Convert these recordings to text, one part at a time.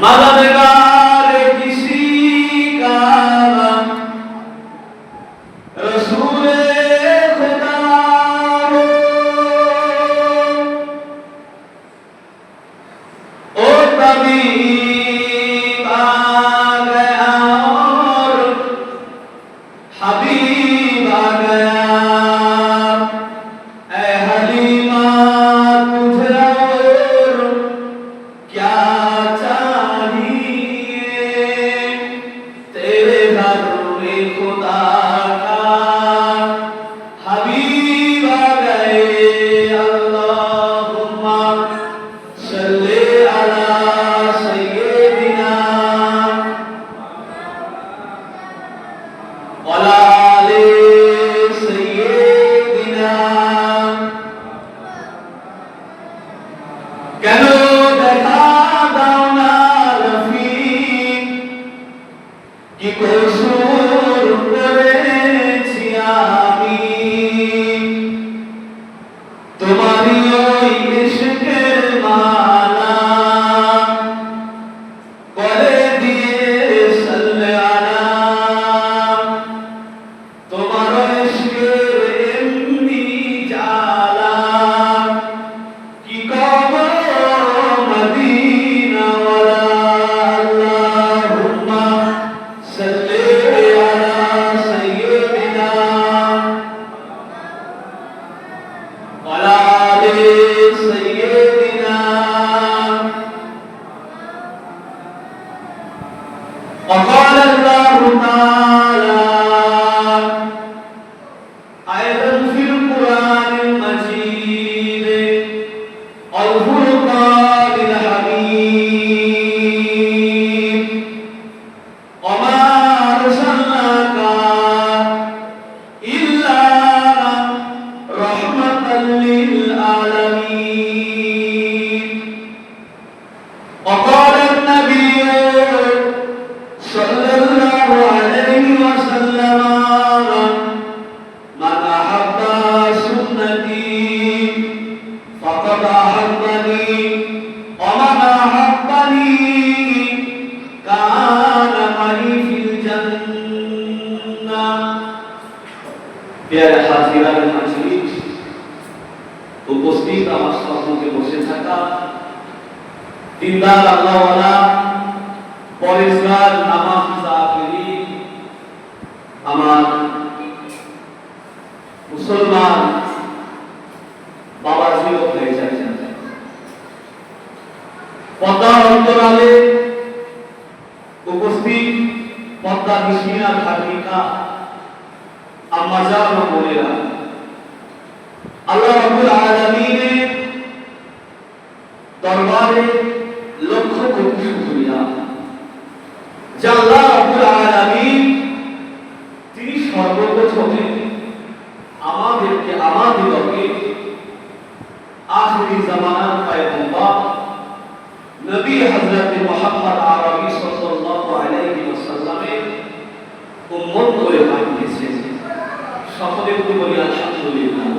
मददगार किसी का रसूले खुदा हो, ओ तबीब आ गया और हबीब आ गया। ऐ हलीमा तुझे और क्या खुदा का हबीब आ गए। अल्लाहुम्मा सल्ली अला सय्यिदिना वला आले सय्यिदिना। কেন দেখা দাও না রফিক, কি কসুর করেছি আমি, তোমারই ওই ইশকের মালা করে দিয়ে সাল্লে আলা। তোমার ইশকের এমনি জালা, কি কব মদিনা ওয়ালা। আল্লাহুম্মা সাল্লি وقال الله تعالى أيضا في القرآن المجيد والفرقان الحميد وما أرسلناك إلا رحمة للعالمين. وقال النبي صلى الله عليه وسلم من أحب سنتي فقد أحبني ومن أحبني كان معي في الجنة. প্যারে হাজিরান মজলিস, উপস্থিত আমার সম্মুখে বসে থাকা দিনদার আল্লাহওয়ালা পরেশগার নামাজ জাকিরি আমার মুসলমান বাবাজিও হয়ে যাচ্ছেন, পদ্মার অন্তরালে উপস্থিত পদ্মা বিস্মিনা ধার্মিকা আম্মাজান ও বোনেরা, আল্লাহ রাব্বুল আলামিনের দরবারে লক্ষ কোটি শুকরিয়া যে আল্লাহ রাব্বুল আলামিন তিনি সর্বপ্রথমে আমাদেরকে আমাদিগকে আখিরি জামানার পয়গম্বর নবী হযরত মুহাম্মদ আরবি সাল্লাল্লাহু আলাইহি ওয়াসাল্লামের উম্মত করে পাঠিয়েছেন। সকলে বলি আলহামদুলিল্লাহ।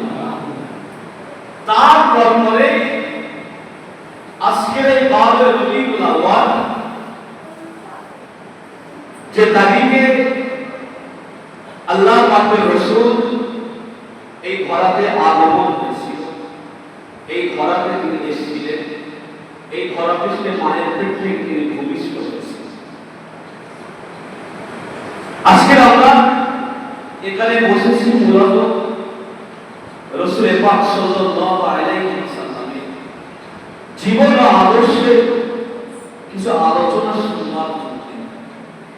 তারপর পরে আজকের এই বারের রবিউল আউয়াল যে তারিখে আল্লাহ পাকের রাসূল এই ঘরাতে আগমন করেছিল, এই ঘরাতে তিনি এসেছিলেন, এই ঘরাতে সে মায়ের থেকে তিনি ভূমিষ্ঠ হয়েছেন। আজকে আমরা এখানে বসেছি মূলত রাসূল পাক সাল্লাল্লাহু আলাইহি ওয়াসাল্লামের জীবন ও আদর্শে কিছু আলোচনা শুনবার জন্য।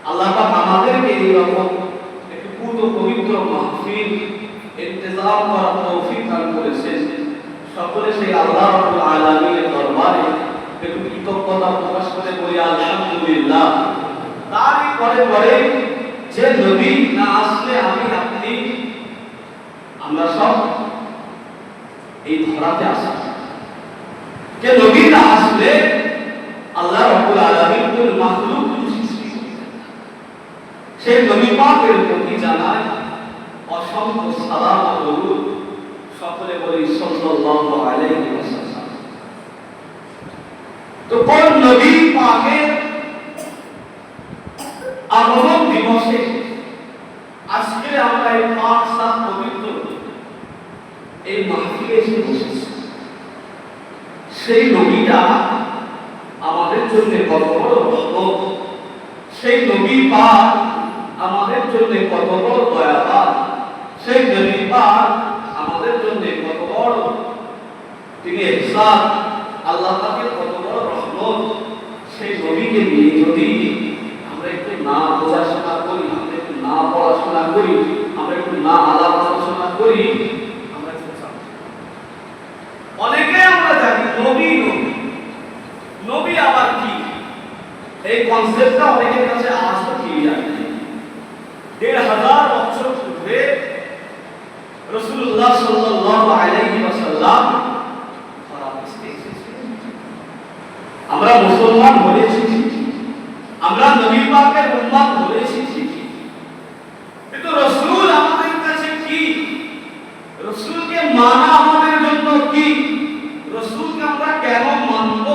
আল্লাহ পাক আমাদেরকে এই রকম একটি পূর্ণ পবিত্র মাহফিল ইন্তজাম করার তৌফিক দান করেছেন। সকলে সেই আল্লাহ রাব্বুল আলামিনের দরবারে একটু কৃতজ্ঞতা প্রকাশ করে বলি আলহামদুলিল্লাহ। তারই পরে পরে যে নবী না আসলে আমি আপনি আমরা সব এই ধরাতে আসা, যে নবী না আসলে আল্লাহ রাব্বুল আলামিন কোন মাখলুক সৃষ্টি করেছেন। সেই নবী পাকের প্রতি জানাই অসংখ্য সালাম ও দরুদ। সকলে বলি সাল্লাল্লাহু আলাইহি ওয়াসাল্লাম। তো কোন নবী পাকের আগমন দিবসে আজকে আমরা এই পাক সাত পবিত্র এই মাহফিলে এসে বসেছি। সেই নবীটা আমাদের জন্য কত বড় রহমত, সেই নবী পাক আমাদের জন্য কত বড় দয়াবান, সেই নবী পাক আমাদের জন্য কত বড় তিনি ইহসান, আল্লাহ পাকের কত বড় রহমত। সেই নবীকে নিয়ে যদি আমরা একটু না বোঝাশোনা করি, আমরা একটু না পড়াশোনা করি, আমরা একটু না আলাপ আলোচনা করি, আমরা অনেকে আমরা জানি নবী নবী নবী আবার কি, এই কনসেপ্টটা অনেকের কাছে আজও ক্লিয়ার নেই। ১৫০০ বছর পূর্বে রাসূলুল্লাহ সাল্লাল্লাহু আলাইহি ওয়াসাল্লাম আমরা মুসলমান হয়েছি, আমরা নবী পাকের উম্মত হয়েছি, কিন্তু রাসূল আমাদের কাছে কি, রাসূলকে মানা আমাদের জন্য কি, রাসূলকে আমরা কেন মানব,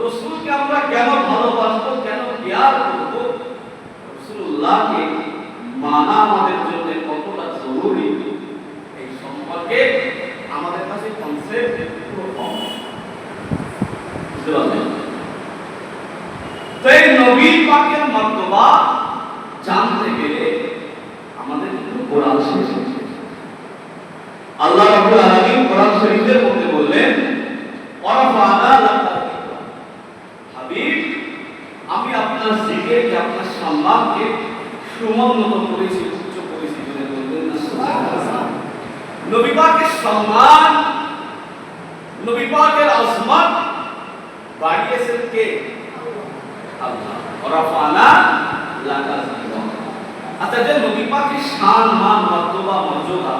রাসূলকে আমরা কেন ভালোবাসবো, কেন প্যার করব, রাসূলুল্লাহকে মানা আমাদের জন্য কতটা জরুরি, এই সম্পর্কে আমাদের কাছে কনসেপ্ট পুরো কম। বুঝতে পারলেন? তো এই নবী পাকের মর্তবা জানতে গেলে আমাদের কিন্তু কোরআন শরীফ, আল্লাহ রাব্বুল আলামিন কোরআন শরীফের মধ্যে বললেন, ওয়ারাফানা লাকা যিকরা, হাবিব আমি আপনার জিকিরকে, আপনার সম্মানকে সুমন্নত করেছি, উচ্চ করেছি। বলে বললেন না সুবহানাল্লাহ। নবী পাকের সম্মান, নবী পাকের আজমত বাড়িয়েছেন কে? আল্লাহ। ওয়ারাফানা লাকা যিকরা। আচ্ছা, যে নবী পাকের শান, মান, মর্তবা, মর্যাদা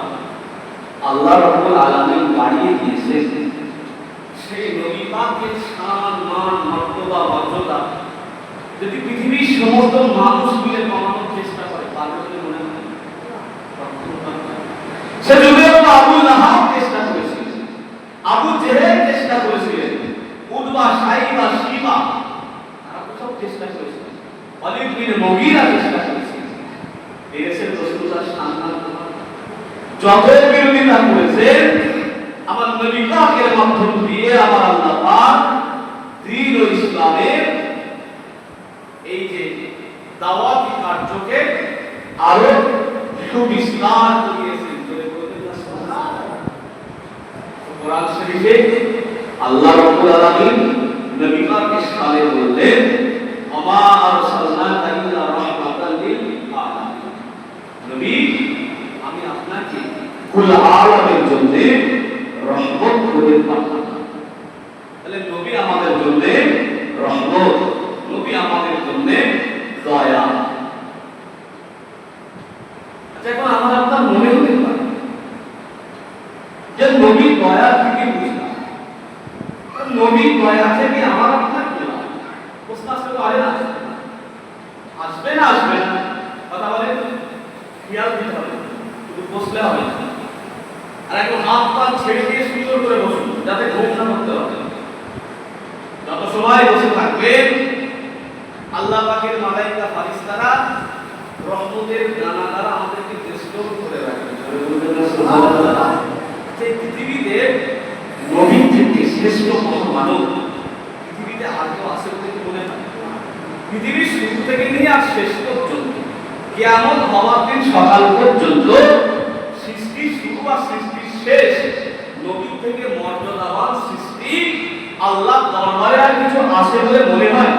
আল্লাহ রাব্বুল আলামিন বাড়িয়ে দিয়েছেন, সেই নবী পাকের শান, মান, মর্তবা, মর্যাদা যদি পৃথিবীর সমস্ত মানুষ মিলে কমানোর চেষ্টা করে, পারবে বলে মনে হয়? সে যুগে আবু লাহাব চেষ্টা করেছিলেন, আবু জেহেল চেষ্টা করেছিলেন, উতবা, সাইবা, শিবা তারা তো সব চেষ্টা করেছিলেন, ওয়ালিদ বিন মুগীরা চেষ্টা করেছিলেন। পেরেছেন রাসূলুল্লাহ সান্নাত যত বিরোধিতা করেছেন, আমার নবী পাকের মাধ্যম দিয়ে আমার আল্লাহ পাক দ্বীন ও ইসলামের এই যে দাওয়াতি কার্যকে আরো সুবিস্তার করিয়েছেন। কোরআন শরীফে আল্লাহ রাব্বুল আলামিন নবী পাকের সালে বললেন, ওমা আরসালনাকা ইল্লা রাহমাতাল লিল আলামিন, নবী আমি আপনাকে কুল আলামের জন্য রহমত করে পাঠালাম। তাহলে নবী আমাদের জন্য রহমত, নবী আমাদের জন্য দয়া। আচ্ছা, এখন আমার আপনার মনে হতে পারে যে নবী দয়া থেকে বুঝলাম, নবী দয়া থেকে আমার আপনার কি লাভ? প্রশ্ন আসতে পারে না? আসবে না? আসবে না? কথা বলে খেয়াল দিতে হবে, শুধু বসলে হবে না। আর এখন হাত পা ছেড়ে দিয়ে সুন্দর করে বসুন, যাতে ঘুম না করতে হবে। যত সময় বসে থাকবেন আল্লাহ পাকের মালায়েকা ফারিস্তারা রহমতের দানা দ্বারা আমাদেরকে বেষ্টন করে রাখবে। সুবহানাল্লাহ। যে পৃথিবীতে নবী থেকে শ্রেষ্ঠ কোনো মানব পৃথিবীতে আর কেউ আছে বলে মনে হয়? পৃথিবীর শুরু থেকে নিয়ে আর শেষ পর্যন্ত, কিয়ামত হওয়ার দিন সকাল পর্যন্ত, সৃষ্টির শুরু আর সৃষ্টির শেষ, নবী থেকে মর্যাদাবান সৃষ্টি আল্লাহ দরবারে আর কিছু আছে বলে মনে হয়?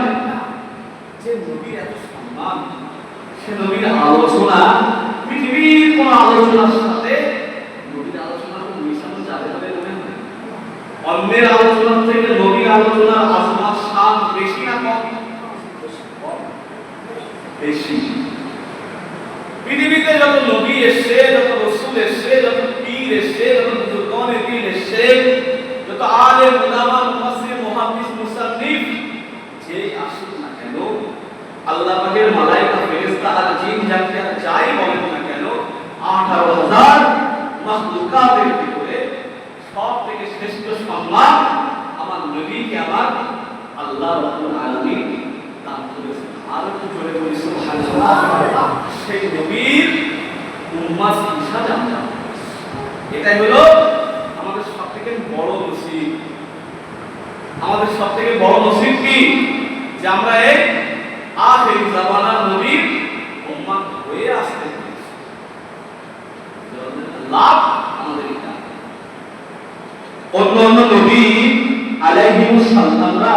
যে নবীর এত সম্মান, সে নবীর আলোচনা পৃথিবীর কোন আলোচনার সাথে নবীর আলোচনা মিশানো যাবে বলে মনে হয়? অন্যের আলোচনা থেকে নবীর আলোচনার আজমত শান বেশি না কম? বেশি। পৃথিবীতে যত নবী এসেছে, যত রাসূল এসেছে, যত পীর এসেছে, যত বুজুর্গানে দ্বীন এসেছে, যত আলেম উলামা মুফাসসির মুহাদ্দিস মুসান্নিফ যে আসুক না কেন, আল্লাহ পাকের মালায়েকা ফেরেশতা আর জিন জাতি আর যাই বলেন না কেন, ১৮,০০০ মাখলুকাতের ভিতরে শ্রেষ্ঠ সম্মান আমার নবীকে আমার আল্লাহ রাব্বুল আলামিন দান করেছেন। আর একটু জোরে বলি সুবহানাল্লাহ। সেই নবীর উম্মত হিসাবে আমরা, এটাই হলো আমাদের সবথেকে বড় নসিব। আমাদের সবথেকে বড় নসিব কি? যে আমরা এই আখির জামানার নবীর উম্মত হয়ে আসতে পেরেছি। লাভ আমাদের এটা। অন্য অন্য নবী আলাইহিস সালামরা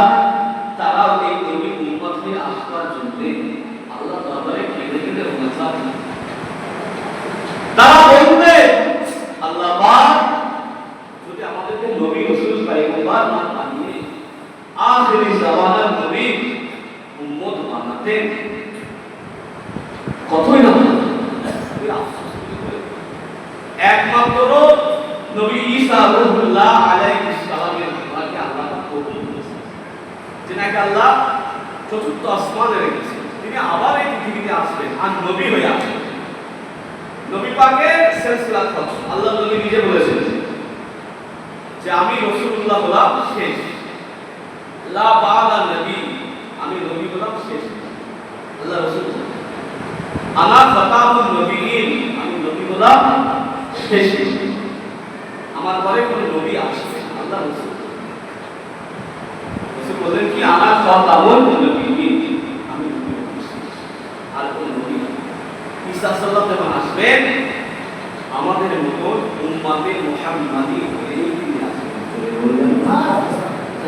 তারা এই নবীর উম্মত হয়ে আসবার জন্য আল্লাহ দরবারে কেঁদে কেঁদে অনুতাপ, তারা বলতে আল্লাহ পাক যদি আমাদেরকে নবী রাসূল পয়গম্বর না বানিয়ে আখিরি জামানার নবী উম্মত বানাতেন, কতই না একমাত্র নবী ঈসা রূহুল্লাহ আলাইহিস সালামের দোয়াকে আল্লাহ কবুল করেছেন, যে নাকি আল্লাহ চতুর্থ আসমানে রেখেছেন, তিনি আবার এই পৃথিবীতে আসবেন আর নবী হয়ে আসবেন। নবী পাকের সিলসিলাত খতম। আল্লাহ নবী নিজে বলেছেন যে আমি রাসূলুল্লাহ হলাম শেষ, লা বা'দা নবী, আমি নবী হলাম শেষ। আল্লাহ রাসূল আনা ফাতাহুন নবীয়িন, আমি নবী হলাম শেষ, আমার পরে কোন নবী আসবে না। আল্লাহ রাসূল বলেন কি আনা ফাতাহুন নবীয়িন, আমি নবী হলাম শেষ, আর কোন নবী না। ঈসা সাল্লাল্লাহু যখন আসবেন আমাদের মতো উম্মতে মুহাম্মাদি হয়ে তিনি আসবেন। বললেন না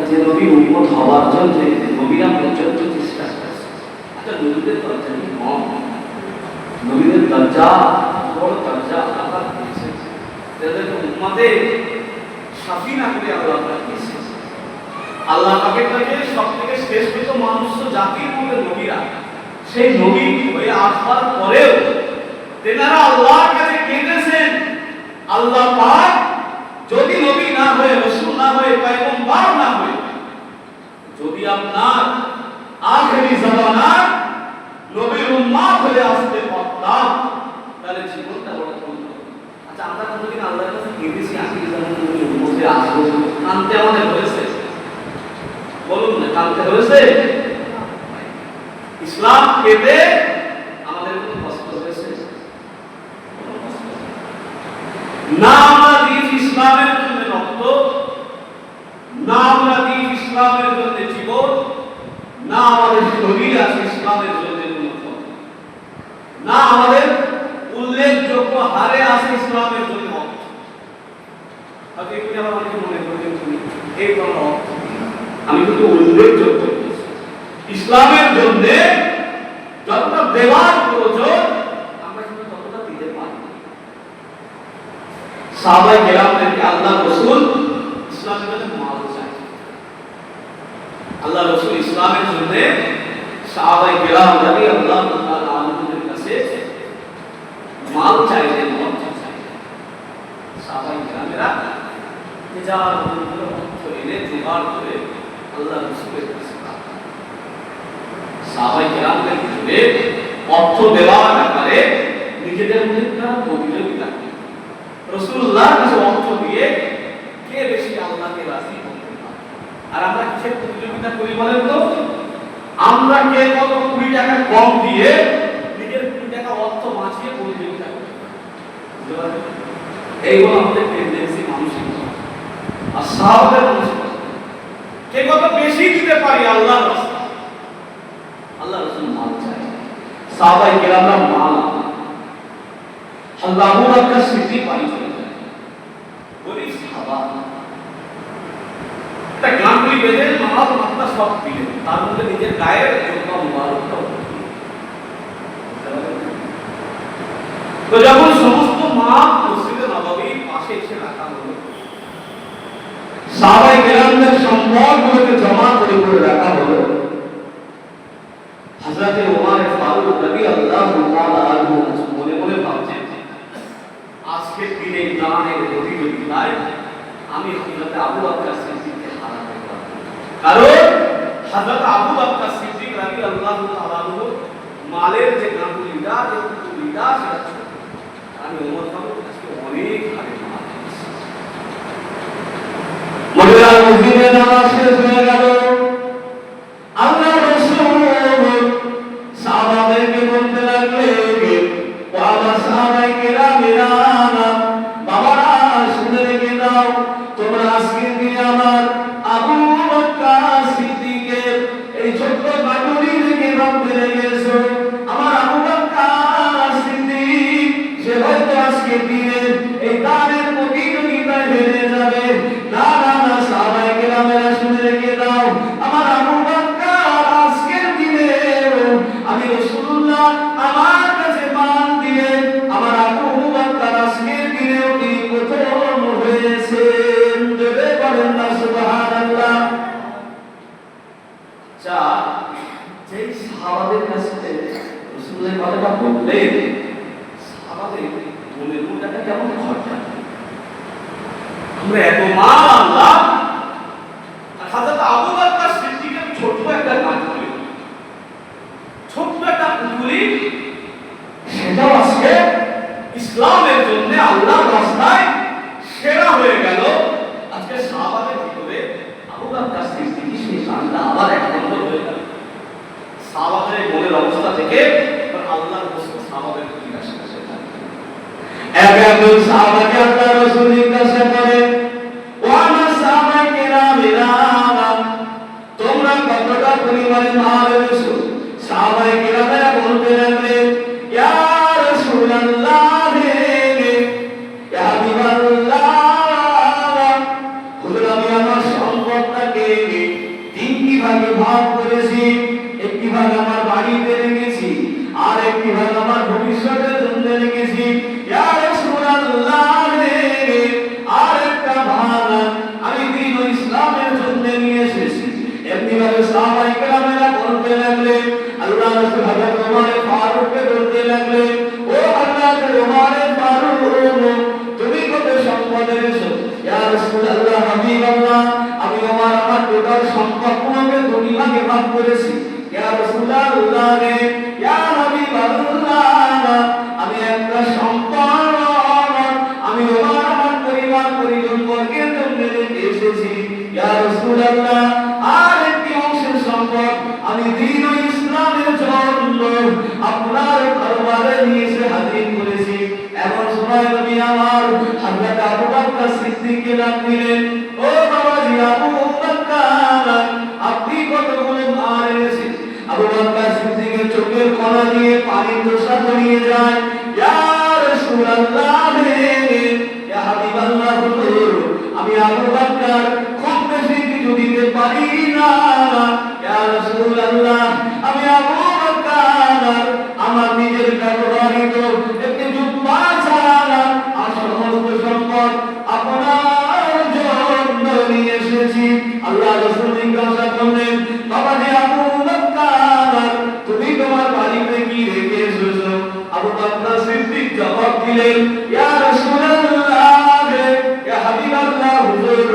যে নবী উম্মত হওয়ার জন্য নবীরা পর্যন্ত চেষ্টা করেছে। আচ্ছা নবীদের দরজা কি কম? নবীদের দরজা বড় দরজা আল্লাহ দিয়েছেন, যাদেরকে উম্মতে সাফিনা করে আল্লাহ দিয়েছেন। আল্লাহ পাকের কাছে সবথেকে শ্রেষ্ঠ মানুষ জাতির মধ্যে নবীরা, সেই নবী হয়ে আসবার পরেও তেনারা আল্লাহর কাছে কেঁদেছেন, আল্লাহ পাক যদি নবী না হয়ে, রাসূল না হয়ে, পয়গম্বর না হয়ে, যদি আপনার আখিরি জামানার নবীর উম্মত হয়ে আসতে পারতাম তাহলে জীবনটা বড় ধন্য। আচ্ছা আমরা কোনদিন আল্লাহর কাছে কেঁদেছি আখিরি জামানার নবীর উম্মত হয়ে আসবো? কাঁদতে আমাদের হয়েছে? বলুন না, কাঁদতে হয়েছে? ইসলাম পেতে আমাদের কোনো কষ্ট হয়েছে? না আমরা দিয়েছি ইসলামের জন্য রক্ত, না আমরা দিয়েছি ইসলামের জন্য জীবন, না আমাদের শরীর আছে ইসলামের জন্য কোনো, না আমাদের উল্লেখযোগ্য হারে আছে ইসলামের জন্য অর্থ। হয়তো এগুলি আমার অনেকে মনে করেন এই কোনো অর্থ, আমি কিন্তু উল্লেখযোগ্য ইসলামের জন্য যতটা দেওয়ার প্রয়োজন আমরা কিন্তু ততটা দিতে পারি। সাহাবায়ে কেরামদেরকে আল্লাহ রাসূল ইসলামের জন্য মাল চাই, আল্লাহ রাসূল ইসলামের জন্য সাহাবায়ে কেরাম রাদিয়াল্লাহু তাআলা আনহুদের কাছে মাল চাইলেন, অর্থ চাইলেন। সাহাবায়ে কেরামেরা তিজার অর্থ এনে জোগাড় করে আল্লাহ রাসূলের কাছে সাহাবায়ে কেরামদের ভিতরে অর্থ দেওয়ার ব্যাপারে নিজেদের মধ্যে একটা প্রতিযোগিতা, রাসূলুল্লাহর কাছে অর্থ দিয়ে কে বেশি আল্লাহকে রাজি করতে পারে। আর আমরা কিসের প্রতিযোগিতা করি বলেন তো? আমরা কে কত 20 টাকা কম দিয়ে নিজের 20 টাকা অর্থ বাঁচিয়ে প্রতিযোগিতা করি। এইগুলো আমাদের টেন্ডেন্সি মানসিক, আর সাহাবাদের মানসিক কে কত বেশি দিতে পারি আল্লাহর রাস্তায়। আল্লাহ রাসূল মাল চায়, সাহাবায়ে কেরামরা মাল, হযরত আবু বকর সিদ্দিক বাড়ি চলে যায়, বলি সাহাবা একটা গামলি বেঁধে মাল মাথা সব দিলেন, তার মধ্যে নিজের গায়ের জুব্বা মুবারকটা তো যখন সমস্ত মাল মসজিদে নববীর পাশে এসে রাখা হলো, সাহাবায়ে কেরামদের সম্পদগুলোকে জমা করে রাখা হলো, হযরত ওমর ফারুক রাদিয়াল্লাহু তাআলা আনহু মনে মনে ভাবছেন আজকের দিনে দানের প্রতিযোগিতায় আমি হযরত আবু বকর সিদ্দিককে হারাতে পারব, কারণ হযরত আবু বকর সিদ্দিক রাদিয়াল্লাহু তাআলা আনহু মালের যে গামলিটা, যে টুকরিটা, সেটা ছিল। আমি ওমর ফারুক আজকে অনেক হারে মাল, জমিনে নামাজ শেষ হয়ে গেল। আল্লাহ রাসূল সাহাবাদেরকে বলতে লাগলেন, ও আমার সাহাবায়ে কেরামেরা, বাবারা শুনে রেখে দাও, তোমরা আজকের দিনে আমার আবু বকর সিদ্দিকের এই ছোট্ট বাটুরি থেকে ভাবতে লেগেছো। আমার আবু বকর সিদ্দিক সে হয়তো আজকের দিনে এই দানের প্রতিযোগিতায় হেরে যাবে। না না না, সাহাবায়ে কেরামেরা শুনে রেখে দাও, আমার আবু বকর আজকের দিনে আমি রাসূলুল্লাহ আমার কাছে মান দিয়ে আমার আবু বকর আজকের দিনে তিনি প্রথম হয়েছেন। জোরে বলেন না সুবহানাল্লাহ। যা যেই সাহাবাদের কাছে রাসূলের কথাটা বললেন, সাহাবাদের মনের মধ্যে কেমন ঘটনা, আমরা এত মান আল্লাহ আর হযরত আবু বকর সিদ্দিকের ছোট্ট একটা কাজ করে, ছোট্ট একটা পুকুরি, সেটাও আজকে ইসলামের জন্য আল্লাহর রাস্তায় সেরা হয়ে গেল। আজকে সাহাবাদের ভিতরে আবু বকর সিদ্দিক সেই কাজটা আবার একনম্বর হয়ে গেল। সাহাবাদের মনের অবস্থা থেকে আল্লাহর রাসূল সাহাবাদের জিজ্ঞাসা করেন, একজন সাহাবাকে আল্লাহর রাসূল জিজ্ঞাসা করেন, ও আমার সাহাবায়ে কেরামেরা, তোমরা কতটা পরিমাণে মাল এনেছো? সাহাবায়ে কেরামেরা বলতে লাগলেন, ইয়া রাসূলুল্লাহ, ইয়া হাবিবাল্লাহ, হুজুর আমি আমার সম্পদটাকে তিনটি ভাগে ভাগ করেছি। একটি ভাগ আমার বাড়িতে রেখেছি, আর একটি ভাগ আমার ভবিষ্যতের জন্য রেখেছি। ইয়া রাসূলুল্লাহ, আর একটা ভাগ আমি দ্বীন ও ইসলামের জন্য নিয়ে এসেছি। এমনি ভাবে সাহাবায়ে কেরামেরা বলতে লাগলেন, আল্লাহর রাসূল হযরত ওমর ফারুককে বলতে লাগলেন, ও হযরত ওমর ফারুক, তুমি কত সম্পদ এনেছো? ইয়া রাসূলুল্লাহ, হাবিবাল্লাহ, আমি ওমর আমার টোটাল সম্পদগুলোকে দুই ভাগে ভাগ করেছি। ইয়া রাসূলুল্লাহ, ইয়া হাবিবাল্লাহ, আমি একটা সম্পদ আমি ওমর আমার পরিবার পরিজন বর্গের জন্য রেখে এসেছি। ইয়া রাসূলুল্লাহ, আর একটি অংশের সম্পদ আমি দ্বীন ও ইসলামের জন্য আপনার দরবারে নিয়ে এসে হাজির করেছি। এমন সময় নবী আমার হযরত আবু বকর সিদ্দিককে ডাক দিলেন, ও বাবাজি আবু বকর, আপনি কতগুলো মাল এনেছেন? আবু বকর সিদ্দিকের চোখের কোণা দিয়ে পানির দোসা গড়িয়ে যায়। ইয়া রাসূলুল্লাহ, ইয়া হাবিবাল্লাহ, হুজুর আমি আবু বকর খুব বেশি কিছু দিতে পারি না। ইয়া রাসূলুল্লাহ, আমি আবু বকর আমার নিজের ব্যবহৃত একটি জুব্বা ছাড়া আর সমস্ত সম্পদ আপনার জন্য নিয়ে এসেছি। আল্লাহ রাসূল জিজ্ঞাসা করলেন, বাবাজি আবু বকর, তুমি তোমার বাড়িতে কি রেখে এসেছো? আবু বকর সিদ্দিক জবাব দিলেন, ইয়া রাসূলুল্লাহ, ইয়া হাবিবাল্লাহ, হুজুর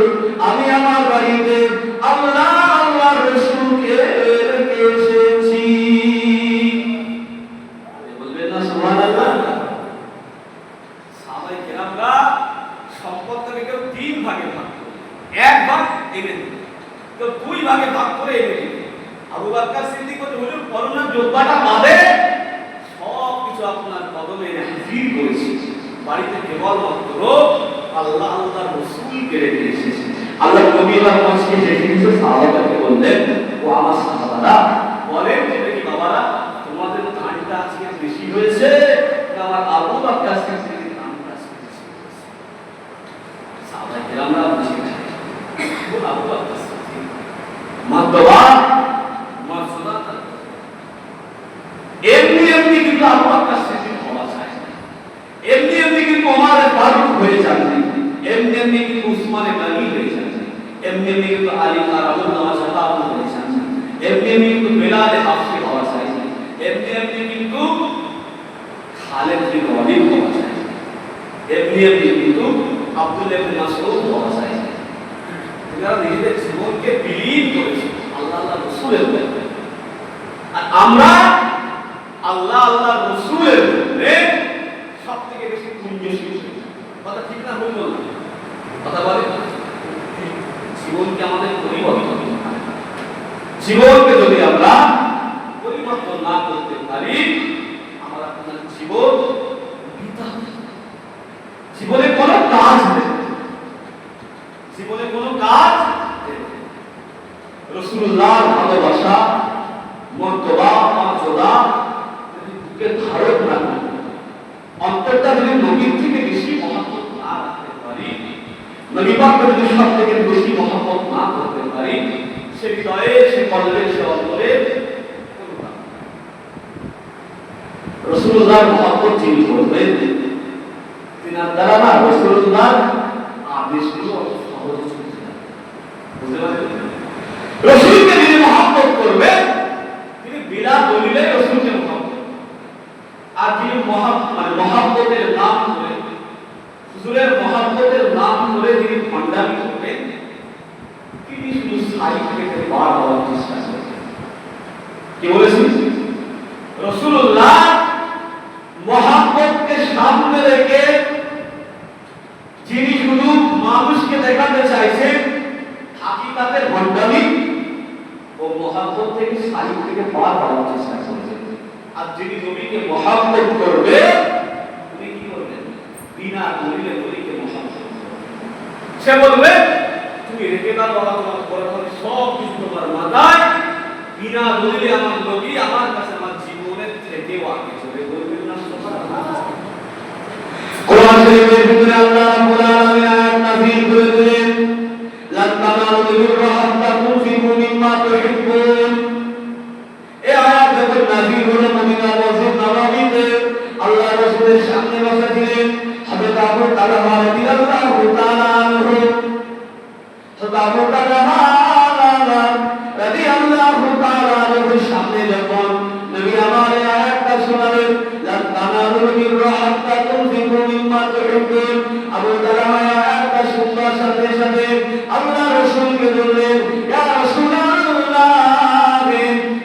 আমি আমার বাড়িতে আল্লাহর রাসূলকে রেখে এসেছি। বলবেন না সুবহানাল্লাহ? সাহাবায়ে কেরামরা সম্পদটাকে কেউ তিন ভাগে ভাগ করে, এক ভাগ এনে দিল, কেউ দুই ভাগে ভাগ করে এনে দিল। আবু বকর সিদ্দিক বলে, হুজুর করোনার যোদ্ধাটা বাদে সব কিছু আপনার কদমে হাজির করেছি। বাড়িতে কেবলমাত্র আল্লাহ আল্লাহর রাসূলকে রেখে এসেছি। আল্লাহ নবী আমার কাছে এসে সাহাবাকে বললেন, ও আমার সাহাবারা, বলেন যে দেখি বাবারা, তোমাদের দানটা আজকে বেশি হয়েছে না আমার আবু বকর সিদ্দিকের দানটা আজকে বেশি হয়েছে? সাহাবায়ে কেরামরা বুঝে গেলেন, ও আবু বকর সিদ্দিক মাতবা মাসুদা। এমনি এমনি কিন্তু আবু বকর সিদ্দিক হওয়া যায় না, এমনি এমনি কিন্তু ওমর ফারুক হয়ে যাননি, এমনি এমনি কিন্তু উসমান গনি হয়ে যাননি, এমনি এমনি কিন্তু আলী কারামুল্লাহ সাহাবা হয়ে যাননি, এমনি এমনি কিন্তু বেলাল হাফসি হওয়া যায় না, এমনি এমনি কিন্তু খালিদ বিন ওয়ালিদ হওয়া যায় না, এমনি এমনি কিন্তু আব্দুল্লাহ ইবনে মাসউদ হওয়া যায় না। এরা নিজেদের জীবনকে বিলীন করেছে আল্লাহ আল্লাহ রাসূলের জন্য। আর আমরা আল্লাহ আল্লাহ রাসূলের জন্য সবথেকে বেশি পুণ্যশীল। কথা ঠিক না? বলবো না কথা বলে জীবনকে আমাদের পরিবর্তন করতে হবে। জীবনকে যদি আমরা পরিবর্তন না করতে পারি, আমরা আপনার জীবন বৃথা হবে। জীবনে কোনো কাজ নেই, জীবনে কোনো কাজ নেই। রাসূলুল্লাহর ভালোবাসা, মর্তবা, মর্যাদা যদি বুকে ধারণ না করি, অন্তরটা যদি নবীর থেকে বেশি মহব্বত না রাখতে পারি, নবী পাককে যদি সব থেকে বেশি মহব্বত না করতে পারি, সে হৃদয়ে, সে কলবে, সে অন্তরে রাসূলুল্লাহর মহব্বত যিনি করবেন, তিনার দ্বারা না রাসূলুল্লাহর আদেশগুলো সহজে চলতে থাকে। বুঝতে পারছেন? রাসূলকে যিনি মহব্বত করবে, তিনি বিনা দলিলে রাসূলকে মহব্বত, আর যিনি মহব্বতের নাম করে, হুজুরের মহব্বতের নাম করে যিনি ভণ্ডামি করবেন, তিনি শুধু সাইড থেকে বার হওয়ার চেষ্টা করবেন। কি বলেছি? রাসূলুল্লাহ মহব্বতকে সামনে রেখে যিনি শুধু মানুষকে দেখাতে চাইছেন হাকিকাতে ভণ্ডামি ও মহব্বত থেকে সাইড থেকে বার হওয়ার চেষ্টা করছেন। আর যিনি নবীকে মহব্বত করবে, তিনি কি করবেন? বিনা দলিলে নবীকে মহব্বত করবে। সে বলবে তুমি রেখে দাও বাবা, তোমার পরে সব কিছু তোমার মাথায়, বিনা দলিলে আমার নবী আমার কাছে আমার জীবনের থেকেও আগে চলে। বলবেন না সুবহানাল্লাহ? কোরআন শরীফের ভিতরে আল্লাহ রাব্বুল আলামিন আয়াত নাযিল করে দিলেন, লান তানালুল বিররা হাত্তা তুনফিকু মিম্মা তুহিব্বুন। এই আয়াত যখন নাযিল হলো মদিনা মসজিদ নববীতে, আল্লাহ রাসূলের সামনে বসা ছিলেন হযরত আবু তালহা রাদিয়াল্লাহু তাআলা আনহু। হযরত আবু তালহা রাদিয়াল্লাহু তাআলা আনহুর সামনে যখন নবী আমার এই আয়াতটা শোনালেন, লান তানালুল বিররা হাত্তা তুনফিকু মিম্মা তুহিব্বুন, আবু তালহা আয়াতটা শুনবার সাথে সাথে আল্লাহ রাসূলকে বললেন, ইয়া রাসূলুল্লাহ,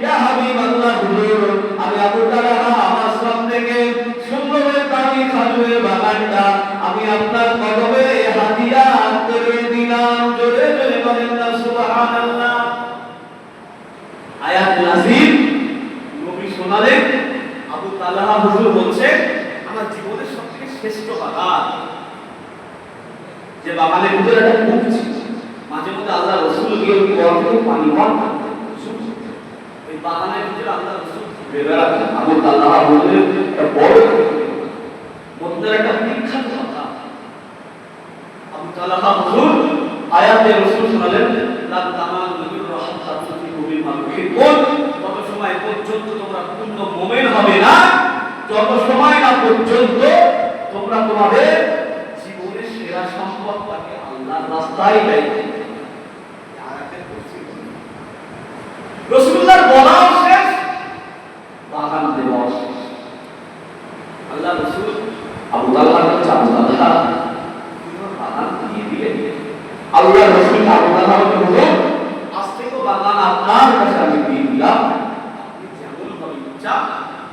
ইয়া হাবিবাল্লাহ, হুজুর আমি আবু তালহা আমার সামনে থেকে সুন্দরের দামি খাজুরের বাগানটা আমি আপনার কদমে হাদিয়া করে দিলাম। জোরে জোরে বলেন না সুবহানাল্লাহ। আয়াত নাযিল, নবী শোনালেন, আবু তালহা হুজুর বলছে আমার জীবনের সবথেকে শ্রেষ্ঠ বাগান, যে বাগানের ভিতরে একটা কূপ ছিল, মাঝে মধ্যে আল্লাহ রাসূল গিয়ে ওই কুয়া থেকে পানি পান করতেন। ওই বাগানের ভিতরে আল্লাহ রাসূল বেড়াতেন। আবু তালহা বললেন একটা বড় মদিনার একটা বিখ্যাত কথা। আবু তালহা হুজুর আয়াতে রাসূল শোনালেন, লা তামান্নু বিররা হাত্তা তুনফিকু মিম্মা তুহিব্বুন, তত সময় পর্যন্ত তোমরা পূর্ণ মুমিন হবে না, যত সময় না পর্যন্ত তোমরা তোমাদের জীবনের সেরা সম্পদটাকে আল্লাহর রাস্তায় ব্যয় করবে। আয়াতের তফসীর রাসূলুল্লাহর বলাও শেষ, বাগান দেওয়াও শেষ। আল্লাহ রাসূল আবু তালহার কাছে আবু তালহা বাগান দিয়ে দিলেন। আল্লাহ রাসূল আবু তালহাকে বললেন, আজ থেকে বাগান আপনার কাছে আমি দিয়ে দিলাম, আপনি যেমন ভাবে ইচ্ছা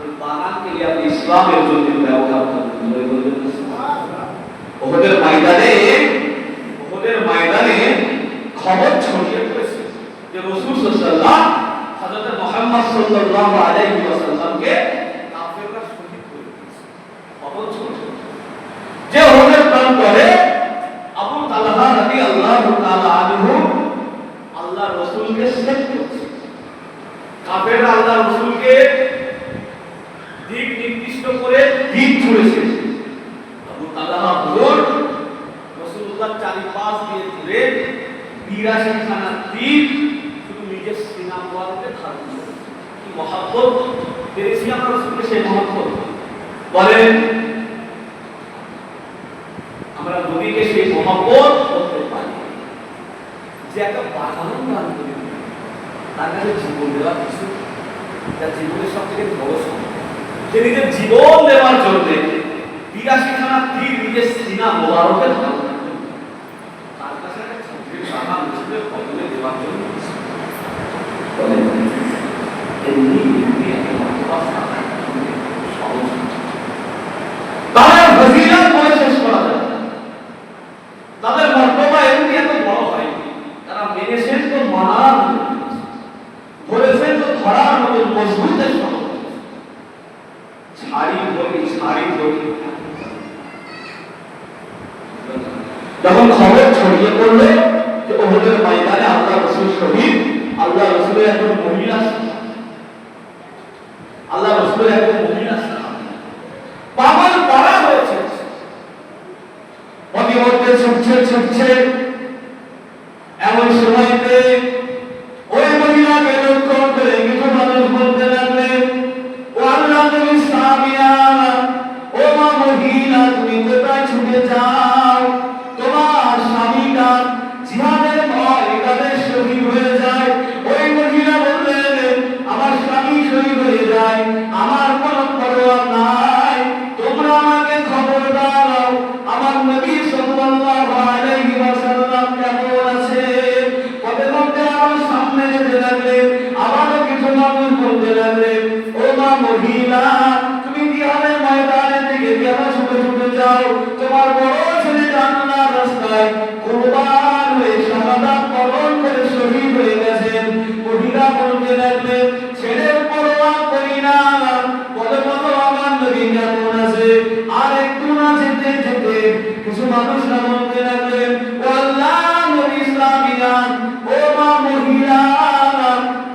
ওই বাগানকে আপনি ইসলামের জন্য ব্যবহার করুন। উহুদের ময়দানে খবর ছড়িয়ে পড়েছে যে রাসূল সাল্লাল্লাহু হযরত মুহাম্মদ সাল্লাল্লাহু আলাইহি ওয়াসাল্লামকে কাফেররা শহীদ করে দিয়েছে। খবর ছড়িয়ে যে উহুদের প্রান্তরে আবু তালহা রাদিয়াল্লাহু তাআলা আনহু আল্লাহর রাসূলকে সেট করেছে। কাফেররা আল্লাহর রাসূলকে দিক নির্দিষ্ট করে দিক ছুঁড়েছে। আবু তালহা হুজুর রাসূলুল্লাহ চারিপাশ দিয়ে ঘুরে ৮২ খানা তীর শুধু নিজের সিনা মোবারকে ধারণ করেছে। কি মহব্বত পেয়েছি আমরা রাসূলকে, সেই মহব্বত বলেন আমরা নবীকে সেই মহব্বত করতে পারি যে একটা বাগান দান করে তার কাছে জীবন দেওয়া কিছু, তার জীবনের সব থেকে বড় সম্পদ। সে নিজের জীবন দেওয়ার জন্য ৮২ খানা তীর নিজের সিনা মোবারকে ধারণ করে তার কাছে একটা ছোট্ট বাগান মুসলিমের কদমে দেওয়ার জন্য বলেন এমনি একটা মর্তবা সহজ তার ফজিলত বলে শেষ করা যায়। তাদের মর্তবা এমনি এত বড় হয়, তারা যখন খবর ছড়িয়ে পড়লো যে উহুদের ময়দানে আল্লাহ রাসূল শহীদ, আল্লাহ রাসূলের একজন মহিলা, আল্লাহ রাসূলের একজন মহিলা পাগল পারা হয়েছে, মধ্যে ছুটছে। এমন সময়তে ওই মহিলাকে লক্ষ্য করে কিছু মানুষ বলতে লাগলেন, ও আল্লাহ নবী সাহাবিয়া, ও মা মহিলা, তুমি কোথায় ছুটে যাও? তোমার স্বামীটা জিহাদের ময়দানে শহীদ হয়ে যায়। ওই মহিলা বললেন, আমার স্বামী শহীদ হয়ে যায়, আমার কোনো পরোয়া নাই, তোমরা আমাকে খবর দাও আমার নবী সাল্লাল্লাহু আলাইহি ওয়াসাল্লাম কেমন আছে। পথে মধ্যে আমার সামনে যেতে লাগলেন, আবারও কিছু মানুষ বলতে লাগলেন, ও মা মহিলা, তুমি জিহাদের ময়দানের দিকে কেন ছুটে যাও? তোমার বড় ছেলে জান্নাতের রাস্তায় কুরবান হয়ে শাহাদাত বরণ করে শহীদ হয়ে গেছেন। মহিলা বলতে লাগলেন, ছেলের পরোয়া করি না, বলে বলো আমার নবী কেমন আছে। আর একটু না যেতে কিছু মানুষ বলতে লাগলেন, ও আল্লাহ নবী ইসলামিয়ান, ও মা মহিলা,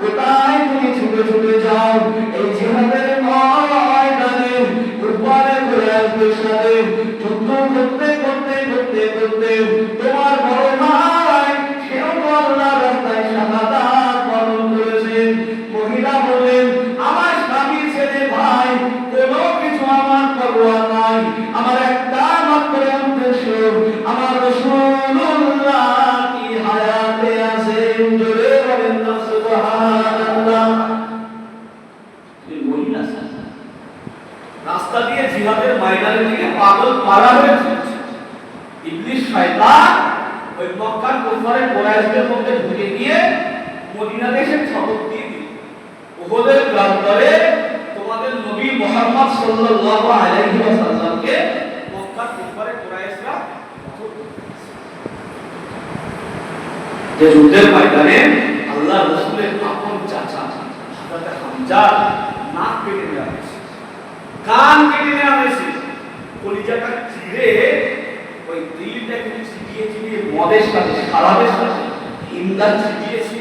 কোথায় তুমি ছুটে যাও? এই জিহাদের ময়দানে উপরে ঘুরে আসবে সাথে যুদ্ধ করতে তোমার বড় ভাই সেও তো আল্লাহর রাস্তায় শাহাদাত বরণ করেছেন। মহিলা বললেন, আমার স্বামী ছেলে ভাই কোনো কিছু আমার পরোয়া নাই, আমার একটা মাত্র উদ্দেশ্য, আমার রাসূলুল্লাহ কি হায়াতে আছেন। জোরে বলেন না সুবহানাল্লাহ। এই মহিলা রাস্তা দিয়ে জিহাদের ময়দানের দিকে পাগল পারা হয়েছে। ইবলিস শয়তান ওই মক্কার কুফারের কুরাইশদের মধ্যে ঢুকে গিয়ে মদিনা দেশে খবর দিয়ে দিল, উহুদের প্রান্তরে তোমাদের নবী মুহাম্মদ সাল্লাল্লাহু আলাইহি ওয়াসাল্লামকে মক্কার কুফারের কুরাইশরা যে যুদ্ধের ময়দানে আল্লাহ রাসূলের আপন চাচা হযরত হামজা নাক কেটে নেওয়া হয়েছে, কান কেটে নেওয়া হয়েছে, কলিজাটা চিরে ওই দিলটাকে চিবিয়ে মদের সাথে খারাপের সাথে ইমদাদ চিবিয়েছে।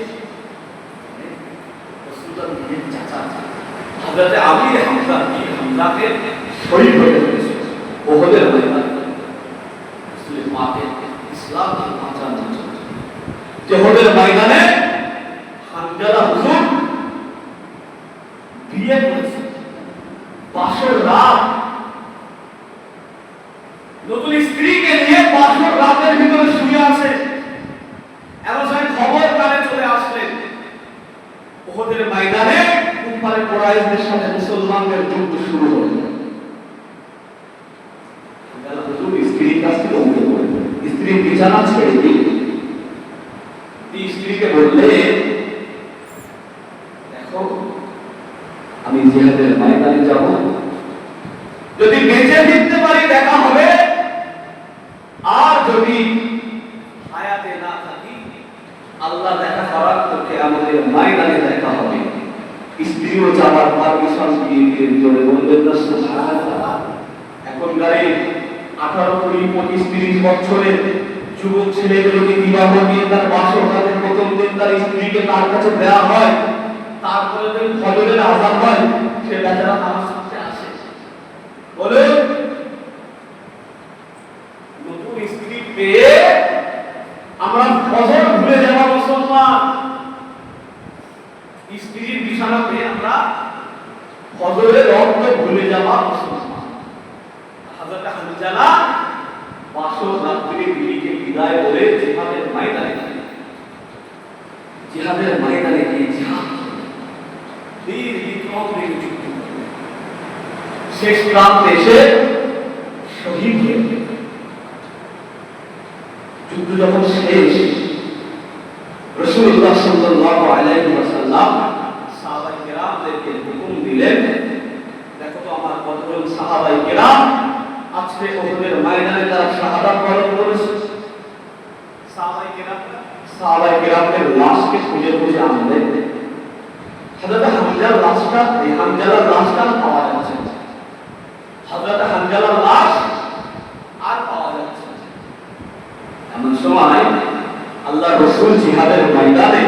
রাসূলুল্লাহ নিজের চাচা হযরত আলী হামজাকে শহীদ হয়ে গেছে উহুদের ময়দানে। রাসূলের মাকে ইসলামকে বাঁচানোর জন্য উহুদের ময়দানে হামজা হুজুর বিয়ে করেছে, বাসর রাত, নতুন স্ত্রীকে নিয়ে বাসর রাতের ভিতরে শুয়ে আছে। এমন সময় খবর কানে চলে আসলেন উহুদের ময়দানে কুফারে কুরাইশদের সাথে মুসলমানদের যুদ্ধ শুরু হলো। আল্লাহ হুজুর স্ত্রীর কাছ থেকে উঠে পড়লেন, স্ত্রীর বিছানা ছেড়ে দিয়ে স্ত্রীকে বললেন, দেখো আমি জিহাদের ময়দানে যাব, যদি বেঁচে ফিরতে পারি দেখা হবে, আর যদি হায়াতে না থাকি আল্লাহ দেখা করার পক্ষে আমাদের ময়দানে দেখা হবে। স্ত্রীও যাবার পারমিশন দিয়ে জোরে বলবেন না সুবহানাল্লাহ। এখনকার 18, 20, 25, 30 বছরের যুবক ছেলেগুলোকে বিবাহ দিয়ে তার বাসর রাতের প্রথম দিন তার স্ত্রীকে তার কাছে দেওয়া হয়, তারপরে দিন ফজরের আযান হয়, সে বেচারা নামাজ পড়তে আসে। বলে নতুন স্ত্রী পেয়ে আমরা ফজর ভুলে যাওয়া মুসলমান, স্ত্রীর বিছানা পেয়ে আমরা ফজরের রক্ত ভুলে যাওয়া মুসলমান। হযরত হামজা বাসর রাত্রে বিবিকে বিদায় বলে জিহাদের ময়দানে গিয়ে জিহাদ বীর বিক্রমের যুদ্ধ শেষ প্রান্তে এসে শহীদ হয়ে গেলেন। যুদ্ধ যখন শেষ, রাসূলুল্লাহ সাল্লাল্লাহু আলাইহি ওয়াসাল্লাম সাহাবায়ে কেরামদেরকে হুকুম দিলেন, দেখো তো আমার কতজন সাহাবায়ে কেরাম আজকে উহুদের ময়দানে তারা শাহাদাত বরণ করেছে। সাহাবায়ে কেরামদের লাশকে খুঁজে আনলেন। হযরত হামজার লাশটা, এই হামজার লাশটা পাওয়া যাচ্ছে না, হযরত হামজার লাশ আর পাওয়া যাচ্ছে না। সময় আল্লাহ রাসূল জিহাদের ময়দানে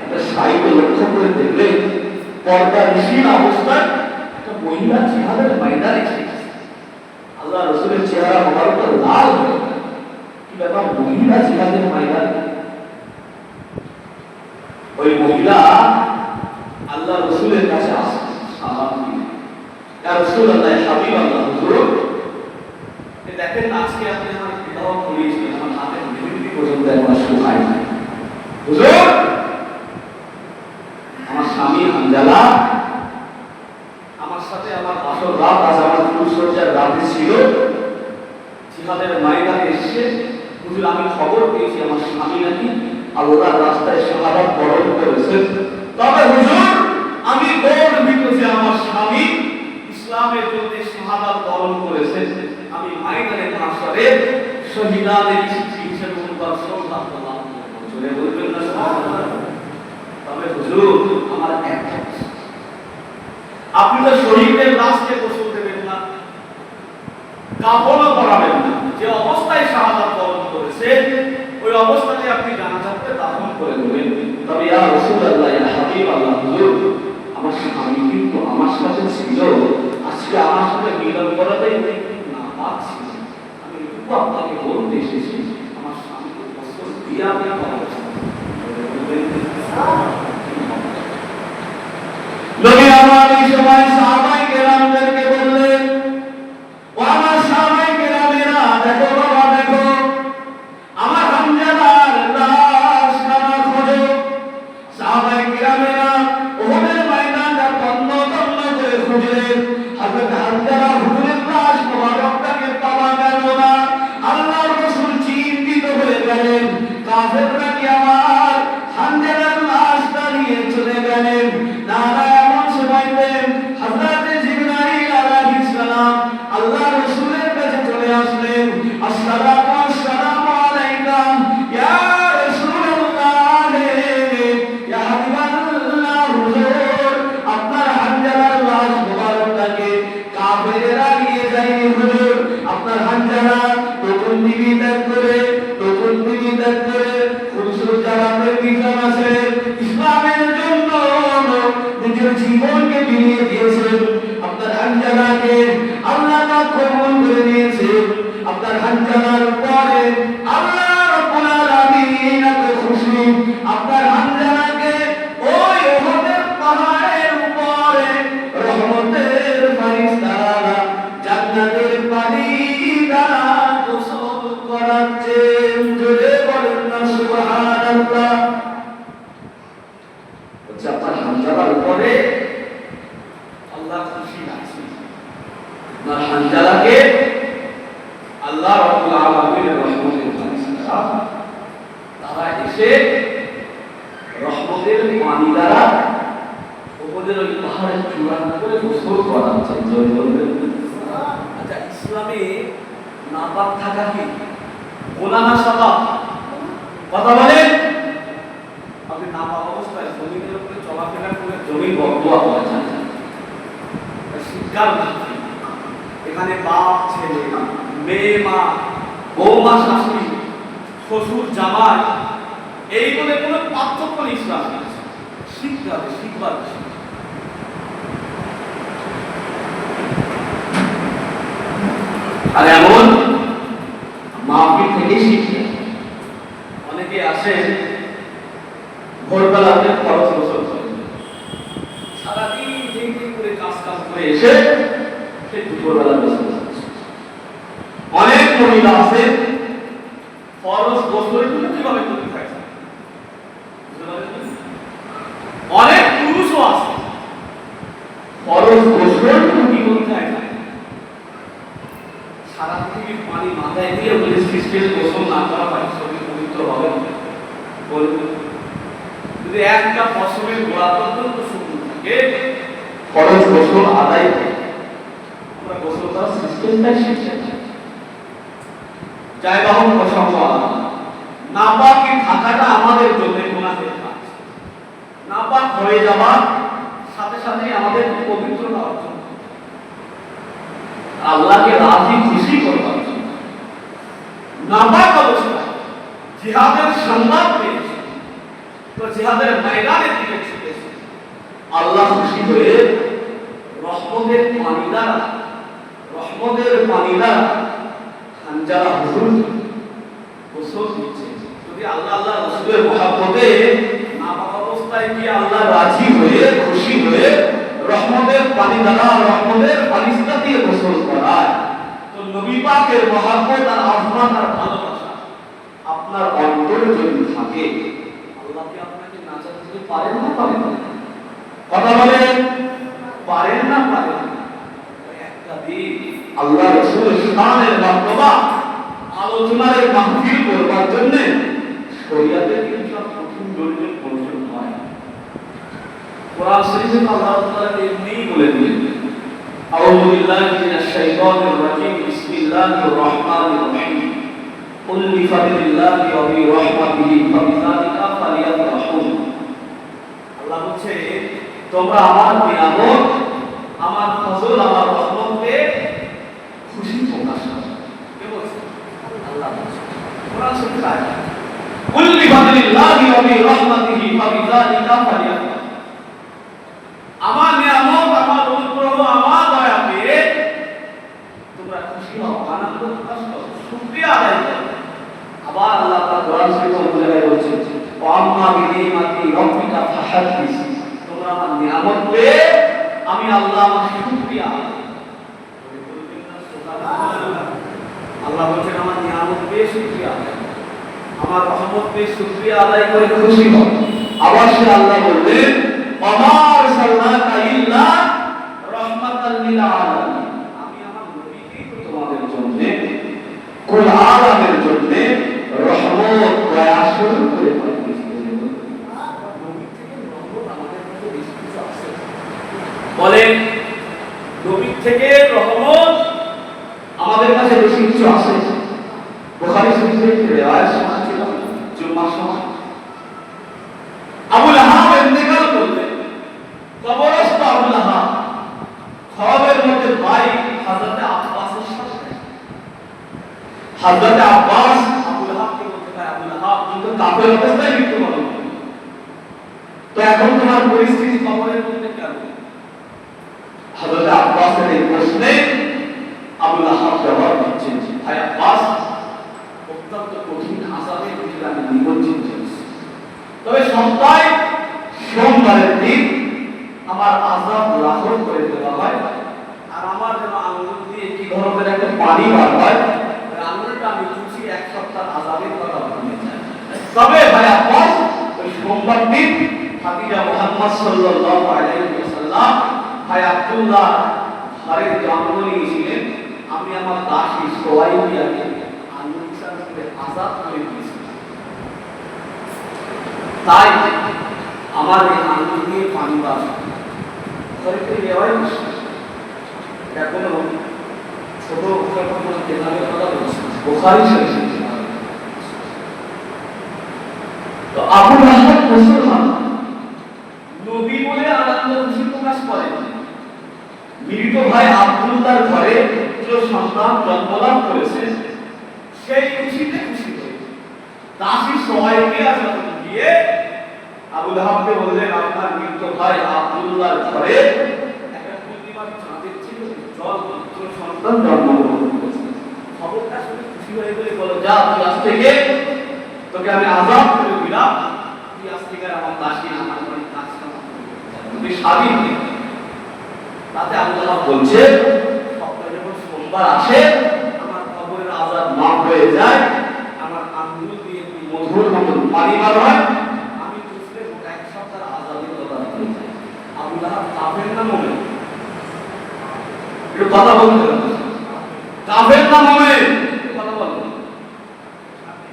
একটা সাইকে লক্ষ্য করে দেখলেন পর্দা নিশীন অবস্থায় একটা মহিলা জিহাদের ময়দানে এসেছে। আল্লাহ রাসূলের চেহারা মোবারকটা লাল হয়ে গেল। কি ব্যাপার, মহিলা জিহাদের ময়দানে? ওই মহিলা আল্লাহ রাসূলের কাছে আসে, সালাম দিয়ে, ইয়া রাসূলুল্লাহ, হাবিবাল্লাহ, হুজুর দেখেন না, আজকে আপনি আমার বিবাহ করিয়েছিলেন, আমার হাতের মেহেদি পর্যন্ত এখন শুকায় নাই। হুজুর, আমার স্বামী হানজালা আমার সাথে আমার আসর রাত, আজ আমার ফুলসজ্জার রাতে ছিল, জিহাদের ময়দানে এসে, হুজুর আমি খবর পেয়েছি আমার স্বামী নাকি আল্লাহর রাস্তায় শাহাদাত বরণ করেছেন। তবে হুজুর আমি গর্বিত যে আমার স্বামী ইসলামের জন্য শাহাদাত বরণ করেছেন। আমি ময়দানে মাশরে শহীদাদের হিসেবে উনকার শ্রদ্ধা করলাম। জোরে বলবেন না সুবহানাল্লাহ? তবে হুজুর আমার একটা প্রশ্ন, আপনি তো শহীদের লাশকে গোসল দেবেন না, কাফনও পরাবেন না, যে অবস্থায় শাহাদাত বরণ করেছেন ওই অবস্থাতে আপনি জানাজাতে দাফন করে দেবেন। তবে ইয়া রাসূলুল্লাহ, ইয়া হাবিবাল্লাহ, হুজুর আমার স্বামী কিন্তু আমার সাথে ছিল, আজকে আমার সাথে মিলন করাটাই না পাচ্ছি। আমি একটু আপনাকে বলতে এসেছি আমার স্বামীকে গোসল দিয়ে আপনি করাবেন। নবী আমার এই সময় সাহাবায়ে কেরামদেরকে বললেন, ও আমার সাহাবায়ে কেরামেরা, দেখো বাবা দেখো, আমার হামজালার লাশ কানা খোঁজো। সাহাবায়ে কেরামেরা ওহদের ময়দানটা তন্ন তন্ন করে খুঁজলেন। হযরত হামজালা হুজুরের লাশ মোবারকটাকে পাওয়া গেল না। আল্লাহর রাসূল চিন্তিত হয়ে গেলেন, কাফেররা কি আমার হামজালার লাশটা নিয়ে চলে গেলেন? না না, এমন সময়তে হযরত জিবরাইল আলাইহিস সালাম আল্লাহর রাসূলের কাছে চলে আসলেন। আসসালাতু ওয়াসসালামু আলাইকা ইয়া রাসূলুল্লাহ, ইয়া হাবিবাল্লাহ, হুজুর আপনার হানজালার লাশ মোবারকটাকে কাফেররা নিয়ে যায়নি হুজুর। আপনার হানজালা নতুন বিবি ত্যাগ করে ফুলসজ্জার বিধান আছে, ইসলামের জন্য নিজের জীবনকে বিলিয়ে দিয়েছেন। আপনার হানজালাকে আল্লাহ পাক কবুল করে নিয়েছেন। আপনার হানজালার পরে আল্লাহ রাব্বুল আলামিন এত খুশি, আপনার হানজালাকে ওই উহুদের পাহাড়ের উপরে রহমতের ফেরেশতারা জান্নাতের পানি দ্বারা গোসল করাচ্ছেন। জোরে বলেন না সুবহানাল্লাহ। আপনার হানজালার উপরে আল্লাহ খুশি আছেন। আপনার হানজালাকে আল্লাহ রাব্বুল আলামিনের রহমতের ফেরেশতারা তারা এসে রহমতের পানি দ্বারা ওদের ওই পাহাড়ের চূড়ার উপরে গোসল করাচ্ছেন। জয় বলবেন। আচ্ছা, ইসলামে নাপাক থাকা কি গুনাহ না সাবাব? কথা বলেন। আপনি নাপাক অবস্থায় জমিনের উপরে চলাফেরা করে জমির বদদুয়া করেছেন, শিক্ষার ভিত্তি, এখানে বাপ ছেলে, মেয়ে মা, বৌমা শাশুড়ি, শ্বশুর জামাই, এই বলে কোনো পার্থক্য নেই। ইসলাম শিখতে হবে, শিখবার আর এমন মাহফিল থেকে শিখতে। অনেকে আসে ভোরবেলা উঠে খরচ গোসল করে, সারাদিন করে কাজ করে এসে সে দুপুরবেলা গোসল করছে। অনেক মহিলা আছে ফরজ গোসল কিভাবে করতে থাকে। অনেক পুরুষও আছে ফরজ গোসল কি করতে থাকে। সারা পৃথিবীর পানি মাথায় দিয়ে বলে সৃষ্টির গোসল না করা হয় শরীর পবিত্র হবে বলবে। যদি একটা ফসলের গোড়া পর্যন্ত শুকনো থাকে ফরজ গোসল আদায় হয়। আমরা গোসল করার সিস্টেমটাই শিখতে চাই। যাই বাহন প্রসঙ্গ নাপাকি থাকাটা আমাদের জন্য গুনাহের কাজ। নাপাক হয়ে যাওয়ার সাথে সাথে আমাদের পবিত্রতা অর্জন, আল্লাহকে রাজি খুশি করবার জন্য নাপাক অবস্থায় জিহাদের সংবাদ পেয়েছে, তো জিহাদের ময়দানের দিকে ছুটেছে। আল্লাহ খুশি হয়ে রহমতের পানি দ্বারা খানজালা হুজুর গোসল দিচ্ছে। যদি আল্লাহ রাসূলের মহব্বতে নাপাক অবস্থায় কি আল্লাহ রাজি হয়ে খুশি হয়ে রহমতের পানি দ্বারা রহমতের পানিস্তা দিয়ে গোসল করায়, তো নবী পাকের মহব্বত আর আজমত আর ভালোবাসা আপনার অন্তরে যদি থাকে, আল্লাহ কি আপনাকে নাজাত দিতে পারেন না পারেন না? কথা বলেন, পারেন না পারেন না? একটা দিন আল্লাহ রাসূলের শানের মার্তবা আলোচনার মাহফিল করবার জন্য শরীয়তের কিছু কঠিন জটিল প্রয়োজন হয়। কোরআন শরীফে আল্লাহ তাআলা এমনিই বলে দিয়েছেন, আউযু বিল্লাহি মিনাশ শাইতানির রাজীম, বিসমিল্লাহির রহমানির রহিম, কুল বিফাদলিল্লাহি ওয়া বিরহমাতিহি ফাবিযালিকা ফালিয়াফরাহু। আল্লাহ বলছে, তোমরা আমার নিয়ামত, আমার ফজল, আমার রহমতে খুশি প্রকাশ করো। কে বলছে? আল্লাহ বলছে কোরআন শরীফে আয়াত, কুল বিফাদলিল্লাহি ওয়া বিরহমাতিহি ফাবিযালিকা ফালিয়াফরাহু। আমার নিয়ামত, আমার অনুগ্রহ, আমার দয়া পেয়ে তোমরা খুশি হও, আনন্দ প্রকাশ করো, শুকরিয়া আদায় করো। আবার আল্লাহ তাআলা কোরআন শরীফে বলছেন, ওয়া আম্মা বিনিমাতি রাব্বিকা ফাহাদ্দিস। তোমরা আমার নিয়ামত পেয়ে আমি আল্লাহ আমার শুকরিয়া আদায় করো। আল্লাহ বলছেন, আমার নিয়ামত পেয়ে শুকরিয়া আদায় করো, আমার রহমত পেয়ে শুকরিয়া আদায় করে খুশি হও। আবার সে আল্লাহ বললেন, ওমা আরসালনাকা ইল্লা রাহমাতাল লিল আলামিন। আমি আমার নবীকে তোমাদের জন্য, কুল আলামের জন্য রহমত দয়া স্বরূপ করে পাঠিয়েছি। নবী থেকে রহমত আমাদের কাছে বেশি কিছু আছে। বলেন, নবী থেকে রহমত আমাদের কাছে বেশি কিছু আছে। বুখারী শরীফের রিওয়ায়াত শোনাচ্ছিল জুমার সময় আবু লাহাব ইন্তেকাল করলেন। কবরস্থ আবু লাহাব, খবরের মধ্যে ভাই হযরতে আব্বাসের সাথে। হযরতে আব্বাস আবু লাহাবকে বলতে পারে, আবু লাহাব কিন্তু কাফের অবস্থায় মৃত্যুবরণ করল, তো এখন তোমার পরিস্থিতি কবরের মধ্যে কেন? হযরতে আব্বাসের এই প্রশ্নে আবু লাহাব জবাব দিচ্ছেন, ভাই আব্বাস, অত্যন্ত কঠিন আযাবের ভিতরে আমি নিমজ্জিত হয়েছি, তবে সপ্তাহে সোমবারের দিন আমার আযাব লাঘব করে দেওয়া হয়, আর আমার যেন আঙ্গুল দিয়ে কি ধরনের একটা পানি বার হয়, আঙ্গুলটা আমি চুষি এক সপ্তাহ আযাবের কথা ভুলে যাই। তবে ভাই আব্বাস, ওই সোমবার দিন খাদিজা মুহাম্মদ সাল্লাল্লাহু আলাইহি ওয়াসাল্লাম ভাই আব্দুল্লাহ ঘরের জন্ম নিয়েছিলেন, আমি আমার দাসী সোয়াইবিয়াকে আঙ্গুল হিসাবে আযাব করে দিয়েছিলাম, তাই আমার এই আঙ্গুল দিয়ে পানি বার হয়। এখন ছোট কেতাবের কথা বলছি, বুখারী শরীফে। তো আবু লাহাব মুসলমান, নবী বলে আনন্দ খুশি প্রকাশ করেন। মৃত ভাই আব্দুল্লাহর ঘরে পুত্র সন্তান জন্মলাভ করেছে, সেই খুশিতে খুশি হয়ে দাসী সোয়াইবিয়া যখন গিয়ে আবু লাহাবকে বললেন, আপনার মৃত ভাই আব্দুল্লাহর ঘরে একটা পূর্ণিমার চাঁদের ছিল, জল পুত্র সন্তান জন্মগ্রহণ করেছে। খবরটা শুনে খুশি হয়ে গেলে বলো, যা তুই আজ থেকে তোকে আমি আযাব করে দিলাম, তুই আজ থেকে আমার দাসী আমার ঘরে কাজ করবে, তুই স্বাধীন। তাতে আবু লাহাব বলছে, সপ্তাহে যখন সোমবার আসে আমার কবরের আযাব মাফ হয়ে যায়, আমার আঙ্গুল দিয়ে মধুর মতো পানি বার হয়, আমি বুঝলে এক সপ্তাহ আযাবের কথা ভুলে যাই। আবু লাহাব কাফের না মুমিন? একটু কথা বলতে হবে, কাফের না মুমিন? কথা বলুন,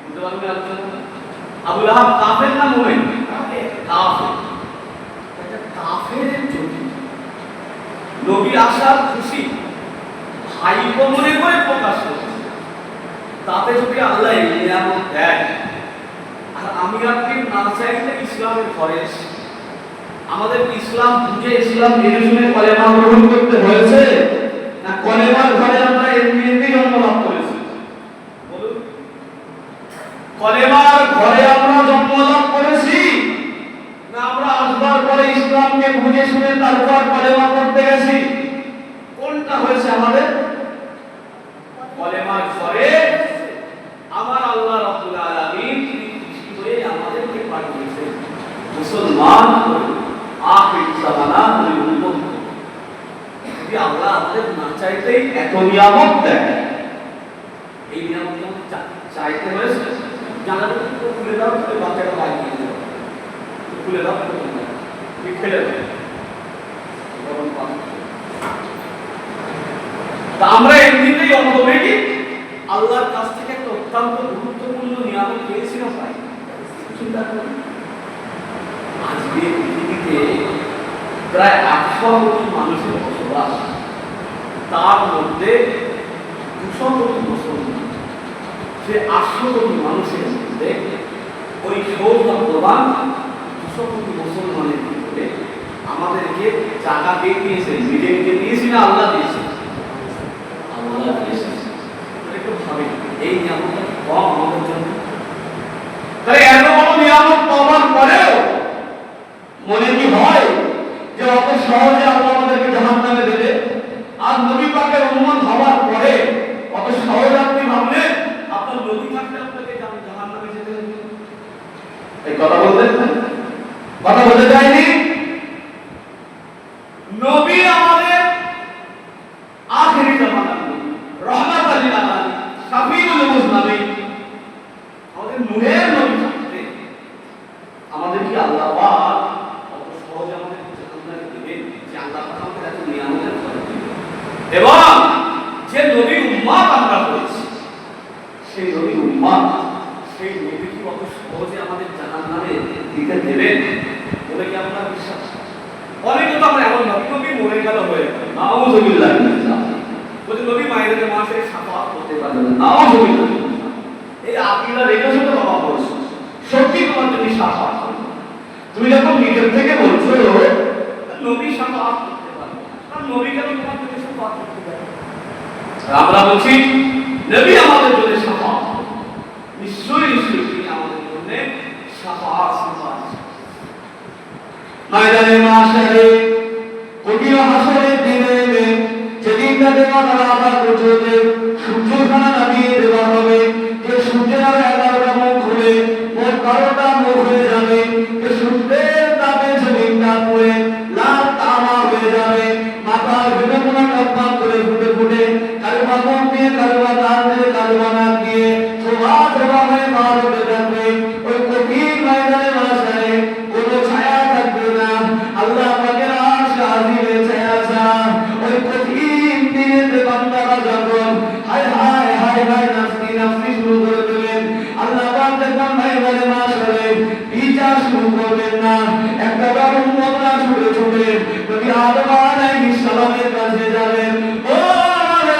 বুঝতে পারবেন আপনারা? আবু লাহাব কাফের না মুমিন? কাফের। এটা কাফেরের যদি নবী আসার খুশি ভাইকে মনে করে প্রকাশ করছে, তাতে যদি আল্লাহ এই নিয়ামত দেয়, আর আমি আপনি না চাইলে ইসলামের ঘরে এসে আমাদের ইসলাম বুঝে ইসলাম জেনে শুনে কলেমা গ্রহণ করতে হয়েছে, না কলেমার ঘরে আমরা এমনি জন্ম লাভ করেছি? বলুন, কলেমার ঘরে আমরা জন্মলাভ করেছি, না আমরা আসবার পরে ইসলামকে বুঝে শুনে তারপর কলেমা পড়তে গেছি? কোনটা হয়েছে আমাদের? কলেমার ঘরে আমার আল্লাহ রাব্বুল আলামিন সৃষ্টি করে আমাদেরকে পাঠিয়েছেন মুসলমান আখির জামানার উম্মত। যদি আল্লাহ আমাদের না চাইতেই এত নিয়ামত দেয়, এই নিয়ামত চাইতে হয়েছে জানাবেন খুলে দাও, বাচ্চাটা লাগিয়ে দাও, খুলে দাও, ফেলে দাও। তা আমরা এমনিতেই অটোমেটিক আল্লাহর কাছ থেকে একটা অত্যন্ত গুরুত্বপূর্ণ নিয়ামত পেয়েছি না পাই? চিন্তা করুন, আজকে পৃথিবীতে প্রায় 800 কোটি মানুষের বসবাস, তার মধ্যে 200 কোটি মুসলমান। সে 800 কোটি মানুষের মধ্যে ওই সৌভাগ্যবান 200 কোটি মুসলমানের ভিতরে আমাদেরকে জায়গা দিয়ে দিয়েছে। নিজেকে দিয়েছি না আল্লাহ দিয়েছে? আল্লাহ দিয়েছে। একটু ভাবে এই নিয়ামতটা কম আমাদের জন্য? তাই এত বড় নিয়ামত পাওয়ার পরেও মনে কি হয় যে অত সহজে আল্লাহ আমাদেরকে জাহান্নামে দেবে? আর নবী পাকের উম্মত হওয়ার পরে অত সহজ আপনি ভাবলেন আপনার নবী থাকলে আপনাকে জাহান্নামে যেতে হবে? এই কথা বলতেন, কথা বলতে চাইনি। নবী আমাদের আখিরি জামানার নবী, রাহমাতুল লিল আলামিন, শাফিউল মুজনাবিন, আমাদের নূরের নবী থাকতে আমাদের কি আল্লাহ পাক অত সহজে আমাদের জাহান্নামে দেবে? যে আল্লাহ পাক আমাদের এত নিয়ামতের কথা দিবেন, এবং যে নবীর উম্মত আমরা হয়েছি সেই নবীর উম্মত, সেই নবী কি অত সহজে আমাদের জাহান্নামে দিতে দেবেন বলে কি আমরা বিশ্বাস? অনেকে তো আমরা এমন ভাবি নবী মরে গেল হয়ে গেল, নাউযুবিল্লাহ, বলে নবী মায়ের মাসে শাফাআত করতে পারবে না, নাউযুবিল্লাহ। এই আকীদা রেখেছো তো বাবা, বলছো সত্যি তোমার যদি শাফাআত করবে, তুমি যখন নিজের থেকে বলছো নবী শাফাআত করতে পারবে, আর নবী কেন তোমার জন্য শাফাআত করতে পারবে? আমরা বলছি নবী আমাদের জন্য শাফাআত, নিশ্চয়ই নিশ্চয়ই তিনি আমাদের জন্য শাফাআত করবেন। ময়দানে মাশারে কঠিন হাসরের দিনে যেদিন তাদের মাথার আবার পর্যন্ত সূর্যখানা নামিয়ে দেওয়া হবে, যে সূর্যের 11টা মুখ খুলে মোট 12টা মুখ হয়ে যাবে, যে সূর্যের তাপে জমিনটা পুড়ে লাল তামা হয়ে যাবে, মাথার বিভিন্ন টপমাপ করে ফুটে ফুটে কারবা মুখ দিয়ে কারবা দাঁত দিয়ে কারবা নাক দিয়ে ধোয়া ধোয়া হয়ে বার হতে থাকবে। ওই কঠিন ময়দানে মাশারে কোনো ছায়া থাকবে না, আল্লাহ পাকের আরশ আজিমে ছায়া ছায়া। ওই কঠিন দিনে বান্দারা যখন হায় হায় হায় হায় নাফসি নাফসি শুরু করে দেবেন, আল্লাহ পাক যখন ময়দানে মাশারে বিচার শুরু করবেন না, একটা বার উম্মতরা ছুটে ছুটে নবী আদম আলাইহিস সালামের কাছে যাবেন। ও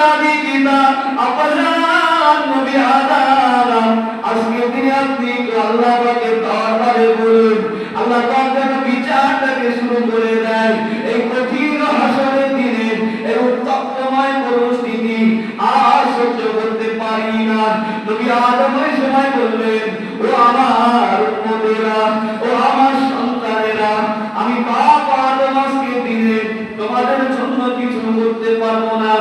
আদি পিতা আব্বাজান নবী আদম, আজকে দিনে আপনি আল্লাহ পাকের দরবারে বলুন, আল্লাহ পাক যেন বিচারটাকে শুরু করে দেয়। এই কঠিন হাসরের দিনে এই উত্তপ্তময় পরিস্থিতি আর সহ্য করতে পারি না। নবী আদম ওই সময় বললেন, ও আমার উম্মতেরা, ও আমার সন্তানেরা, আমি পাপ আদম আজকে দিনে তোমাদের জন্য কিছু করতে পারবো না।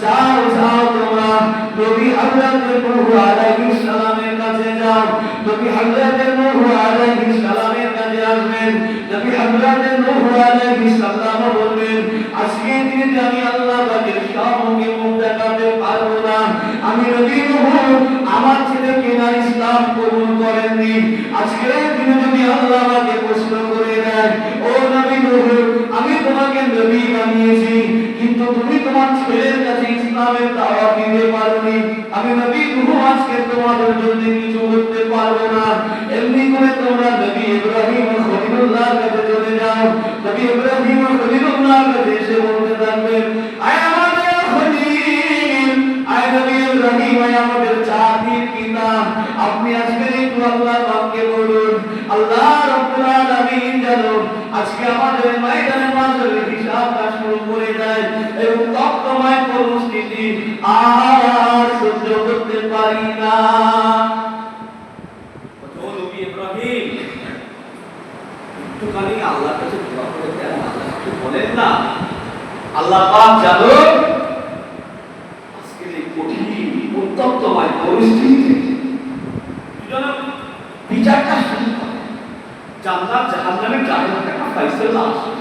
যাও যাও তোমরা নবী হযরত নূহ আলাইহিস সালামের কাছে যাও। নবী হযরত নূহ আলাইহিস সালামের কাছে আসবেন। নবী হযরত নূহ আলাইহিস সালাম বলবেন, আজকে দিনে আমি আল্লাহ পাকের সম্মুখে মুখ দেখাতে পারবো না। আমি নবী নূহ আমার ছেলেকে না ইসলাম কবুল করেননি। আজকের দিনে যদি আল্লাহ আমাকে প্রশ্ন করে দেয়, ও নবী নূহ, আমি তোমাকে নবী বানিয়েছি কিন্তু তুমি তোমার ছেলের কাছে ইসলামের দাওয়াত দিতে পারোনি, আমি নবী নূহ আজকে তোমাদের জন্য কিছু করতে পারবো না। এমনি করে তোমরা নবী ইব্রাহিম ও খলিলুল্লাহর কাছে চলে যাও। নবী ইব্রাহিম ও খলিলুল্লাহর কাছে এসে বলতে থাকবেন, আয় আমাদের খলিল, আয় নবী ইব্রাহিম, আয় আমাদের জাতির পিতা, আপনি আজকে একটু আল্লাহ পাককে বলুন আল্লাহ রাব্বুল আলামিন যেন আজকে আমাদের ময়দানে মাশারে হিসাবটা শুরু করে দেয়। এই উত্তপ্তময় পরিস্থিতি আর সহ্য করতে পারি না। একটুখানি আল্লাহর কাছে দোয়া করে দেন, আল্লাহ কিছু বলেন না। আল্লাহ পাক জানো আজকের এই কঠিন উত্তপ্তময় পরিস্থিতিতে যেন বিচারটা শুরু করে, জান্নাত জাহান্নামের জায়গাটা একটা ফাইসালা আসে।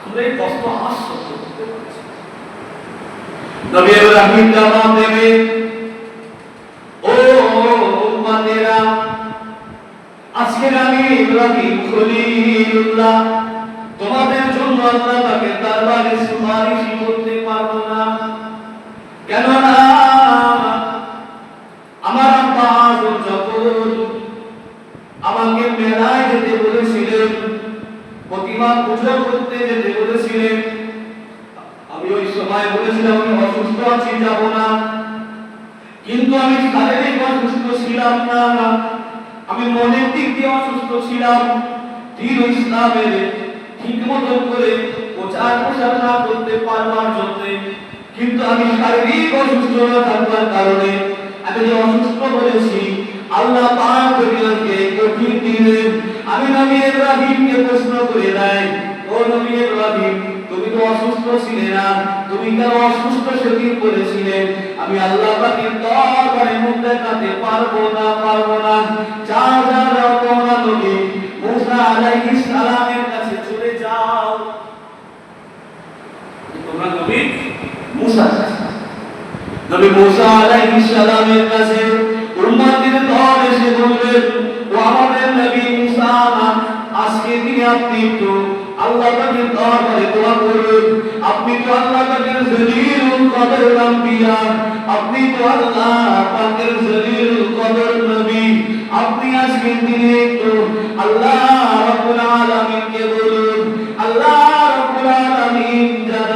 আমরা এই কষ্ট আজ সহ্য করতে পারছি। নবী ইব্রাহিম জবাব দেবে, ও উম্মতেরা, আজকের আমি ইব্রাহিম খলিলুল্লাহ তোমাদের জন্য আল্লাহ পাকের দরবারে সুপারিশ করতে পারবো না। কেননা আমার আব্বা আজম যখন আমাকে মেলায় যেতে বলেছিলেন, প্রতিমা পূজা করতে যেতে বলেছিলেন, আমি ওই সময় বলেছিলাম আমি অসুস্থ আছি, যাব না। কিন্তু আমি শারীরিক অসুস্থ ছিলাম না, আমি মনের দিক দিয়ে অসুস্থ ছিলাম। দিন ইসলামের ঠিক মতো করে প্রচার প্রসার না করতে পারবার জন্য, কিন্তু আমি শারীরিক অসুস্থ না থাকার কারণে আমি যে অসুস্থ বলেছি, আল্লাহ পাক দুনিয়াকে কঠিন দিনে আমি নবী ইব্রাহিমকে প্রশ্ন করে দেয়, ও নবী ইব্রাহিম, তুমি তো অসুস্থ ছিলে না, তুমি কেন অসুস্থ সেদিন বলেছিলে? আমি আল্লাহ পাকের দরবারে মুখ দেখাতে পারবো না। যা যা যাও তোমরা নবী মুসা আলাইহিস সালামের কাছে চলে যাও। তোমরা নবী মুসা আলাইহিস সালামের কাছে উম্মতের দল এসে বললেন, ও আমাদের নবী মুসা, আজকে দিনে আপনি তো আল্লাহ পাকের দরবারে দোয়া করুন। আপনি তো আল্লাহ পাকের জলিলুল কদর আম্বিয়া, আপনি তো আল্লাহ পাকের জলিলুল কদর নবী। আপনি আজকে দিনে একটু আল্লাহ রাব্বুল আলামিনকে বলুন, আল্লাহ রাব্বুল আলামিন যেন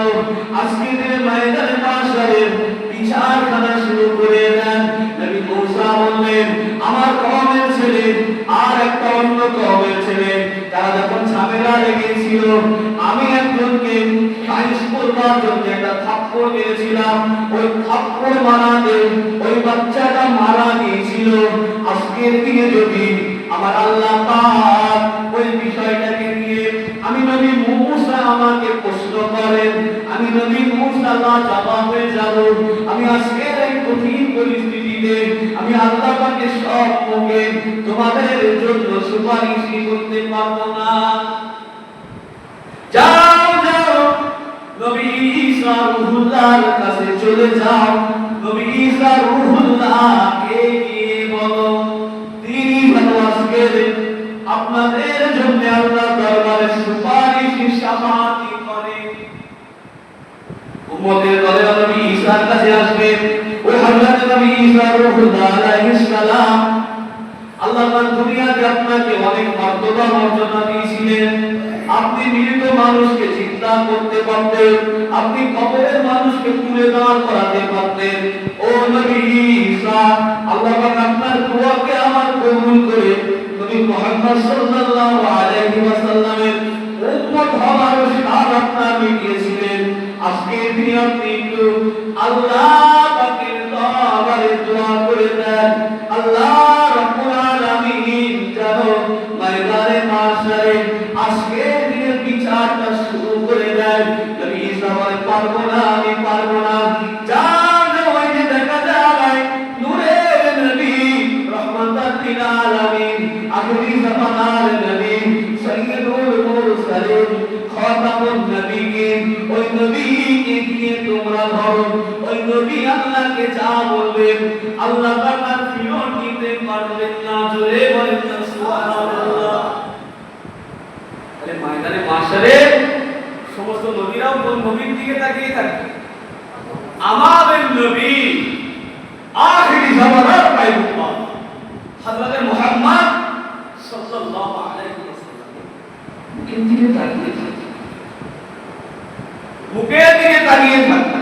আজকে দিনে ময়দানে মাশারের বিচারখানা শুরু করে দেন। নবী মুসা বললেন, আমার কওমের ছেলে আর একটা অন্য কওমের ছেলে, তারা যখন ঝামেলা লেগেছিল, আমি একজনকে সাইজ করবার জন্য একটা থাপ্পড় মেরেছিলাম। ওই থাপ্পড় মারাতে ওই বাচ্চাটা মারা গিয়েছিল। আজকের দিনে যদি আমার আল্লাহ পাক ওই বিষয়টাকে নিয়ে আমি নবী মুসা আমাকে প্রশ্ন করেন, আমি নবী মুসা আল্লাহ জবাব হয়ে যাব। আমি আজকের এই কঠিন পরিস্থিতিতে আমি আল্লাহ পাকের সম্মুখে তোমাদের জন্য সুপারিশ করতে পারবো না। যাও যাও নবী ঈসা রূহুল্লাহর কাছে চলে যাও। নবী ঈসা রূহুল্লাহকে গিয়ে বলো, তিনি যেন আজকের আপনাদের জন্য আল্লাহ দরবারে সুপারিশ শাফাআত করে। উম্মতের দলে নবী ঈসার কাছে আসবে, ওই হযরত নবী ঈসা রূহুল্লাহ আলাইহিস সালাম আল্লাহ পাক দুনিয়াতে আপনাকে অনেক মর্যাদা মর্যাদা দিয়েছিলেন। আপনি মৃত মানুষকে চিন্তা করতে পারতেন, আপনি কবরের মানুষকে তুলে দাঁড় করাতে পারতেন। ও নবী ঈসা, আল্লাহ পাক আপনার দোয়াকে আমার কবুল করে নবী মুহাম্মদ সাল্লাল্লাহু আলাইহি ওয়াসাল্লামের উম্মত হওয়ার স্বাদ আপনার মিটিয়েছিলেন। আজকে দিনে আপনি একটু আল্লাহ পাকের দরবারে দোয়া করে দেন, আল্লাহ রাব্বুল আলামিন যেন ময়দানে মাশারে আজকে দিনের বিচারটা শুরু করে দেন। নবী ঈসা বলে, পারবো না, আমি পারবো না। যান ওই যে দেখা যায় নূরের নবী রহমাতাল লিল আলামিন আখিরি জামানার নবী সাইয়্যিদুল মুরসালিন খাতামুন নবিয়্যিন, ওই নবীকে দিয়ে তোমরা ধরো। ওই নবী আল্লাহকে যা বলবেন আল্লাহ তাআলা ফিরত দিতে পারবেন না। জোরে বলেন না সুবহানাল্লাহ। তাহলে ময়দানে মাশারে সমস্ত নবীরাও কোন নবীর দিকে তাকিয়ে থাকে? আমাদের নবী আখিরি জামানার পয়গম্বর হযরত মুহাম্মদ সাল্লাল্লাহু আলাইহি ওয়াসাল্লাম মুখের দিকে তাকিয়ে থাকে, মুখের দিকে তাকিয়ে থাকে।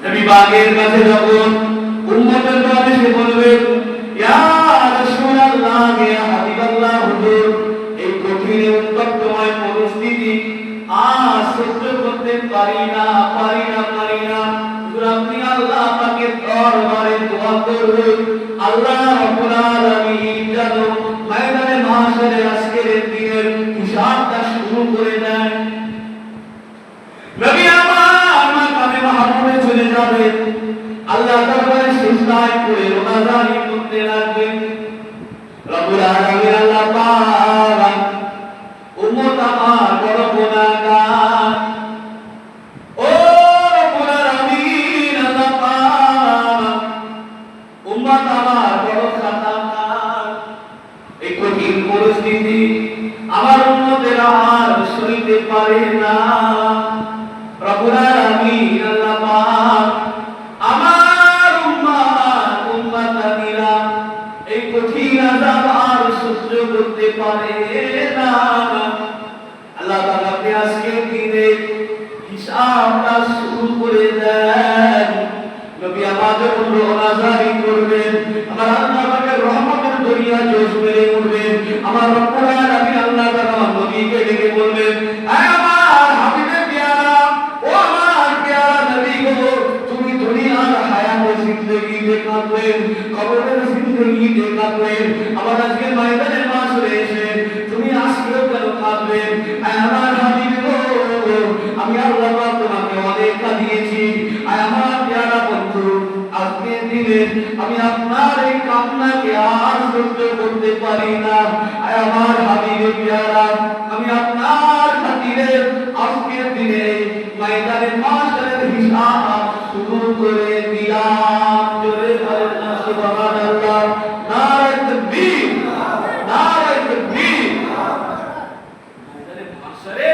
নবী বাগের কাছে যখন উম্মতের দল এসে বলবে, ইয়া রাসূলুল্লাহ, ইয়া হাবিবাল্লাহ, হুজুর এই কঠিন উত্তপ্তময় পরিস্থিতি আজ সহ্য করতে পারি না। হুজুর আপনি আল্লাহ পাকের দরবারে দোয়া করুন, আল্লাহ রাব্বুল আলামিন যেন ময়দানে মাশারে মাহশারে আজকের দিনের হিসাবটা শুরু করে দেন। নবী আমার মাকামে মাহমুদে চলে যাবেন, আল্লাহ দরবারে সিজদায় পড়ে রোনাজারি করতে লাগবেন। রব্বুল আলামিন আল্লাহ পাক উম্মত আমার বড় গুনাহগার, ও রব্বুল আলামিন আল্লাহ পাক উম্মত আমার বড় খাতাকার, এই কঠিন পরিস্থিতি আমার উম্মতের আর সইতে পারে না। রব্বুল আলামিন আল্লাহ পাক আমার উম্মতানিরা এই কঠিন আযাব আর সহ্য করতে পারে না। আল্লাহ তাআলা আপনি আজকের দিনে হিসাবটা শুরু করে দেন। নবী আমাদের উপর নাযারি করবেন, আমার আল্লাহ পাকের রহমতের দরিয়া জোশ মেরে উঠবেন। আমার রব্বুল আলামিন আল্লাহ তাআলা নবীকে ডেকে বলবেন, হে আমার হাবিবে পেয়ারা, ও আমার পেয়ারা নবী গো, তুমি দুনিয়ার হায়াতে জিন্দেগি দেখাবেন, কবরের জিন্দেগি দেখাবেন, আমার আজকে ময়দানে মাশরে এসে তুমি আজকেও কেন কাঁদবেন? হে আমার হাবিব গো, আমি আল্লাহ পাক তোমাকে অনেক কাঁদিয়েছি। হে আমার পেয়ারা বন্ধু, আজকের দিনে আমি আপনার এই কান্নাকে আর সহ্য করতে পারি না। হে আমার হাবিবে পেয়ারা, আমি আপনার খাতিরে আজকের দিনে ময়দানে মাশরের হিসাব শুরু করে দিলাম। জোরে বলেন না সুবহানাল্লাহ, নারে তাকবীর, নারে তাকবীর। ময়দানে মাশরে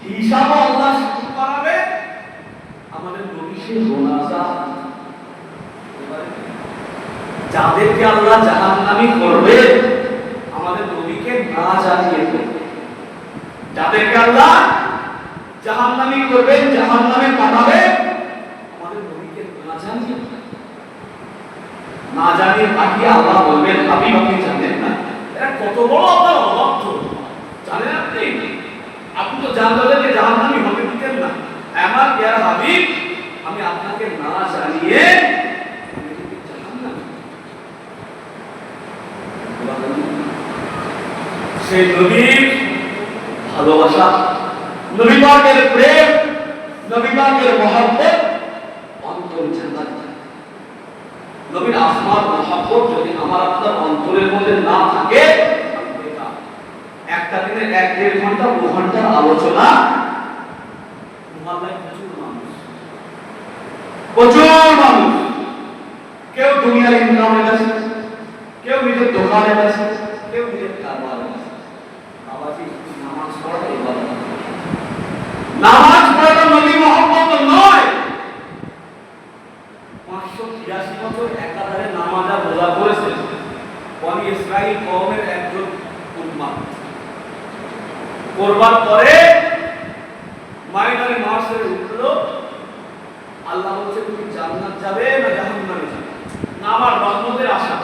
হিসাব আল্লাহ শুরু করাবে। আমাদের নবী সে মোনাজাত, যাদেরকে আল্লাহ জাহান্নামী করবে আমাদের নবীকে না জানিয়ে দেবে। যাদেরকে আল্লাহ জাহান্নামী করবেন, জাহান্নামে পাঠাবে, আমাদের নবীকে না জানিয়ে পাঠিয়ে আল্লাহ বলবেন, হাবিব আপনি জানেন না এরা কত বড় আপনার অবাধ্য, জানেন আপনি? আপনি তো জানতেন যে জাহান্নামী হতে দিতেন না। আমার পেয়ারা হাবিব, আমি আপনাকে না জানিয়ে সেই নবীর ভালোবাসা, নবী পাকের প্রেম, নবী পাকের মহব্বত অন্তর জান্নাত। নবীর আসমার মহব্বত যদি আমার আপনার অন্তরের মধ্যে না থাকে, একটা দিনে 1-1.5 ঘন্টা 2 ঘন্টার আলোচনা মহল্লায় প্রচুর মানুষ, কেউ দুনিয়ার ইনকামে ব্যস্ত, কেউ নিজের দোকানে ব্যস্ত, কেউ নিজের কারবারে ব্যস্ত। নামাজ পড়া ইবাদত, নামাজ পড়া নবী মহব্বত নয়। 583 বছর একাধারে নামাজ আর রোজা করেছেন বনি ইসরাইল কওমের একজন উম্মাহ। করবার পরে ময়দানে মাশরে উঠলো, আল্লাহ বলছে তুমি জান্নাত যাবে না জাহান্নামে যাবে, না আমার রহমতের আশা।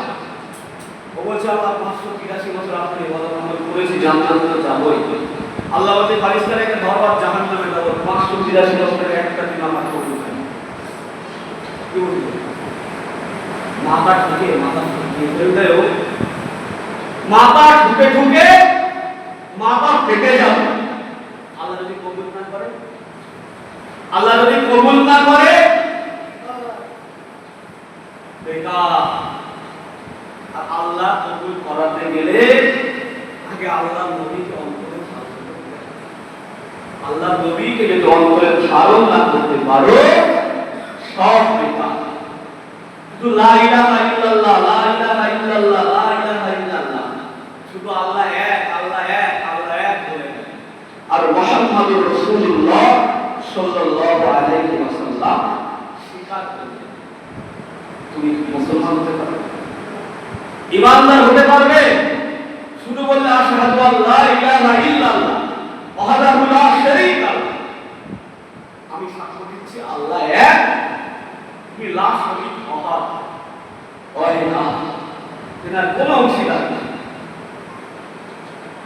ও বলছে আল্লাহ 583 বছর আপনার ইবাদত আমল করেছি, জান্নাতে তো যাবই। আল্লাহ বলছে ফারিস্তাদেরকে ধরবার জাহান্নামে যাবো, 583 বছরের একটা দিন আমার করব না। কি বলবো? মাথা ঠুকে ফেলতেও মাথা ঠুকে মাথা ফেটে যাবে। আল্লাহ যদি কবুল না করে, আল্লাহ যদি কবুল না করে বেকার। আর আল্লাহ কবুল করাতে গেলে আগে আল্লাহ নবীকে অন্তরে ধারণ করতে হবে। আল্লাহ নবীকে যদি অন্তরে ধারণ না করতে পারো সব বেকার। শুধু লা ইলাহা ইল্লাল্লাহ, লা ইলাহা ইল্লাল্লাহ, লা ইলাহা ইল্লাল্লাহ, শুধু আল্লাহ এক, আল্লাহ এক, আল্লাহ এক বলে আর মুহাম্মাদুর রাসূলুল্লাহ সাল্লাল্লাহু আলাইহি ওয়াসাল্লাম স্বীকার করবে, তুমি মুসলমান হতে পারবে, ঈমানদার হতে পারবে। শুধু বললে আশহাদু আল্লা ইলাহা ইল্লাল্লাহ ওয়াহদাহু লা শারীকা লাহু, আমি সাক্ষ্য দিচ্ছি আল্লাহ এক, তুমি লা শারীক আহাদ, ওয়াহিদাহ, তিনার কোনো অংশীদার নেই।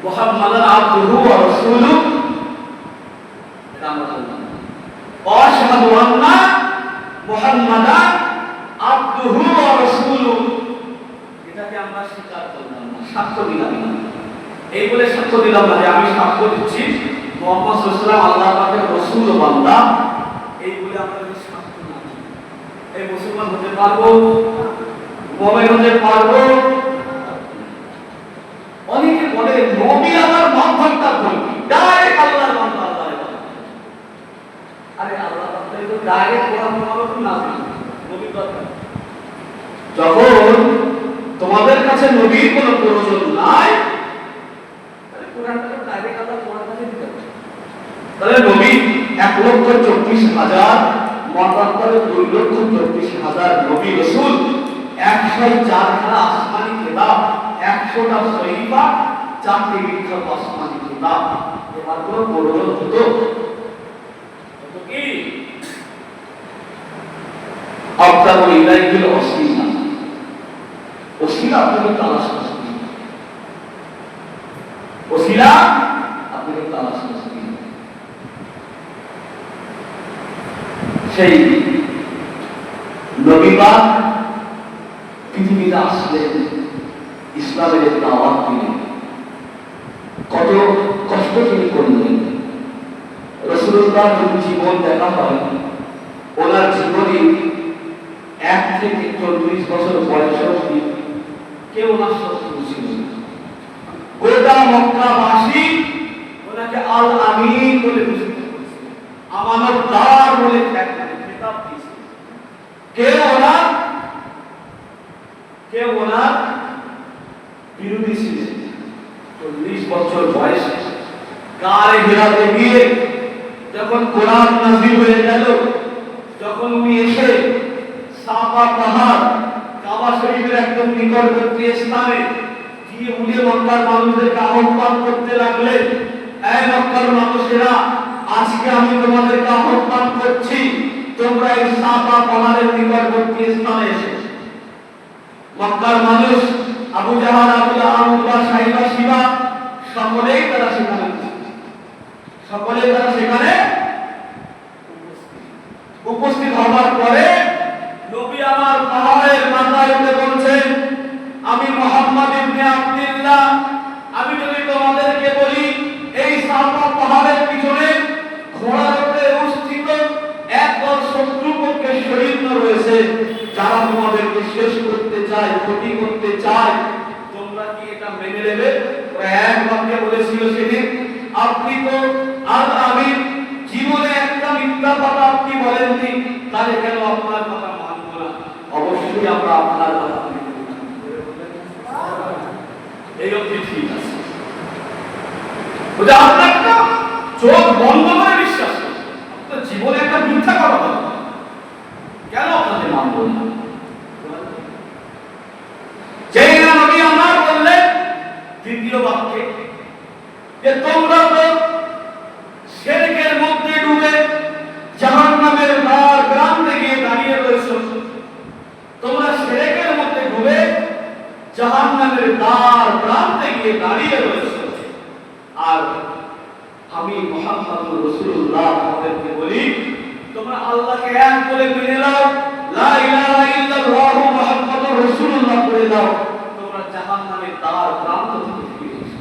মুহাম্মাদান আবদুহু ওয়া রাসূলুহু, এটা আমরা বললাম। আশহাদু আন্না মুহাম্মাদান আবদুহু ওয়া রাসূলুহু, এটাকে আমরা স্বীকার করলাম না, সাক্ষ্য দিলাম না। এই বলে সাক্ষ্য দিলাম না যে আমি সাক্ষ্য দিচ্ছি মুহাম্মদ সাল্লাল্লাহু আলাইহি ওয়াসাল্লাম আল্লাহ পাকের রাসূল ও বান্দা, এই বলে আমরা যদি সাক্ষ্য না দিই, এই মুসলমান হতে পারবো? মুমিন হতে পারবো? অনেকে বলে নবী আমার মাধ্যমটা বলবি, ডাইরেক্ট আল্লাহর বান্দা আল্লাহর বান্দা। আরে আল্লাহ বান্দা তো ডাইরেক্ট কোরআন মারফত না দিই, নবীর দরকার। যখন তোমাদের কাছে নবীর কোনো প্রয়োজন নাই, তাহলে কোরআনটা তো ডাইরেক্ট আল্লাহ তোমার কাছে দিতে হবে। তাহলে নবী 1,34,000, মতান্তরে 2,34,000 নবী রাসূল, 104 খানা আসমানি কিতাব, 100টা সহিফা, 4টি বিখ্যাত আসমানি কিতাব। এবার কোনো প্রয়োজন হতো কি? আবতাবু ইলাইহিল ওয়াসিলা, ওসিলা আপনাকে তালাশ করতে, ওসিলা আপনাকে তালাশ করতে। সেই নবী পাক পৃথিবীতে আসলেন, ইসলামের দাওয়াত দিলেন, কত কষ্ট তিনি করলেন। রাসূলুল্লাহ জীবন দেখা হয়, ওনার জীবনে 1 থেকে 40 বছর বয়স অবধি কেউ ওনার শত্রু ছিল না। গোটা মক্কাবাসী ওনাকে আল আমিন বলে ঘোষিত করেছে, আমানতদার বলে খেতাব দিয়েছে। কেউ ওনার বিরোধী ছিলেন। 40 বছর বয়সে গায়ে হিরাতে গিয়ে যখন কোরআন নাযিল হয়ে গেল, যখন উনি এসে সাফা পাহাড় কাবা শরীফের একদম নিকটবর্তী স্থানে গিয়ে উনি মক্কার মানুষদেরকে আহ্বান করতে লাগলেন, এই মক্কার মানুষেরা, আজকে আমি তোমাদেরকে আহ্বান করছি, তোমরা এই সাফা পাহাড়ের নিকটবর্তী স্থানে এসো। মক্কার মানুষ আবু জাহাল, আবু লাহাব, উতবা, সাইবা, শিবা সকলেই তারা সেখানে উপস্থিত হওয়ার পরে নবী আমার পাহাড়ের মাথায় উঠে বলছেন, আমি মুহাম্মদ ইবনে আব্দুল্লাহ, আমি যদি তোমাদেরকে বলি এই সাফা পাহাড়ের পিছনে ঘোড়ার উপরে উপস্থিত একদল শত্রুপক্ষের সৈন্য রয়েছে, যারা তোমাদেরকে শেষ করতে চায়, ক্ষতি করতে চায়, তোমরা কি এটা মেনে নেবে? এক বাক্যে বলেছিল সেদিন, আপনি তো আল আমিন, জীবনে একটা মিথ্যা কথা আপনি বলেননি, তাহলে কেন আপনার কথা মানব না? অবশ্যই আমরা আপনার কথা মানব। এই অবধি ঠিক আছে, আপনার একটা চোখ বন্ধ করে বিশ্বাস করছেন, আপনার জীবনে একটা মিথ্যা কথা বলেন, কেন আপনাকে মানব না? যেই না নবী আমার বললেন দ্বিতীয় বাক্যে যে তোমরা তো শিরকের মধ্যে ডুবে জাহান্নামের দ্বার প্রান্তে গিয়ে দাঁড়িয়ে রয়েছো, তোমরা শিরকের মধ্যে ডুবে জাহান্নামের দ্বার প্রান্তে গিয়ে দাঁড়িয়ে রয়েছো, আর আমি মুহাম্মদুর রাসূলুল্লাহ তোমাদেরকে বলি, তোমরা আল্লাহকে এক বলে মেনে নাও, লা ইলাহা ইল্লাল্লাহ মুহাম্মাদুর রাসূলুল্লাহ বলে দাও, তোমরা জাহান্নামের দ্বার প্রান্ত থেকে ফিরে এসো।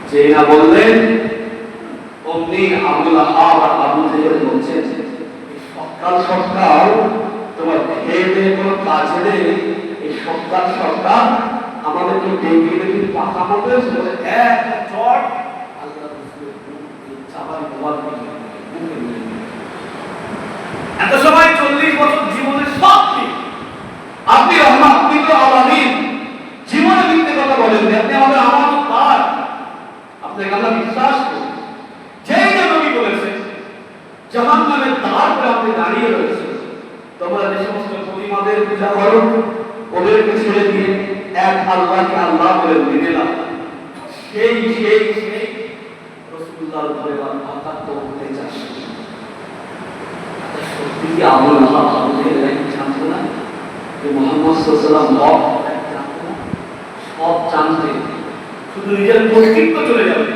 যে না বললেন অমনি আবু লাহাব আর আবু জেহেল বলছেন, সকাল সকাল তোমার খেয়ে দেয়ে কোনো কাজ নেই, এই সকাল সকাল আমাদেরকে ডেকে ডেকে পাকা মতো বলে এক চট আল্লাহ রাসূলের চাবাই দেওয়ার এত সময় 40 বছর জীবনের সব ঠিক, আপনি রহমান, আপনি তো আলামিন, জীবনে মিথ্যে কথা বলেন, আপনি আমাদের আমানতদার, আপনাকে আমরা বিশ্বাস করি। যেই না নবী বলেছেন জাহান্নামের দ্বার প্রান্তে দাঁড়িয়ে রয়েছে, তোমরা যে সমস্ত প্রতিমাদের পূজা করো ওদেরকে ছেড়ে দিয়ে এক আল্লাহকে আল্লাহ বলে মেনে নাও, সেই রাসূলুল্লাহর ঘরে বারবার করতে চাস। সত্যি কি আবু লাহাব আবু জেহেল জানতো না যে মুহাম্মদ সাল্লাল্লাহু আলাইহি ওয়াসাল্লাম জানতো না? সব জানতে, শুধু নিজের কর্তৃত্ব চলে যাবে,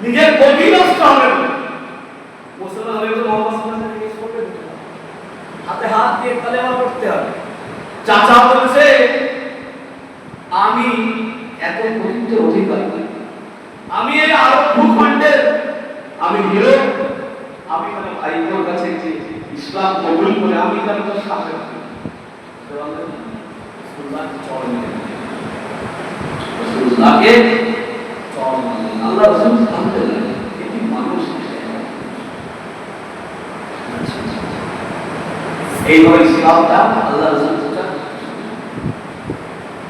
নিজের গতি নষ্ট হবে না। মুসলমান হলে তো মুহাম্মদ সাল্লাল্লাহু আলাইহি ওয়াসাল্লামকে করতে দিতে হবে, হাতে হাত দিয়ে কালেমা পড়তে হবে। চাচা বলছে আমি এত প্রকৃতির অধিকারী। আমি এই আরব ভূখণ্ডের আমি হিরো, আমি কেন ভাইবোর কাছে যে ইসলাম কবুল করে আমি কেন তার সাথে আল্লাহ রাসূল জানতে লাগলেন এটি মানুষ এইভাবে ইসলামটা আল্লাহ রাসূল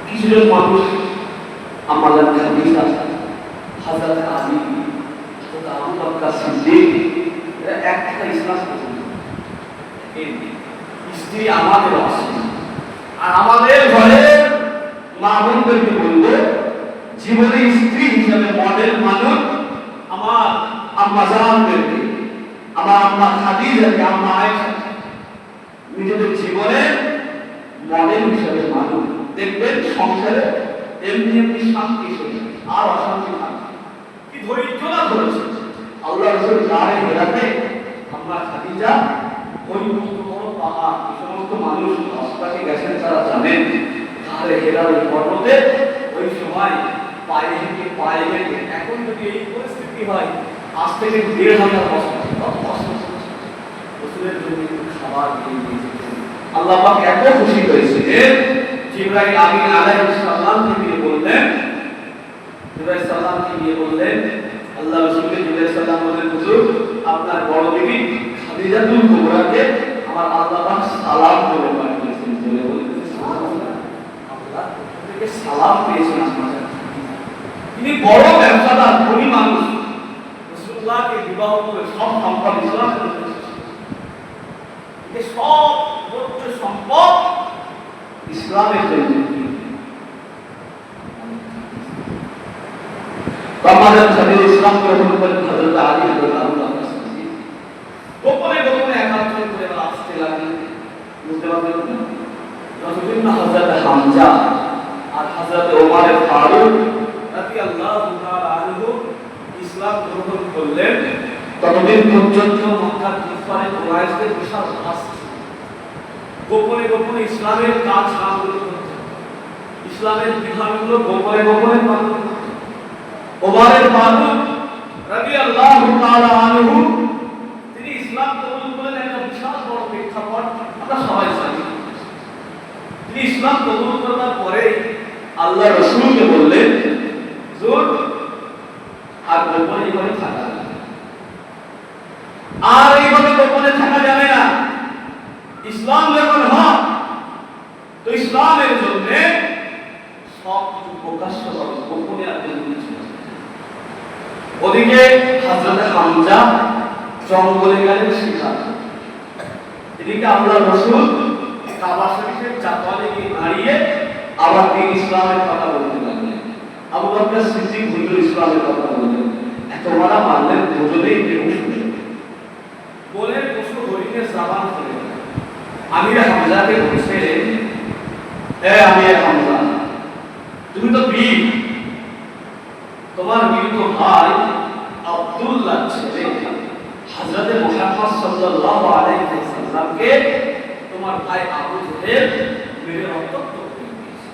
কিছুজন মানুষ আমাদের খাদিজা, হযরত আলী, হযরত আবু বকর সিদ্দিক এরা একটা ইসলাম স্ত্রী আমাদের আছে আর আমাদের ঘরে মা বোনদেরকে বলবো জীবনে স্ত্রী হিসেবে মডেল মানুষ আমার আম্মা জানদেরকে, আমার আম্মা খাদিজাকে, আম্মা আয়েশা নিজেদের জীবনে মডেল হিসেবে মানুষ দেখবেন সংসারে এমনি এমনি শান্তি আর অশান্তি থাকবে। কি ধৈর্য না ধরেছে আল্লাহ রাসূল গায়ে হেরাতে আমরা খাদিজা ওই বড় পাহাড় এই সমস্ত মানুষ রাস্তাকে গেছেন তারা জানেন গায়ে হেরা ওই পর্বতে ওই সময় পায়ে হেঁটে এখন যদি এই পরিস্থিতি হয় আজ থেকে ১,৫০০ বছর রসুলের জন্য খাবার দিয়ে দিয়েছে। আল্লাহ পাক এত খুশি হয়েছে জিবরাইল আমিন আলাইহিস সালামকে দিয়ে বললেন, জিবরাইল সালামকে দিয়ে বললেন আল্লাহ রাসূলকে জিবরাইল সালাম বলেন হুজুর আপনার বড় বিবি খাদিজাতুল কুবরাকে আমার আল্লাহ পাক সালাম করে পাঠিয়েছেন বলে বলতেছে সুবহানাল্লাহ। আল্লাহ থেকে সালাম পেয়েছেন আপনারা। তিনি বড় ব্যবসাদার ধনী মানুষ, রাসূলুল্লাহকে বিবাহ করে সব সম্পদ ইসলাম করেছেন। এই সব বড় সম্পদ ইসলামের জন্য আমাদের সাথে ইসলাম গ্রহণ করেন হযরত আলী রাদিয়াল্লাহু আনহু। গোপনে গোপনে একাত্তর করে আসতে লাগলেন। বুঝতে পারলেন না যতদিন না হযরত হামজা আর হযরত ওমর ফারুক রাদিয়াল্লাহু তাআলা আনহু ইসলাম গ্রহণ করলেন ততদিন পর্যন্ত মক্কার কুফারে কুরাইশদের বিশাল আস্থা গোপনে গোপনে ইসলামের কাজ সামনে করতে, ইসলামের বিধানগুলো গোপনে গোপনে পালন করতে। ওমর ফারুক রাদিয়াল্লাহু তাআলা আনহু তিনি ইসলাম কবুল করলেন একটা বিশাল বড় প্রেক্ষাপট আমরা সবাই জানি। তিনি ইসলাম কবুল করার পরে আল্লাহ রাসূলকে বললেন হুজুর আর গোপনে এইভাবে থাকা আর এইভাবে গোপনে থাকা যাবে না। ইসলাম যখন হক তো ইসলামের জন্য সব কিছু প্রকাশ্য হবে, গোপনে আর কিছু। ওদিকে হযরত হামজা জঙ্গলে গেলেন শিকার, এদিকে আল্লাহ রাসূল কাবা শরীফের চারপাশে গিয়ে দাঁড়িয়ে আবার দিন ইসলামের কথা বলতে লাগলেন। আবু বকর সিদ্দিক হুজুর ইসলামের কথা বললেন, এত বড় মানলেন দুজনেই বেহুশ হয়ে বলে পশু হরিণের জাবান খুলে আমির হামজাকে বলছে আমির হামজা তুমি তো বীর, তোমার মৃত ভাই আব্দুল্লাহ ছেলে হযরত মুহাম্মদ সাল্লাল্লাহু আলাইহি ওয়াসাল্লামকে তোমার ভাই আবু জেহেল মেরে রক্তাক্ত করে দিয়েছে।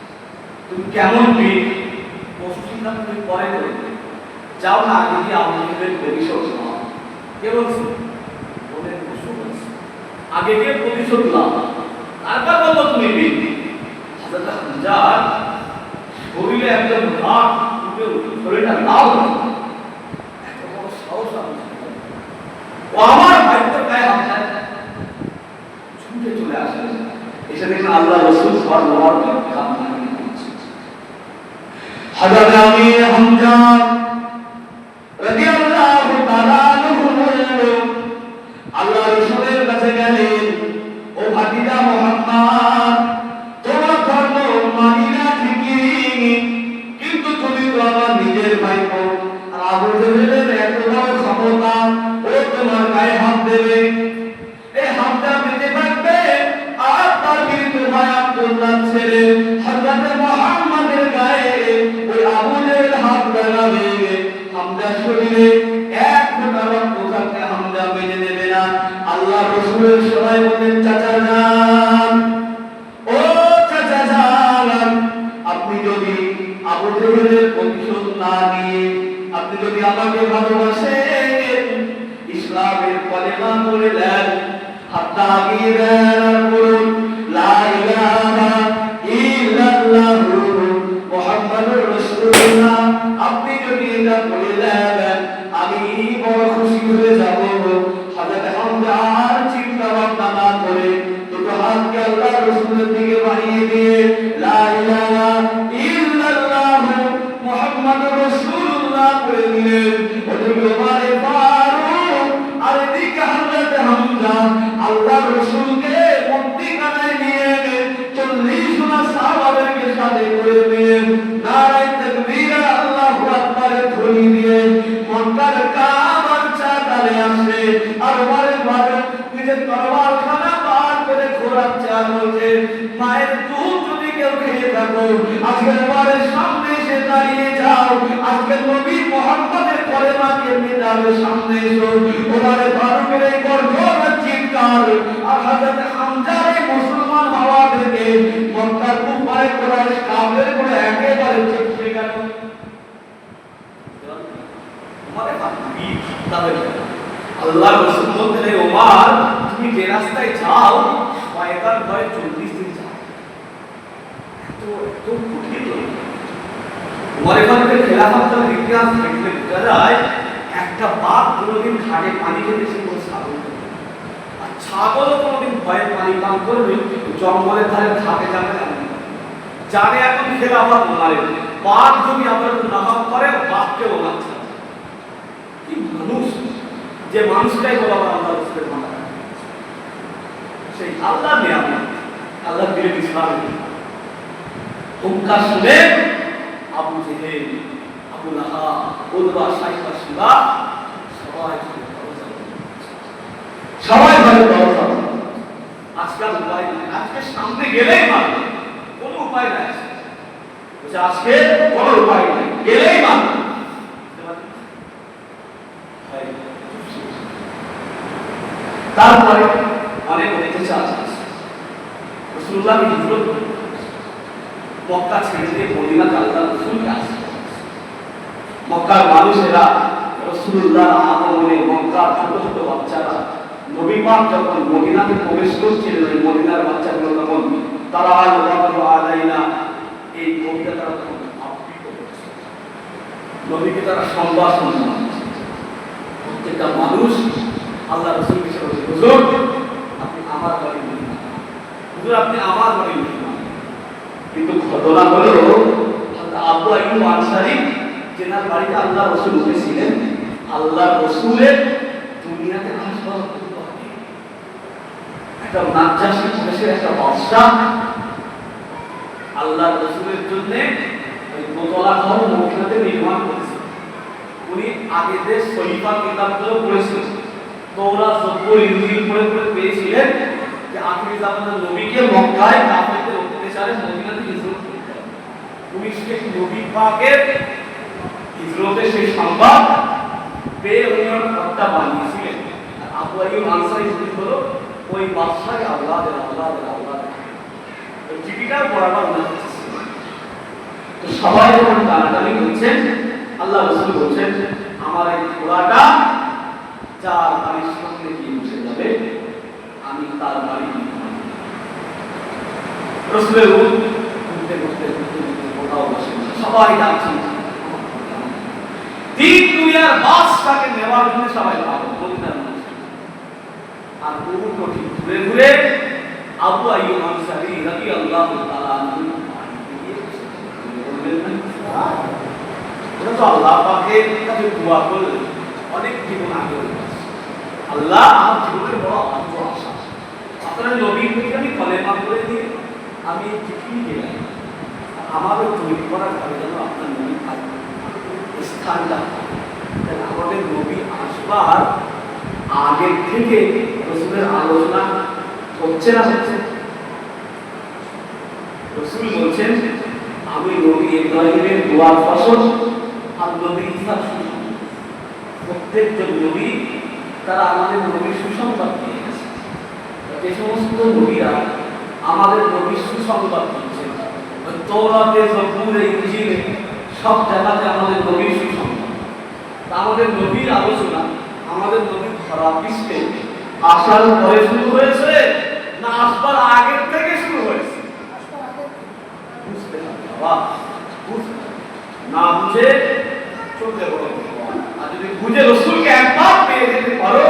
তুমি কেমন বীর পশু চিন্তা তুমি পরে করে যাও না আগে গিয়ে আবু জেহেলের প্রতিশোধ নাও। কে বলছে? বলে পশু বলছে আগে গিয়ে প্রতিশোধ নাও, তারপর বললো তুমি বীর। হযরত হামজার শরীরে একদম রাগ উঠে শরীরটা লাল এত বড় সাহস ও আমার ভাইদের গায়ে হাত দেয় ছুটে চলে আসে এসে দেখেন আল্লাহ রাসূল সাল্লাল্লাহু আলাইহি ওয়াসাল্লাম হযরত আমির হামজা রাদিয়াল্লাহু তাআলা আনহু আল্লাহ রাসূলের কাছে গেলেন, ও ভাতিজা মুহাম্মদ তোমার ধর্ম মানি না ঠিকই, কিন্তু তুমি তো আমার নিজের ভাইপো, আর আবু জেহেলের এত বড় ক্ষমতা ও তোমার গায়ে হাত দেবে। এই হাতটা বেঁচে থাকবে আর তার মৃত্যু ভাই আব্দুল্লাহ ছেলে হযরত মুহাম্মদের গায়ে ওই আবু জেহেল হাত লাগাবে। যদি আমাকে ভালোবাসেন ইসলামের কলেমা পড়ে দেন, হাতটা আগিয়ে দেন আর বলুন লা ইলাহা ইল্লাল্লাহু মুহাম্মাদুর রাসূলুল্লাহ। আপনি যদি এটা বলে দেন আমি বড় খুশি হয়ে যাব। হযরত হামজা আর চিন্তা ভাবনা না করে দুটো হাতকে আল্লাহর রাসূলের দিকে বাড়িয়ে দিয়ে লা ইলাহা ইল্লাল্লাহু মুহাম্মাদুর রাসূলুল্লাহ বলে দিলেন। ওদিকে ওমরে ফারুক আর এদিকে হযরত হামজা আল্লাহর রাসূলকে মক্কায় নিয়ে 40 জন সাহাবাদেরকে সাথে করে নিয়ে নারায়ে তাকবীর আল্লাহু আকবারের ধ্বনি দিয়ে মক্কার কাবার চাতালে আসে। আর ওমরে ফারুক নিজের তরবার খানা পার করে ঘোরাচ্ছে আর বলছে মায়ের দুধ যদি কেউ খেয়ে থাকো আজকে ওমরের সামনে এসে দাঁড়িয়ে যাও, আজকে নবী মুহাম্মদের কলেমাকে মিলাবে সামনে এসো। ওমরে ফারুকের এই গর্জনের চিৎকার আর হযরত হামজার এই মুসলমান হওয়া থেকে মক্কার কুফারে কুরাইশ কাফের করে একেবারে চুপসে গেল। ওমরে ফারুক তবে আল্লাহর রাসূল বলতেন ওমর তুমি যে রাস্তায় যাও শয়তান ভয়ে 40 দিন যাও। তো কঠিন। ওমরে ফারুকের খেলাফতের ইতিহাস দেখলে বোঝা যায় একটা বাঘ কোনোদিন ঘাটে পানি খেতে সে কোনো ছাগল, আর ছাগলও কোনোদিন ভয়ে পানি পান করবে জঙ্গলের ধারে ঘাটে যাবে না। জানে এখন খেলাফত মারে বাঘ যদি আবার নামাজ করে বাঘকে ওলাচ্ছে। কি মানুষ, যে মানুষটাই বলা আল্লাহ রাসূলের মাথা সেই আল্লাহ নিয়ামত আল্লাহ দিলে ইসলাম হুঙ্কার শুনে আবু জেহেল, আবু লাহাব, উতবা, সাইবা, শিবা সবাই ভালো দরজা। আজকাল উপায় নেই, আজকে সামনে গেলেই মারবে, কোনো উপায় নাই। আজকে কোনো উপায় নেই, গেলেই মারবে। তারপরে অনেক অতিথি আছে রাসূলুল্লাহ হিজরত করে মক্কা ছেড়ে দিয়ে মদিনাতে আল্লাহর রাসূলকে আসে। মক্কার মানুষেরা রাসূলুল্লাহ আগমনে মক্কার ছোট ছোট বাচ্চারা নবী পাক যখন মদিনাতে প্রবেশ করছিলেন ওই মদিনার বাচ্চাগুলো তখন তারা আলাইনা এই কবিতা তারা তখন আবৃত্তি করছে, নবীকে তারা সম্ভাষণ জানাচ্ছে। প্রত্যেকটা মানুষ আল্লাহ রাসূল হিসেবে হুজুর আপনি আমার বাড়ি মদিনা, হুজুর আপনি আমার বাড়ি মদিনা। কিন্তু ঘটনা হলো আবু আইয়ুব আনসারী যেনার বাড়িতে আল্লাহ রাসূল উঠেছিলেন, আল্লাহ রাসূলের দুনিয়াতে আসবার একটা নাজ্জাশী দেশের একটা বাদশা আল্লাহ রাসূলের জন্য ওই দোতলা ঘর মক্কাতে নির্মাণ করেছে। উনি আগে যে খলিফা কিতাবগুলো পড়েছিলেন তওরাত, জবুর, ইনজিল পড়ে পড়ে পেয়েছিলেন যে আখিরি জামানার নবীকে মক্কায় কাফেরদের অত্যাচারে মদিনাতে হিজরত করতে হবে। উনি সেই নবী পাকের হিজরতের সেই সংবাদ পেয়ে উনি ঘরটা বানিয়েছিলেন। আর আবু আইয়ুব আনসারী হলো ওই বাদশাকে আল্লাহ ওই চিঠিটা পড়াবার উনার কাছে ছিল। তো সবাই যখন টানাটানি করছেন আল্লাহ রাসূল বলছেন আমার এই ঘোড়াটা যার বাড়ির সামনে গিয়ে বসে যাবে আমি তার বাড়ি রাসূলের ঘুরতে ঘুরতে কোথাও বসে সবাই ডাকছেন দিন দুনিয়ার বাসটাকে নেওয়ার জন্য সবাই মদিনার মানুষ। আর বহু কঠিন ঘুরে ঘুরে আবু আইয়ুব আনসারী রাদিয়াল্লাহু তাআলা আনহু তো আল্লাহ পাকের কাছে দোয়া করলেন অনেক জীবন আগে আল্লাহ আমার জীবনের বড় আশা আপনার নবীর প্রতি আমি কলেমা করে দিয়ে আমি চিঠি গেলাম আমারও তৈরি করার পরে যেন আপনার নবী থাকবে স্থানটা আমাদের নবী আসবার আগের থেকে রাসূলের আলোচনা হচ্ছে না হচ্ছে। রাসূল বলছেন আমি নবী ইব্রাহিমের দোয়ার ফসল আর নবী ঈসার সুসংবাদ। প্রত্যেকজন নবী তারা আমাদের নবীর সুসংবাদ দিয়ে গেছে। যে সমস্ত নবীরা আমাদের নবীর সুসংবাদ দিচ্ছেন তওরাতে, জবুরে, ইনজিলে সব জায়গাতে আমাদের নবীর সুসংবাদ। আমাদের নবীর আলোচনা আমাদের নবীর ধরা পৃষ্ঠে আসার পরে শুরু হয়েছে না আসবার আগের থেকে শুরু হয়েছে? বুঝতে হবে বাবা, না বুঝে চলতে বলো। আর যদি বুঝে রসুলকে একবার পেয়ে যেতে পারো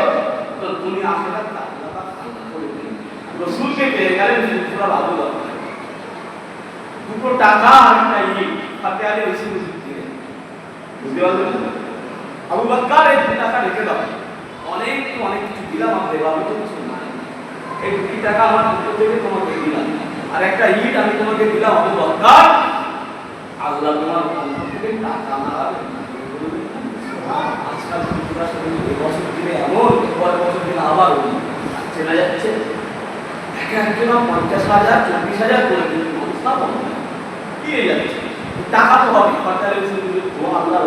তো তুমি আখেরাত আল্লাহ করে দিন। রসুলকে পেয়ে গেলেন পুরো লাভ হবে। দুটো টাকা আর একটা ইট হাতে আগে রসুল দিয়ে বুঝতে পারলেন? আবু বকর এই 2 টাকা রেখে দাও, অনেক অনেক কিছু দিলাম আমাদের বাবা তো কিছু নাই, এই 2 টাকা আমার দুটো থেকে তোমাকে দিলাম, আর একটা ইট আমি তোমাকে দিলাম আবু বকর, আল্লাহ তোমার অন্তর থেকে টাকা মারাবে। আজকাল পুরা শরীরে বছর দিলে এমন পরের বছর দিলে আবার চেনা যাচ্ছে এক একজন 50,000 40,000 করে দিন অবস্থা দিয়ে যাচ্ছে। টাকা তো হবে সরকারের আল্লাহ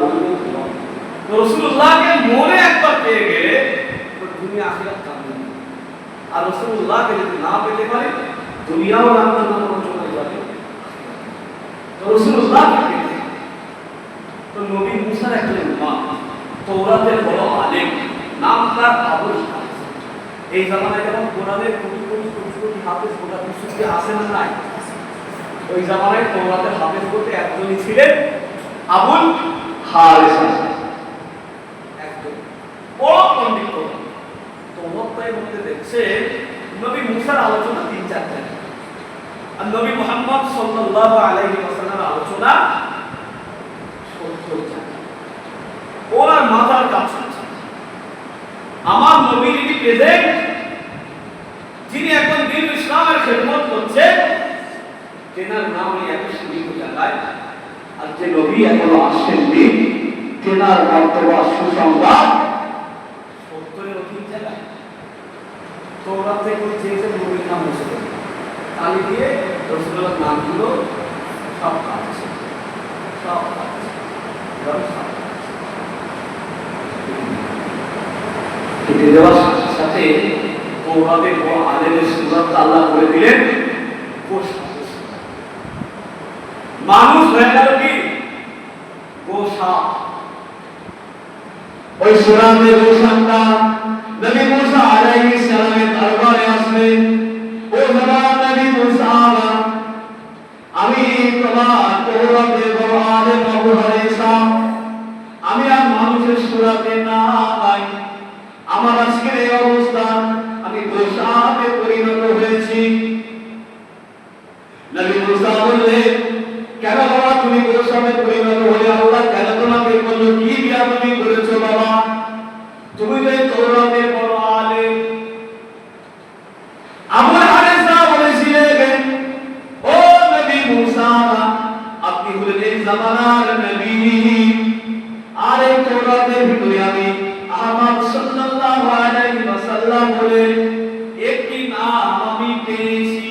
রসুল্লাহকে মনে একবার পেয়ে গেলে দুনিয়া আখিরাত কামবে না। আর রসুল্লাহকে যদি না পেতে পারে দুনিয়াও রাখতে না চলে যাবে। তো রসুল্লাহকে পেতে তো নবী মুসার একজন উম্মাহ তওরাতের বড় আলেম, নাম তার আবুল হাফেজ। এই জামানায় যখন কোরআনের কোটি কোটি কোটি কোটি হাফেজ গোটা বিশ্বকে আসে না নাই, ওই জামানায় তওরাতের হাফেজ বলতে একজনই ছিলেন আবুল হারিস। একজন বড় পণ্ডিত। তওরাতের মধ্যে দেখছে নবী মুসার আলোচনা 3-4 জায়গা, আর নবী মুহাম্মদ সাল্লাল্লাহু আলাইহি ওয়াসাল্লামের আলোচনা 70 জায়গা। ওনার মাথার কাজ হচ্ছে আমার নবী যিনি প্রেজেন্ট, যিনি এখন দিন ইসলামের খেদমত করছেন, তেনার নাম এই 120 জায়গায়, আর যে নবী এখনো আসেননি তেনার বক্তব্য সুসংবাদ 70-এর অধিক জায়গায়। তওরাত থেকে চেয়েছে নবীর নাম মুছে দেবে, তালি দিয়ে রাসূলুল্লাহর নামগুলো সব কাটছে, সব কাটছে, দেওয়ার সাথে সাথে তওরাতের বড় আলেমের সুরাত আল্লাহ করে দিলেন মানুষ হয়ে গেল কি গোশা। ওই সুরাতে গোশাটা নবী মুসা আলাইহিস সালামের দরবারে আসবে। ও জনাব নবী মুসা, আমি তোমার তওরাতের বড় আলেম আবু হারিসা, আমি আর মানুষের সুরাতে না পাই, আমার আজকের এই অবস্থা, আমি গোশাতে পরিণত হয়েছি। নবী মুসা বললেন, কেন বাবা তুমি গোশাতে পরিণত হলে? আল্লাহ কেন তোমাকে বলল? কি বিয়া তুমি করেছো বাবা? তুমি তো তওরাতের বড় আলেম। আবু হারিসা বলেছিলেন, ও নবী মুসা, আপনি হলেন এই জামানার নবী, আর এই তওরাতের ভিতরে আমি আহমদ সাল্লাল্লাহু আলাইহি ওয়াসাল্লাম বলে একটি নাম আমি পেয়েছি।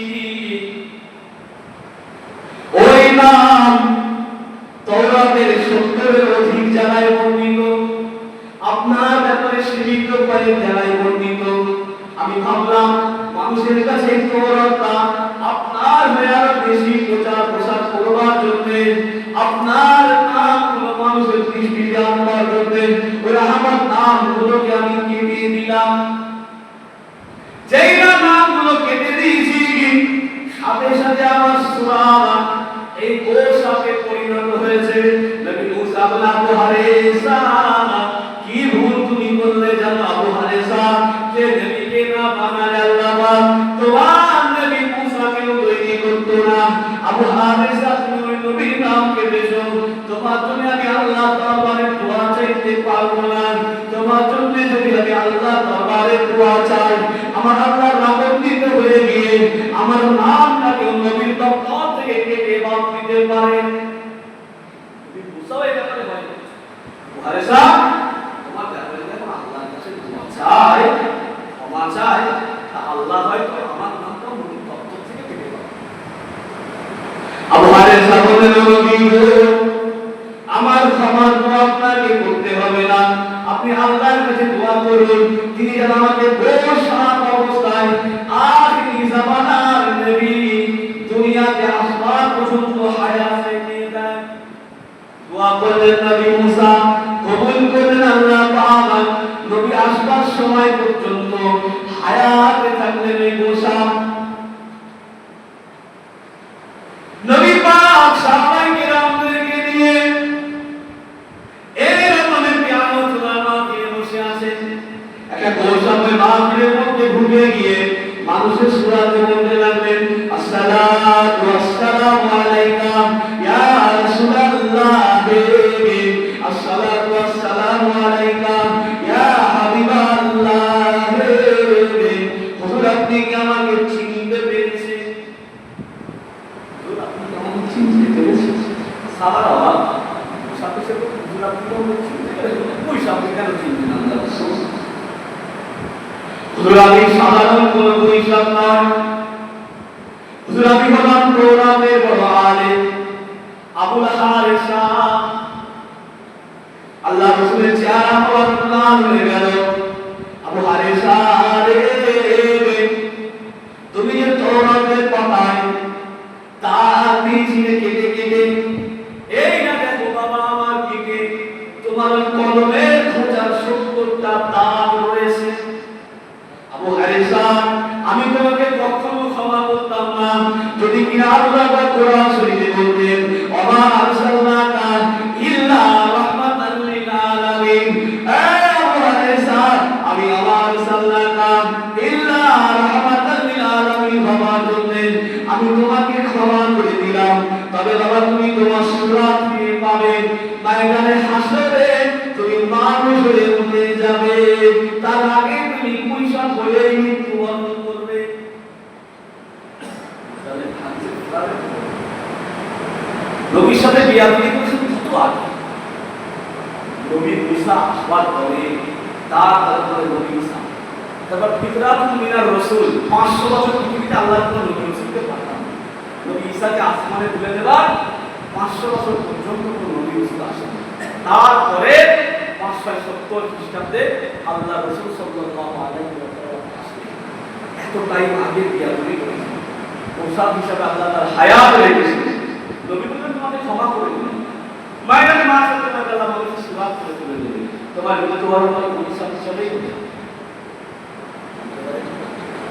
ওই নাম তওরাতের 70-এর অধিক জায়গায় বর্ণিত, আপনার ব্যাপারে সীমিত কয়েক জায়গায় বর্ণিত। আমি ভাবলাম মানুষের কাছে তওরাতটা আপনার হয়ে আরো বেশি প্রচার প্রসার করবার জন্য, আপনার নামগুলো মানুষের দৃষ্টিতে আনবার জন্য ওই আহমদ নামগুলোকে আমি কেটে দিলাম। যেই নামগুলো কেটে দিয়েছি সাথে সাথে আমার সূরা এই গোশাতে পরিণত হয়েছে। নবী মুসা বললেন, আবু হারিসা, কি ভুল তুমি করলে জানো আবু হারিসা? যে নবীকে না বানালে আল্লাহ তোমার নবী মুসাকেও তৈরি করতো না। আবু হারিসা, তুমি ওই নবীর নাম কেটেছো, তোমার জন্য আমি আল্লাহ দরবারে দোয়া চাইতে পারবো না। তোমার জন্য যদি আমি আল্লাহ দরবারে দোয়া চাই, আমার আল্লাহ রাগান্বিত হয়ে গিয়ে আমার নামটাকে নবীর দপ্তর থেকে কেটে বাদ দিতে পারে। তুমি বুঝাও এই ব্যাপারে ভয় করছো। হারিসা, তোমার ব্যাপারে যখন আল্লাহর কাছে দোয়া চাই, ক্ষমা চাই, তা আল্লাহ হয়তো আমার নামটা নবীর দপ্তর থেকে কেটে দেবে। আবু হারিসা বললেন, নবী গো, আমার ক্ষমার দোয়া আপনাকে করতে হবে না, আপনি আল্লাহর কাছে দোয়া করুন, তিনি যেন আমাকে গোশাত অবস্থায় আখিরি জামানার নবী দুনিয়াতে আসবার পর্যন্ত হায়াতে নিয়ে দেন। দোয়া করলেন নবী মুসা, কবুল করলেন সময় পর্যন্ত হায়াতে থাকলেন এই গোসা। নবী পাক সাহাবায়ে কেরামদেরকে নিয়ে এরকম একটি আলোচনার মাহফিলে বসে আছেন। একটা গোসামের মাহফিলের মধ্যে ঢুকে গিয়ে মানুষের সুরাতে বলতে লাগলেন, আসসালাতু ওয়াসসালামু আলাইকা ইয়া রাসূলুল্লাহ, আসসালাতু ওয়াসসালামু আলাইকা ইয়া হাবিবাল্লাহ। হুজুর আপনি কি আমাকে চিনতে পেরেছেন? হুজুর আপনি কি আমাকে চিনতে পেরেছেন? সাহাবারা অবাক, সাথে সাথে হুজুর আপনি কি আমাকে চিনতে পেরেছেন? ওই সাথে কেন চিনতেন আল্লাহ রাসূল? হুজুর আমি সাধারণ কোন বৈশাখ নয়, হুজুর আমি হলাম কোরআনের বড় আলেম আবুল হারিসা। আল্লাহ রাসূলের চেহারা মোবারক লাল হয়ে গেল। আবু হারিসা রে, তুমি যে তওরাতের পাতায় তার পিছনে কেটে কেটে, এই না দেখো বাবা আমার দিকে তোমার কলমের খোঁজার ৭০টা দাগ রয়েছে। আবু হারিসা, আমি তোমাকে কখনো ক্ষমা করতাম না যদি কিনা আল্লাহ কোরআন শরীফে বলতেন, ওমা আরসালনাকা ইল্লা রাহমাতাল লিল আলামিন। আবু হারিসা, আমি ওমা আরসালনাকা ইল্লা রাহমাতাল লিল আলামিন বাবার জন্য আমি তোমাকে ক্ষমা করে দিলাম। তবে বাবা তুমি তোমার সুরাত ফিরে পাবে, ময়দানে হাসরে তুমি মানুষ হয়ে উঠে যাবে, তার আগে তুমি পয়সা বলে মৃত্যুবরণ করবে। নবীর সাথে বিয়াদবি করেছেন কত আগে, নবীর ঈসা আসবার পরে তারপরে নবী ঈসা, তারপর ফিতরাতুল মিনার রাসূল 500 বছর পৃথিবীতে আল্লাহ কোন নবী রাসূলকে পাঠান। নবী ঈসাকে আসমানে তুলে দেবার 500 বছর পর্যন্ত কোন নবী রাসূল আসেন। তারপরে 570 খ্রিস্টাব্দে আল্লাহ রাসূল সাল্লাল্লাহু আলাইহি ওয়াসাল্লাম আসলেন। এত টাইম আগে বিয়াদবি করেছেন, ওসাদ হিসাবে আল্লাহ তার হায়াত রেখেছেন। নবী বলেন তোমাকে ক্ষমা করে দিলেন, মায়নাতে মা সাথে আল্লাহ আমাকে সুরাত করে তুলে দেবে, তোমার বিরুদ্ধে তোমার উপরে পরিশ্রম হিসাবেই হবে।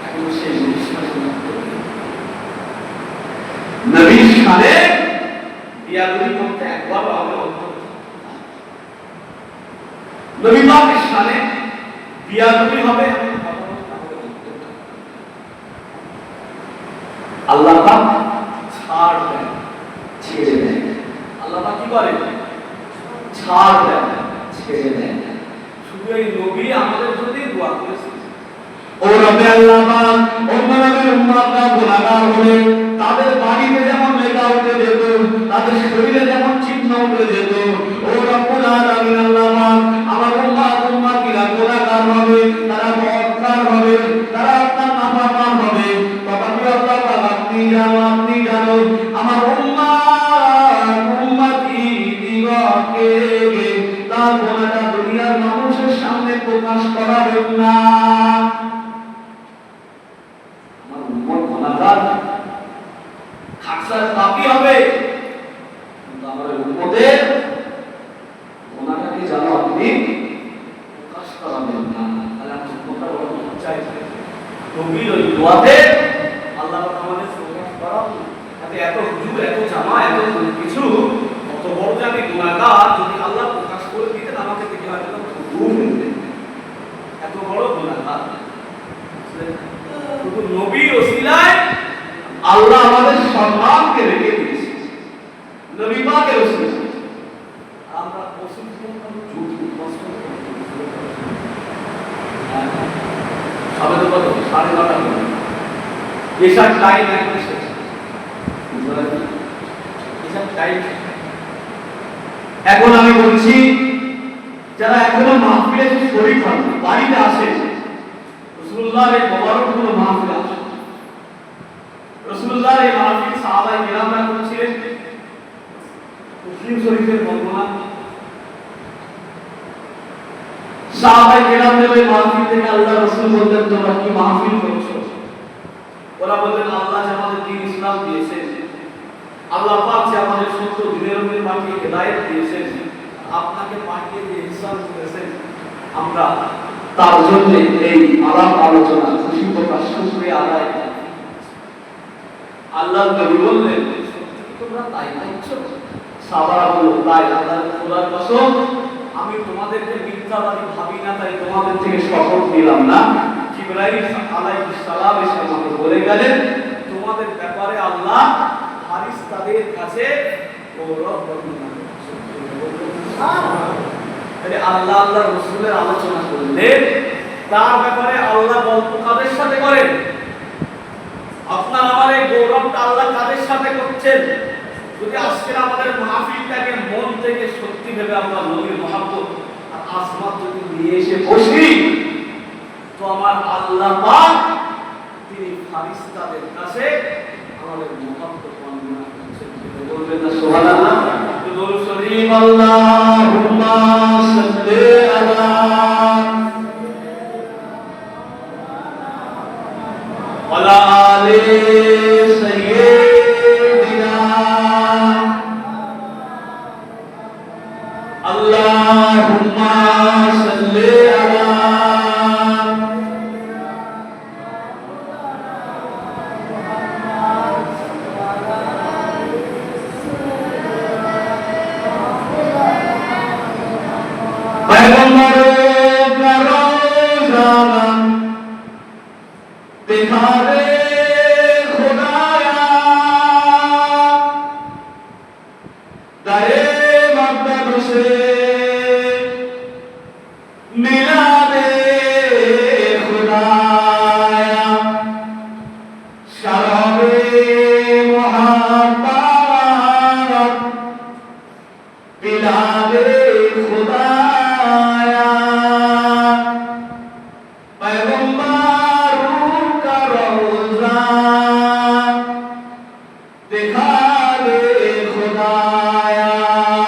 এখন সেই নবীর সাথে বিয়াদবি করতে একবার আমরা নবী পাকের সাথে বিয়াদবি হবে, আল্লাহ পাক ছাড় দেন, ছেড়ে দেন। আল্লাহ পাক কি করে? ছাড় দেন, ছেড়ে দেন। শুধু এই নবী আমাদের জন্য দোয়া করেছেন, ও রব্বে আল্লাহ পাক উম্মতের উম্মতরা গুনাহগার হলে তাদের বাড়িতে যেমন লেখা উঠে যেত, তাদের শরীরে যেমন চিহ্ন উঠে যেত, ও রব্বুল আলামিন আল্লাহ পাক আমার উম্মতিরা গুনাহগার হবে, তারা বদকার হবে, তারা আপনার নাফরমান হবে। তথাপি আল্লাহ পাক আপনি জানো আমার উম্মতি দিগকে তার গুনাহটা দুনিয়ার মানুষের সামনে প্রকাশ করাবেন না। আমার উম্মত গুনাহগার খাকসার পাপী হবে, কিন্তু আমার উম্মতের গুনাহটাকে জানো আপনি প্রকাশ করাবেন না। তাহলে আমার উম্মতটা বড় চাই নবীর ওই দোয়াতে আল্লাহ পাক আমাদের প্রকাশ করাবেন। এত হুজুর, এত জামা, এত কিছু, কত বড় জানি গুনাহগার যদি আল্লাহ প্রকাশ করে দিতেন আমাকে দেখে হয়তো দূর হয়ে যেতেন। এত বড় গুনাহগার শুধু নবীর ওসিলায় আল্লাহ আমাদের সম্মানকে রেখে দিয়েছে, নবী পাকের ওসিলায়। আমরা ওসিলা সবে তো কত 9:30 এসার টাইম এখন শেষ, এখন আমি বলছি যারা এখনো মাহফিলে শরীক হন, বাড়িতে আসে, রাসূলুল্লাহর এই মোবারকগুলো মাহফিলে আসে। রাসূলুল্লাহর এই মাহফিল সাহাবায়ে কেরামরা করেছিলেন, মুসলিম শরীফের বর্ণনা। সাহাবায়ে কেরামদের এই মাহফিল থেকে আল্লাহ রাসূল বলতেন তোমরা কি মাহফিল করছো? ওরা বললেন আল্লাহ যে আমাদের দ্বীন ইসলাম দিয়েছেন, আল্লাহ পাক যে আমাদের সত্য দিনের উপরে পাঠিয়ে হেদায়েত দিয়েছেন, আপনাকে পাঠিয়ে যে ইহসান করেছেন, আমরা তার জন্য এই আলাপ আলোচনা খুশি প্রকাশ করে আদায়। আল্লাহ নবী বললেন, তোমরা তাই করছো? সাহাবারা বলল, তাই আল্লাহর খোদার কসম, আমি তোমাদেরকে মিথ্যাবাদী ভাবি না, তাই তোমাদের থেকে শপথ নিলাম না। জিবরাইল আলাইহিস সালাম এসে আমাকে বলে গেলেন, তোমাদের ব্যাপারে আল্লাহ ফারিস্তাদের কাছে গৌরব বর্ণনা করছেন। আল্লাহ আল্লাহ রাসূলের আলোচনা করলে তার ব্যাপারে আল্লাহ গল্প কাদের সাথে করেন? আপনার আমার এই গৌরবটা আল্লাহ কাদের সাথে করছেন? যদি আজকে আমাদের মাহফিলটাকে মন থেকে সত্যি ভেবে আমরা নবীর মহব্বত আর আসমাত যদি নিয়ে এসে বসি, তো আমার আল্লাহ পাক তিনি ফারিস্তাদের কাছে আমাদের মহব্বত বর্ণনা করছেন। বলবেন না সুবহানাল্লাহ? দরুদ শরীফ, আল্লাহুম্মা সাল্লি আলা ওয়ালা আলি সাইয়্যিদিনা আল্লাহুম্মা সাল্লি আলা देखा दे खुदाया दरे मकतब से मिला दे खुदाया शराबे मोहब्बत पिला दे खुदाया पैगंबर का रोज़ा दिखा दे खुदाया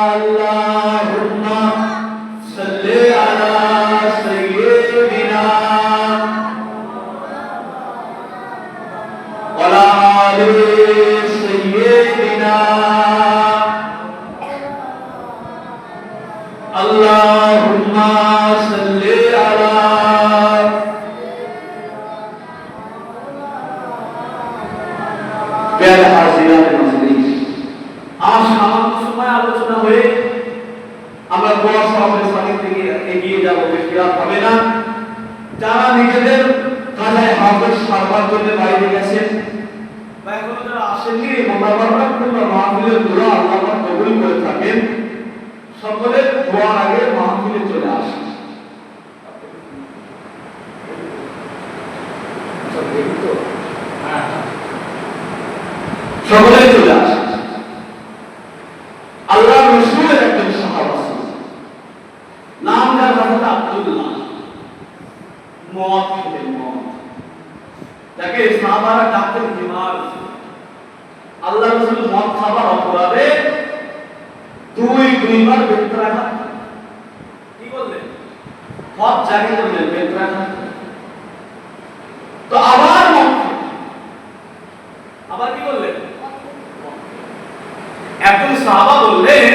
अल्लाहुम्मा सल्ली अला सय्यिदिना वला आलि सय्यिदिना अल्लाहुम्मा सल्ली अला প্যারা হাজিরানের মজলিস। আর সামান্য সময় আলোচনা হয়ে আমরা দোয়া সবের সাথে থেকে এগিয়ে যাব, বেশি রাত হবে না। যারা নিজেদের কাজায় হাফেজ সারবার জন্য বাইরে গেছেন বা এখনো যারা আসেননি, মোনাজাত কিংবা মাহফিলের দোয়া আল্লাহ পাক কবুল করে থাকেন, সকলে দোয়ার আগে মাহফিলে চলে আসেন। সকলে চলে আসে। আল্লাহ রাসূলের একজন সাহাবা ছিলেন, নাম যার হযরত আব্দুল্লাহ, মদ খেতেন, মদ, যাকে সাহাবারা ডাকতেন হিমার। আল্লাহ রাসূল মদ খাবার অপরাধে দুইবার বেত্রাঘাত, কি বললেন, মদ জারি করলেন, বেত্রাঘাত। তো আবার মদ, আবার কি বললেন? একজন সাহাবা বললেন,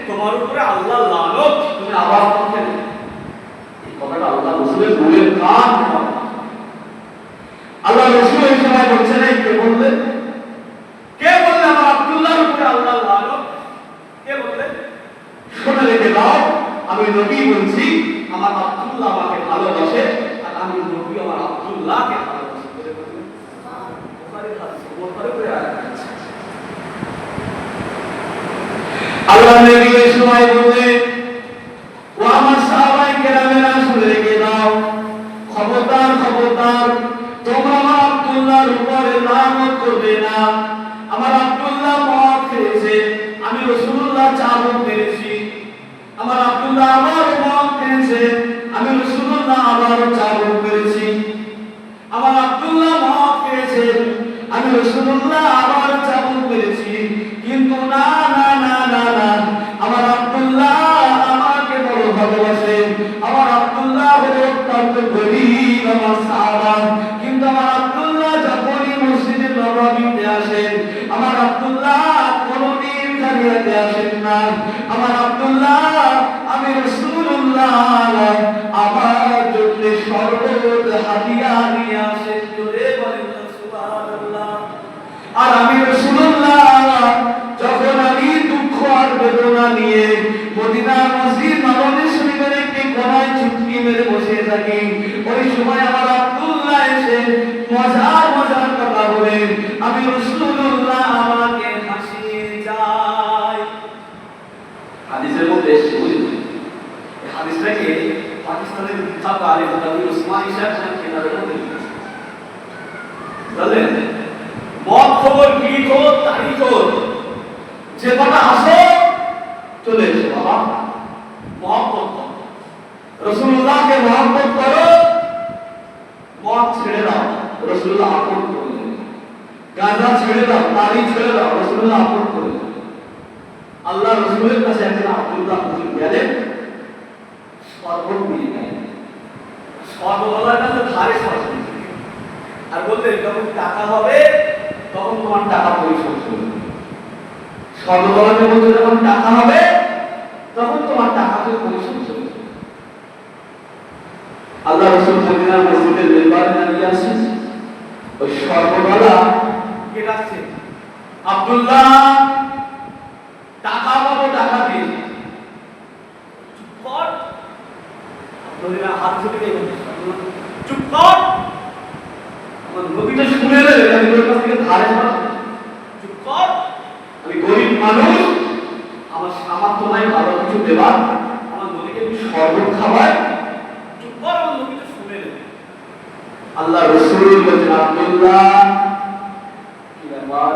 তোমার উপরে আল্লাহ লানত, তুমি আবার মদ খেলে। এই কথাটা আল্লাহ রাসূলের মুখের কান। আল্লাহ রাসূল এই সময় বলছেন, কে বললেন? কে বললেন আমার আব্দুল্লাহর উপরে আল্লাহ লানত? কে বললেন? শুনে রেখে দাও, আমি নবী বলছি, আমার আব্দুল্লাহ আমাকে ভালোবাসে আর আমি নবী আমার আব্দুল্লাহকে ভালোবাসি। বলে বললেন বুখারীর হাদিস, বুখারী করে আয়াত আছে। আল্লাহ নবী এই সময় বললেন, ও আমার সাহাবায়ে কেরামেরা শুনে রেখে দাও, খবরদার খবরদার, তোমরা আমার আব্দুল্লাহর উপরে লানত করবে না। আমার আব্দুল্লাহ মদ খেয়েছে, আমি রাসূলুল্লাহ চাবুক মেরেছি। আমার আব্দুল্লাহ আবার মদ খেয়েছে, আমি রাসূলুল্লাহ আবার চাবুক মেরেছি। আমার আব্দুল্লাহ মদ খেয়েছে, আমি রাসূলুল্লাহ আবার চাবুক মেরেছি। কিন্তু না না না না না, আমার আব্দুল্লাহ আমাকে বড় ভালোবাসে, আমার আব্দুল্লাহ হলো অত্যন্ত গরীব আমার সাহাবা। কিন্তু আমার আব্দুল্লাহ যখনই মসজিদে নববীতে আসেন, আমার আব্দুল্লাহ কোনদিন খালিয়াতে আসেন না। আমার আব্দুল্লাহ আমি রাসূলুল্লাহ আমার জন্য হাদিয়া নিয়ে আসেন, জোরে বলেন সুবহানাল্লাহ। আর আমি রাসূলুল্লাহ যখন আমি দুঃখ আর বেদনা নিয়ে মদিনার মসজিদ নববী শরীফের একটি কোণায় চুপটি মেরে বসে থাকি, ওই সময় আমার আব্দুল্লাহ এসে মজার মজার কথা বলে আমি রাসূলুল্লাহ আমাকে হাসিয়ে যায়। হাদিসের মধ্যে এসেছে, বুঝলেন? এই হাদিসটাকে পাকিস্তানের বিখ্যাত আলেম কবি উসমানী সাহেব কিতাবের মধ্যে লিখেছেন, বুঝলেন? মত খবর কি খবর তারিখ খবর যে কথা আসো চলে এসো বাবা, মহব্বত করো, রাসূলুল্লাহকে মহব্বত করো, মদ ছেড়ে দাও, রাসূলুল্লাহ আপন করে দেন। গাঁজা ছেড়ে দাও, তারি ছেড়ে দাও, রাসূলুল্লাহ আপন করে দেন। আল্লাহ রাসূলের কাছে একজন আব্দুল্লাহ হুজুর গেলেন, শরবত নিয়ে গেলেন। শরবতওয়ালার কাছে ধারে শরবত, আর বললেন যখন টাকা হবে তখন তোমার টাকা পরিশোধ করবে। শরবতওয়ালাকে বলতে যখন টাকা হবে তখন তোমার টাকাকে পরিশোধ করবে। আল্লাহ রাসূল মদিনার মসজিদের মেম্বারে দাঁড়িয়ে আছেন, ওই শরবতওয়ালা কে ডাকছে, আব্দুল্লাহ টাকা পাবো, টাকা দিয়ে। চুপ কর, আব্দুল্লাহ হাত ছুটে গেল, চুপ কর, আমার নবীটা শুনে নেবে, আমি তোর কাছ থেকে ধারে সরাবো। চুপ কর, আমি গরিব মানুষ, আমার সামর্থ্য নাই ভালো কিছু দেবার, আমার নবীকে একটু শরবত খাবার, চুপ কর, আমার নবীটা শুনে নেবে। আল্লাহ রাসূল বলেন, আব্দুল্লাহ কি ব্যাপার,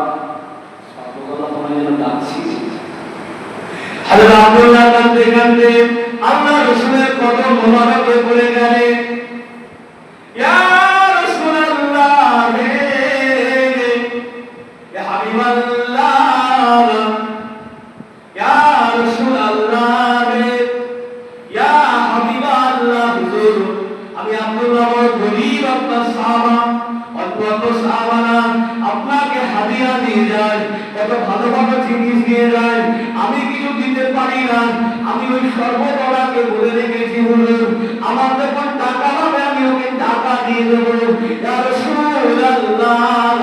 শরবতওয়ালা তোমায় যেন ডাকছি। হযরত আব্দুল্লাহ কাঁদতে কাঁদতে আল্লাহ রাসূলের কদম মোবারকে পড়ে গেলেন। ইয়া রাসূলুল্লাহ, ইয়া হাবিবাল্লাহ, ইয়া রাসূলুল্লাহ, ইয়া হাবিবাল্লাহ, হুজুর আমি আব্দুল্লাহ বড় গরীব, আপনার সাহাবা, অন্য সাহাবারা আপনাকে হাদিয়া দিয়ে যায়, কত ভালো ভালো জিনিস দিয়ে যায়, আমি কিছু দিতে পারি না। আমি ওই সর্ববড়াকে বলে রেখেছি, হুজুর আমার যখন টাকা হবে আমি ওকে টাকা দিয়ে দেবো। ইয়া রাসূলুল্লাহ,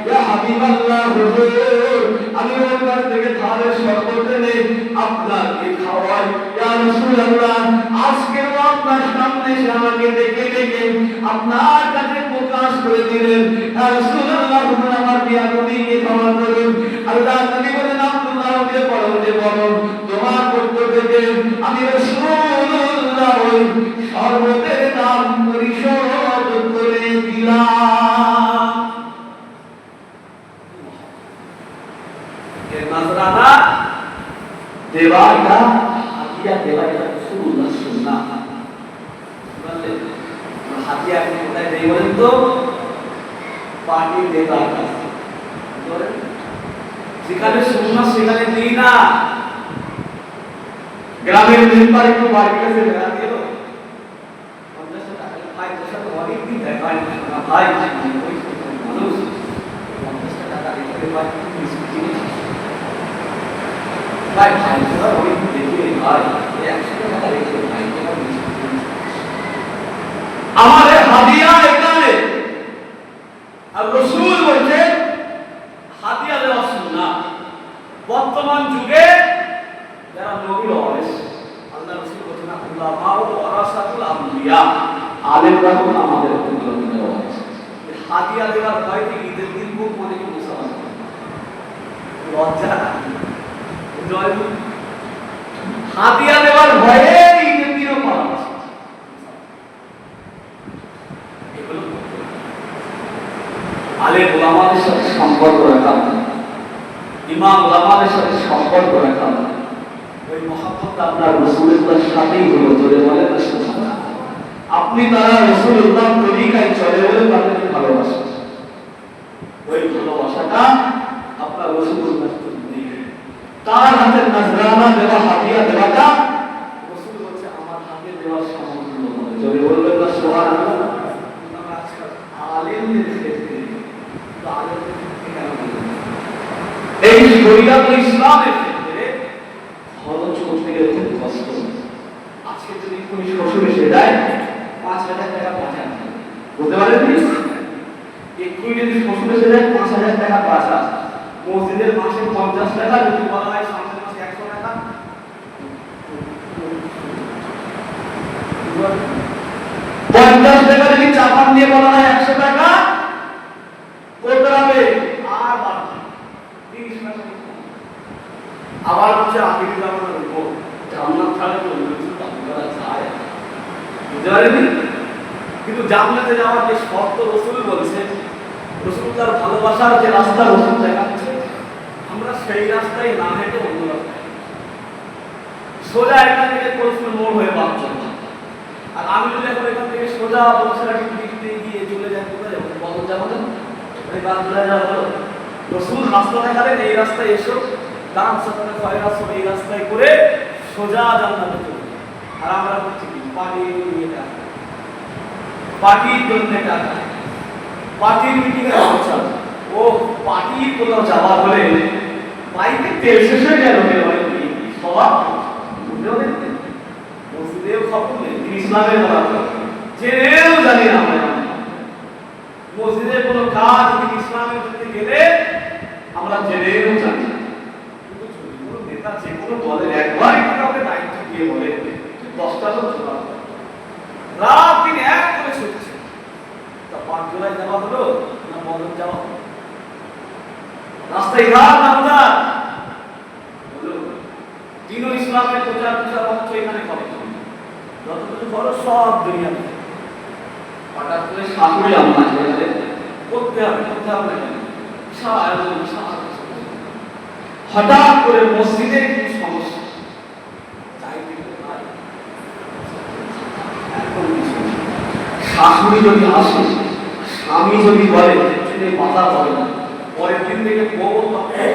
ইয়া হাবিবাল্লাহ, হুজুর আমি ওর কাছ থেকে ধারে শরবত এনে আপনাকে খাওয়াই। ইয়া রাসূলুল্লাহ, আজকে আপনার সামনে এসে আমাকে ডেকে ডেকে আপনার কাছে প্রকাশ করে দিলেন। ইয়া রাসূলুল্লাহ, হুজুর আমার বিয়াদবিকে ক্ষমা করুন। আল্লাহ নবী বলেন, আব্দুল্লাহ ওকে বলো যে বলো, তোমার পক্ষ থেকে আমি রাসূলুল্লাহ ওই শরবতের দাম পরিশোধ করে দিলাম। এর নজরানা দেওয়া, এটা হাদিয়া দেওয়া, এটা রাসূলুল্লাহ সুন্নাহ। বুঝলেন? হাদিয়া কোথায় দেই বলেন তো? পার্টির নেতার কাছে। যেখানে সুন্নাহ সেখানে দিই না। গ্রামের মেম্বার একটু বাড়ির কাছে দেখা দিল, 50 টাকা ভাই, তোর সাথে অনেক দিন দেখা হয় না ভাই, ওই মানুষ 50 টাকা রেখে ভাই বিস্কুট কিনেছি ভাই, ভাই তোরা অনেক দেখে ভাই 100 টাকা রেখে ভাই তোরা বিস্কুট কিনেছি। আমাদের হাদিয়া এখানে, আর রাসূল বলছেন হাদিয়া দেওয়া সুন্নাহ। বর্তমান যুগে যারা নবীর ওয়ারিস, আল্লাহ রাসূল বলেন উলামা ওয়ারাসাতুল আমবিয়া, আলেমরা হলো আমাদের নবীর ওয়ারিস। হাদিয়া দেওয়ার ভয়তে ঈদের দিন খুব অনেকে মুসলমান লজ্জা জয়, হাদিয়া দেওয়ার ভয়ে ঈদের দিনও করা হচ্ছে। এগুলো আলেম ওলামাদের সাথে সম্পর্ক রাখা, ইমাম ওলামাদের সাথে সম্পর্ক রাখা, ওই মহব্বত আপনার রাসূলুল্লাহর সাথেই হলো। জোরে বলেন না সুবহানাল্লাহ। আপনি তারা রাসূলুল্লাহর তরিকায় চলে বলে তাদেরকে ভালোবাসেন, ওই ভালোবাসাটা আপনার রাসূলুল্লাহর তরিকা। তার হাতে নজরানা দেওয়া, হাদিয়া দেওয়াটা রাসূল বলছে আমার হাতে দেওয়ার সমতুল্য নয়। জোরে বলবেন না সুবহানাল্লাহ। আমরা আজকাল আলেমদের ক্ষেত্রে এই শরীয়ত ইসলামের ক্ষেত্রে খরচ করতে গেলে খুব কষ্ট। আজকে যদি কোন শ্বশুর এসে যায় 5,000 টাকা পাঠান, বলতে পারেন এক্ষুনি যদি শ্বশুর এসে যায় ৫,০০০ টাকা বাসা, মসজিদের মাসে ৫০ টাকা, যদি বলা হয় সামনের মাসে ১০০ টাকা, ৫০ টাকা যদি চাপান দিয়ে বলা হয় ১০০ টাকা করতে হবে, আর বাড়বে ৩০ টাকা। আবার হচ্ছে আখিরি জামানার উপর জান্নাত ছাড়া তো অন্য কিছু দাবি করা যায়, বুঝতে পারেনি? কিন্তু জান্নাতে যাওয়ার যে শর্ত রাসূল বলেছেন, রাসূল তার ভালোবাসার যে রাস্তা রাসূল দেখাচ্ছে, আমরা সেই রাস্তায় না হেঁটে অন্য রাস্তায় সোজা এখান থেকে কোন মোড় হয়ে বাদ চলবো। আর আমি যদি এখন এখান থেকে সোজা বংশাটি দিক দিয়ে গিয়ে চলে যাই, কোথায় যাবো? বদল যাবো না, এই বাদ চলে যাবো। রাসূল রাস্তা দেখালেন, এই রাস্তায় এসো, ডান সামনে খয়রা সব এই রাস্তায় করে সোজা জান্নাতে চলে। আর আমরা বলছি কি পার্টির জন্য টাকা, পার্টির মিটিং এ খরচা, ও পার্টির কোথাও যাওয়া হলে বাইকে তেল শেষ হয়ে গেল, সবাব মসজিদেও খবর নেই, ইসলামের বলা জেনেও জানি না আমরা মসজিদের কোনো কাজ ইসলামের মধ্যে গেলে আমরা জেনেও জানি না। নেতা যে কোনো দলের একবার একটু কাউকে দায়িত্ব দিয়ে বলে 10টা লোক জোগাড় করে, রাত দিন এক করে ছুটছে, তা 5 জুলাই যাওয়া হলো না বদল যাওয়া হলো? রাস্তায় ঘাট আমরা হলো দিন ইসলামের প্রচার হচ্ছে, এখানে খরচ যতটুকু খরচ সব দুনিয়া হঠাৎ করে শাশুড়ি আমরা করতে হবে হঠাৎ করে মসজিদের কি সমস্যা, শাশুড়ি যদি আসে, স্বামী যদি বলে মাথা বলে না, পরের দিন থেকে বউ মনে হয়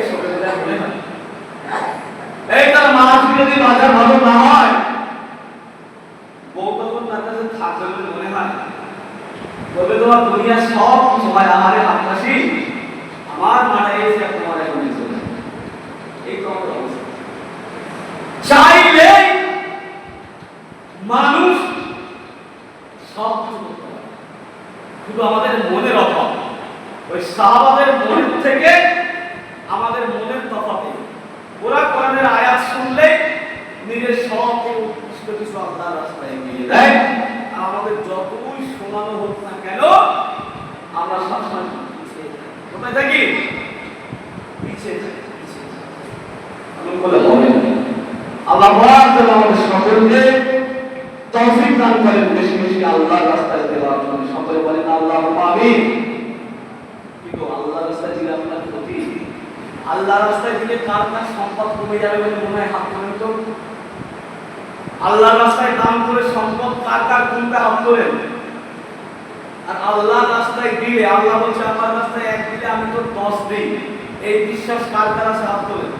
এই তার মাসি যদি বাজার ভালো না হয়, বউ তখন তার কাছে থাকবে বলে মনে হয়, বলবে তোমার দুনিয়া সব কিছু হয়, আমারে হাতবাসি আমার মারা এসে তোমার এখন এই তো আমাদের অবস্থা। চাইলে মানুষ সব কিছু করতে পারে, শুধু আমাদের মনের অভাব। ওই সাহাবাদের মনের থেকে আমাদের মনের তফাতে, ওরা কোরআনের আয়াত শুনলে নিজের সব উৎকৃষ্ট কিছু আল্লাহর রাস্তায় এগিয়ে দেয়। আমাদের যতই শোনানো হোক না কেন, আমরা সবসময় পিছিয়ে থাকি। কোথায় থাকি? পিছিয়ে থাকি। আল্লাহ আমাদের সকলকে তৌফিক দান করেন, বেশি বেশি আল্লাহর রাস্তায় দেওয়ার জন্য। সকলে বলেন আল্লাহুম্মা আমিন। কিন্তু আল্লাহর রাস্তায় দিলে আপনার ক্ষতি, আল্লাহর রাস্তায় দিলে কার কার সম্পদ কমে যাবে বলে মনে হয়? হাত তোলেন তো। আল্লাহর রাস্তায় দান করে সম্পদ কার কার কমবে? হাত তোলেন। আর আল্লাহর রাস্তায় দিলে, আল্লাহ বলছে আমার রাস্তায় 1 দিলে আমি তো 10 দিই, এই বিশ্বাস কার কার আছে? হাত তোলেন।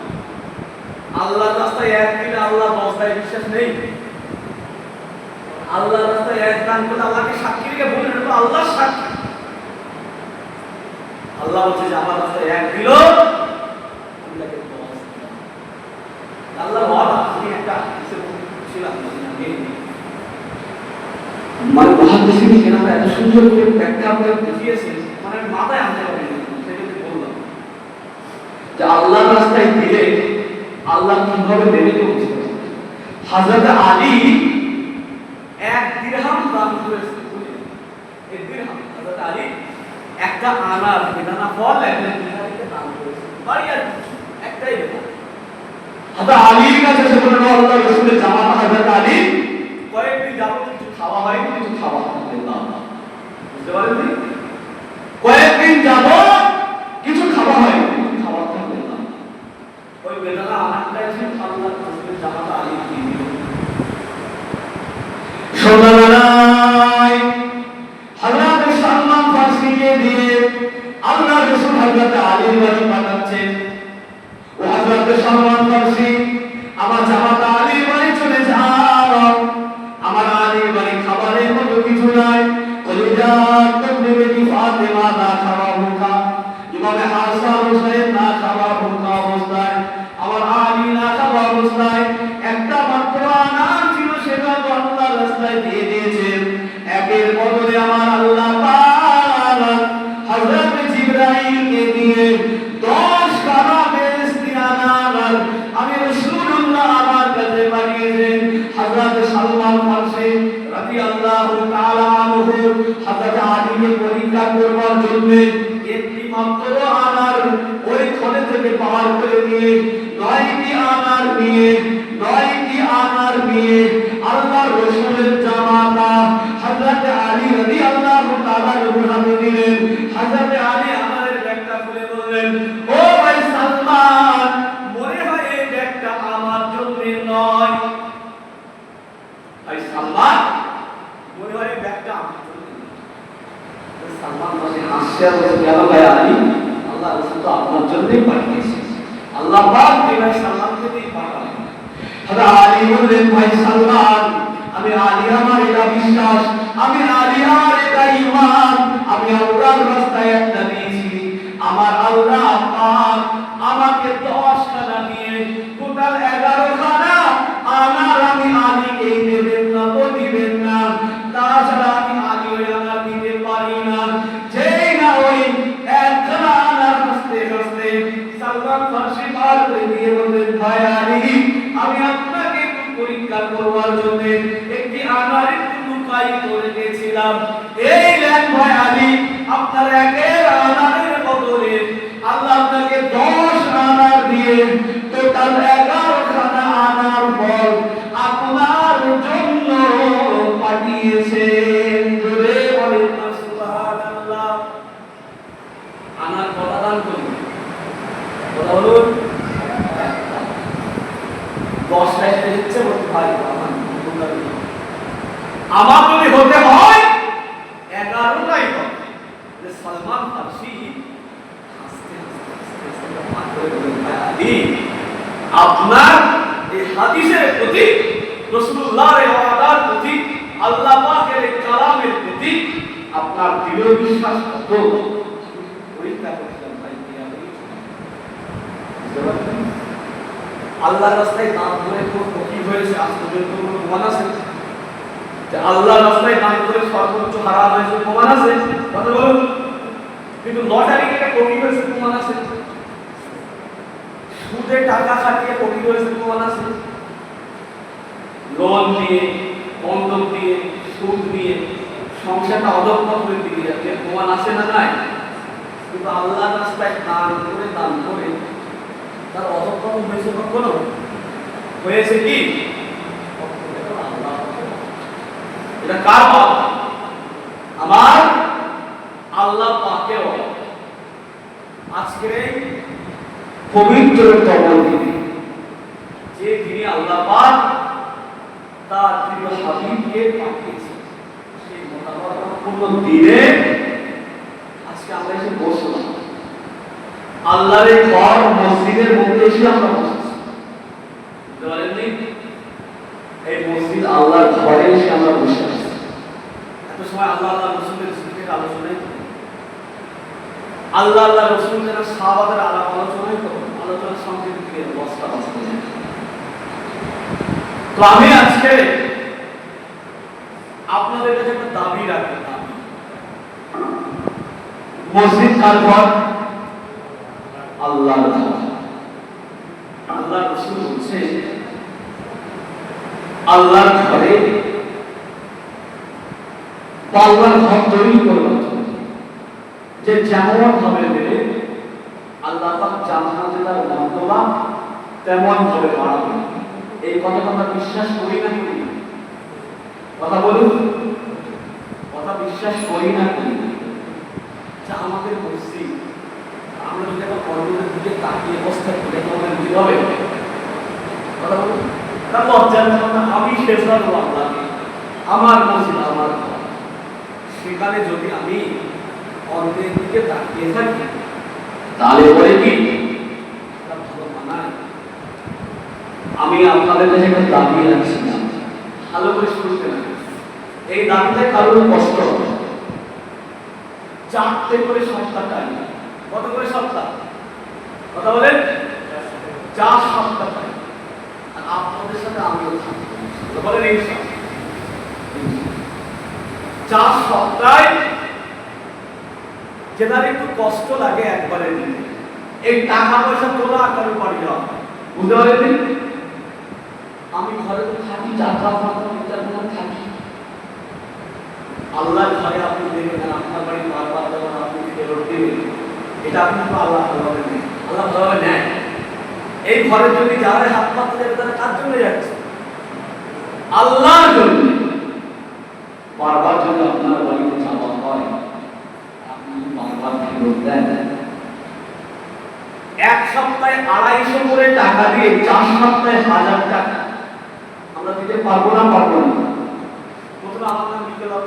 আল্লাহর রাস্তায় 1 দিলে আল্লাহ 10 দেয়, বিশ্বাস নেই? আল্লাহর রাস্তায় 1 দান করলে আল্লাহকে সাক্ষী রেখে বলেন, এটা তো আল্লাহর সাক্ষী। আল্লাহ বলছে যে আমার রাস্তায় 1 দিল, আল্লাহকে 10। আল্লাহ ওয়াদা, আমি একটা ছিলাম মানে মহাদেশী কেনারা এত সুন্দর করে ব্যাখ্যা করে বুঝিয়েছে, মানে মাথায় আনতে পারেনি। সেটাকে বললাম যে আল্লাহর রাস্তায় দিলে আল্লাহ কিভাবে দেবে তো বুঝতে পারছেন। হযরত আলী 1 দিরহাম দান করেছে। এক দিরহাম হযরত আলী একটা আনার বেদানা ফল একটা দিরহামকে দান করেছে। বাড়ি আর একটাই বেদানা। হযরত আলীর কাছে এসে বলল, আল্লাহর রাসূলের জামাতা হযরত আলী কয়েকদিন যাবত কিছু খাওয়া হয়নি, কিছু খাওয়া হবে না। বুঝতে পারেননি? কয়েকদিন যাবত কিছু খাওয়া হয়নি, কিছু খাওয়া হবে না। ওই বেদানা আনারটা এসে আল্লাহর রাসূলের জামাতা আলী দিয়ে দিল। সোনারায় হযরত সালমান ফারসিকে দিয়ে আল্লাহর রাসূল হযরত আলীর বাড়ি পাঠাচ্ছেন। ও হযরত সালমান ফারসি, আমার জামাতা আলীর বাড়ি চলে যাও, আমার আলীর বাড়ি খাবারের মতো কিছু নাই, কলিজা তুমি বেটি ফাতেমা না খাওয়া ভুকা, ইমাম হাসান হোসেন না খাওয়া ভুকা অবস্থায়, আমার আলী না খাওয়া অবস্থায় একটা মাত্র আনার ছিল, সেটা আল্লাহর রাস্তায় দিয়ে দিয়েছেন। একের বদলে আমার আল্লাহ থেকে পার করে নিয়ে 9টি আনার নিয়ে আল্লাহর রাসূলের জামাতা হযরত আলী রাদিয়াল্লাহু তাআলা হাতে দিলেন। হযরত আলী আমাদের ব্যাগটা খুলে বললেন, ও ভাই সালমান, মনে হয় এই ব্যাগটা আমার জন্য নয়। ভাই সালমান, মনে হয় এই ব্যাগটা আমার জন্য। সালমান বলে হাসছে আর বলে, কেন ভাই আলী, আল্লাহ রাসূল তো আপনার জন্যই পাঠিয়েছে, আল্লাহ পাক ভাই সালমানকে দিয়ে পাঠালেন। হযরত আলী বললেন, ভাই সালমান, আমি আলী আমার এটা বিশ্বাস, আমি আলী আমার এটা ঈমান, আমি আল্লাহর রাস্তায় একটা দিয়েছি, আমার আল্লাহ পাক আমাকে 10 খানা দিয়ে টোটাল 11 খানা আনার আমি আলীকে দেবেন না, তো দিবেন না, তাছাড়া আমি আলী ওই আনার দিতে পারি না। যেই না ওই একখানা আনার হাসতে হাসতে সালমান ফার্সি পার করে দিয়ে বললেন, ভাই আলী, আমি আপনাকে পরীক্ষা করবার জন্য একটি আনার একটু লুকাই করে গেছিলাম। এই লেন ভাই আলী, আপনার একের আনারের বদলে আল্লাহ আপনাকে 10 আনার দিয়ে টোটাল 11 খানা আনার ফল আপনার জন্য পাঠিয়েছেন। জোরে বলেন না সুবহানাল্লাহ। আনার কটা দান করুন, বলুন। 10 টাকা দিচ্ছে, বলতে ভাই আমার যদি হতে হয় 11টাই হবে। সালমান ফার্সি আপনার এই হাদিসের প্রতি, রাসূলুল্লাহর এই ওয়াদার প্রতি, আল্লাহ পাকের এই কালামের প্রতি আপনার দৃঢ় বিশ্বাস কত, পরীক্ষা করছেন ভাই। আল্লাহর রাস্তায় দান করে কি হয়েছে আজ পর্যন্ত কোনো প্রমাণ আছে? যে আল্লাহর রাস্তায় দান করে সর্বোচ্চ হারাম হয়েছে প্রমাণ আছে? কথা বলুন। কিন্তু লটারি কেটে কোটি হয়েছে প্রমাণ আছে? সুদে টাকা খাটিয়ে কোটি হয়েছে প্রমাণ আছে? লোন দিয়ে, বন্ধক দিয়ে, সুদ দিয়ে সংসারটা অদক্ষ করে দিয়ে যাচ্ছে, প্রমাণ আছে না নাই? কিন্তু আল্লাহর রাস্তায় দান করে তার অদক্ষম হয়েছে কখনো? হয়েছে কি? এটা কার পাপ? আমার আল্লাহ পাকের পাপ। আজকের এই পবিত্র কবর দিনে, যে দিনে আল্লাহ পাক তার প্রিয় হাবিবকে পাঠিয়েছেন, সেই মোতাবকপূর্ণ দিনে আজকে আমরা এসে বসলাম। আল্লাহর এই ঘর মসজিদের মধ্যে এসে আমরা বসেছি, বুঝতে পারেননি? এই মসজিদ আল্লাহর ঘরে এসে আমরা বসে আছি। এত সময় আল্লাহ আল্লাহ রসুলের জিকিরের আলোচনায়, আল্লাহ রসুল যেন সাহাবাদের আলোচনায় তো আলোচনার সঙ্গে বস্তা বস্তা। তো আমি আজকে আপনাদের কাছে একটা দাবি রাখি, মসজিদ কার ঘর? আল্লাহর ঘর। আল্লাহ রাসূল বলছে, আল্লাহর ঘরে আল্লাহর ঘর তৈরি করবার জন্য যে যেমন ভাবে দেবে আল্লাহ পাক জান্নাতে তার মর্তবা তেমন ভাবে বাড়াবে। এই কথাটা আমরা বিশ্বাস করি না করি? কথা বলুন, কথা বিশ্বাস করি না করি? যা আমাদের মসজিদ, আমরা যদি একটা কর্মের দিকে তাকিয়ে অবস্থা করে আমাদের কি হবে? কথা বলুন। তার লজ্জার কথা, আমি শেষবার আল্লাহকে, আমার মসজিদ আমার ঘর, সেখানে যদি আমি অন্যের দিকে তাকিয়ে থাকি তাহলে বলে কি ভালো মানায়? আমি আপনাদের কাছে একটা দাবি রাখছি, ভালো করে শুনতে না। এই দাবিতে কারোর কষ্ট হবে। 4টে করে সপ্তাহ টাইম। কত করে সপ্তাহ? কথা বলেন। 4 সপ্তাহ টাইম। আর আপনাদের সাথে আমিও থাকবো, বলেন ইনশাআল্লাহ। 4 সপ্তাহে যেটা একটু কষ্ট লাগে একবারে দিতে, এই টাকা পয়সা তোলা আকারে পারি না, বুঝতে পারেন? আমি ঘরে তো থাকি, যাত্রা থাকি। আল্লাহর ঘরে আপনি দেখবেন আপনার বাড়ি বারবার যখন আপনি ফেরত দিবেন, এটা আপনি তো আল্লাহ বলেন। আল্লাহ ভালোভাবে নেয়। এই ঘরে যদি যারা হাত পাততে যাবে তারা কার জন্য যাচ্ছে? আল্লাহর জন্য। বারবার যদি আপনার বাড়িতে যাওয়া হয়, আপনি বারবার ফেরত দেন। এক সপ্তাহে 250 করে টাকা দিয়ে 4 সপ্তাহে 1000 টাকা আমরা দিতে পারবো না? প্রথমে আমার নাম লিখে দেওয়া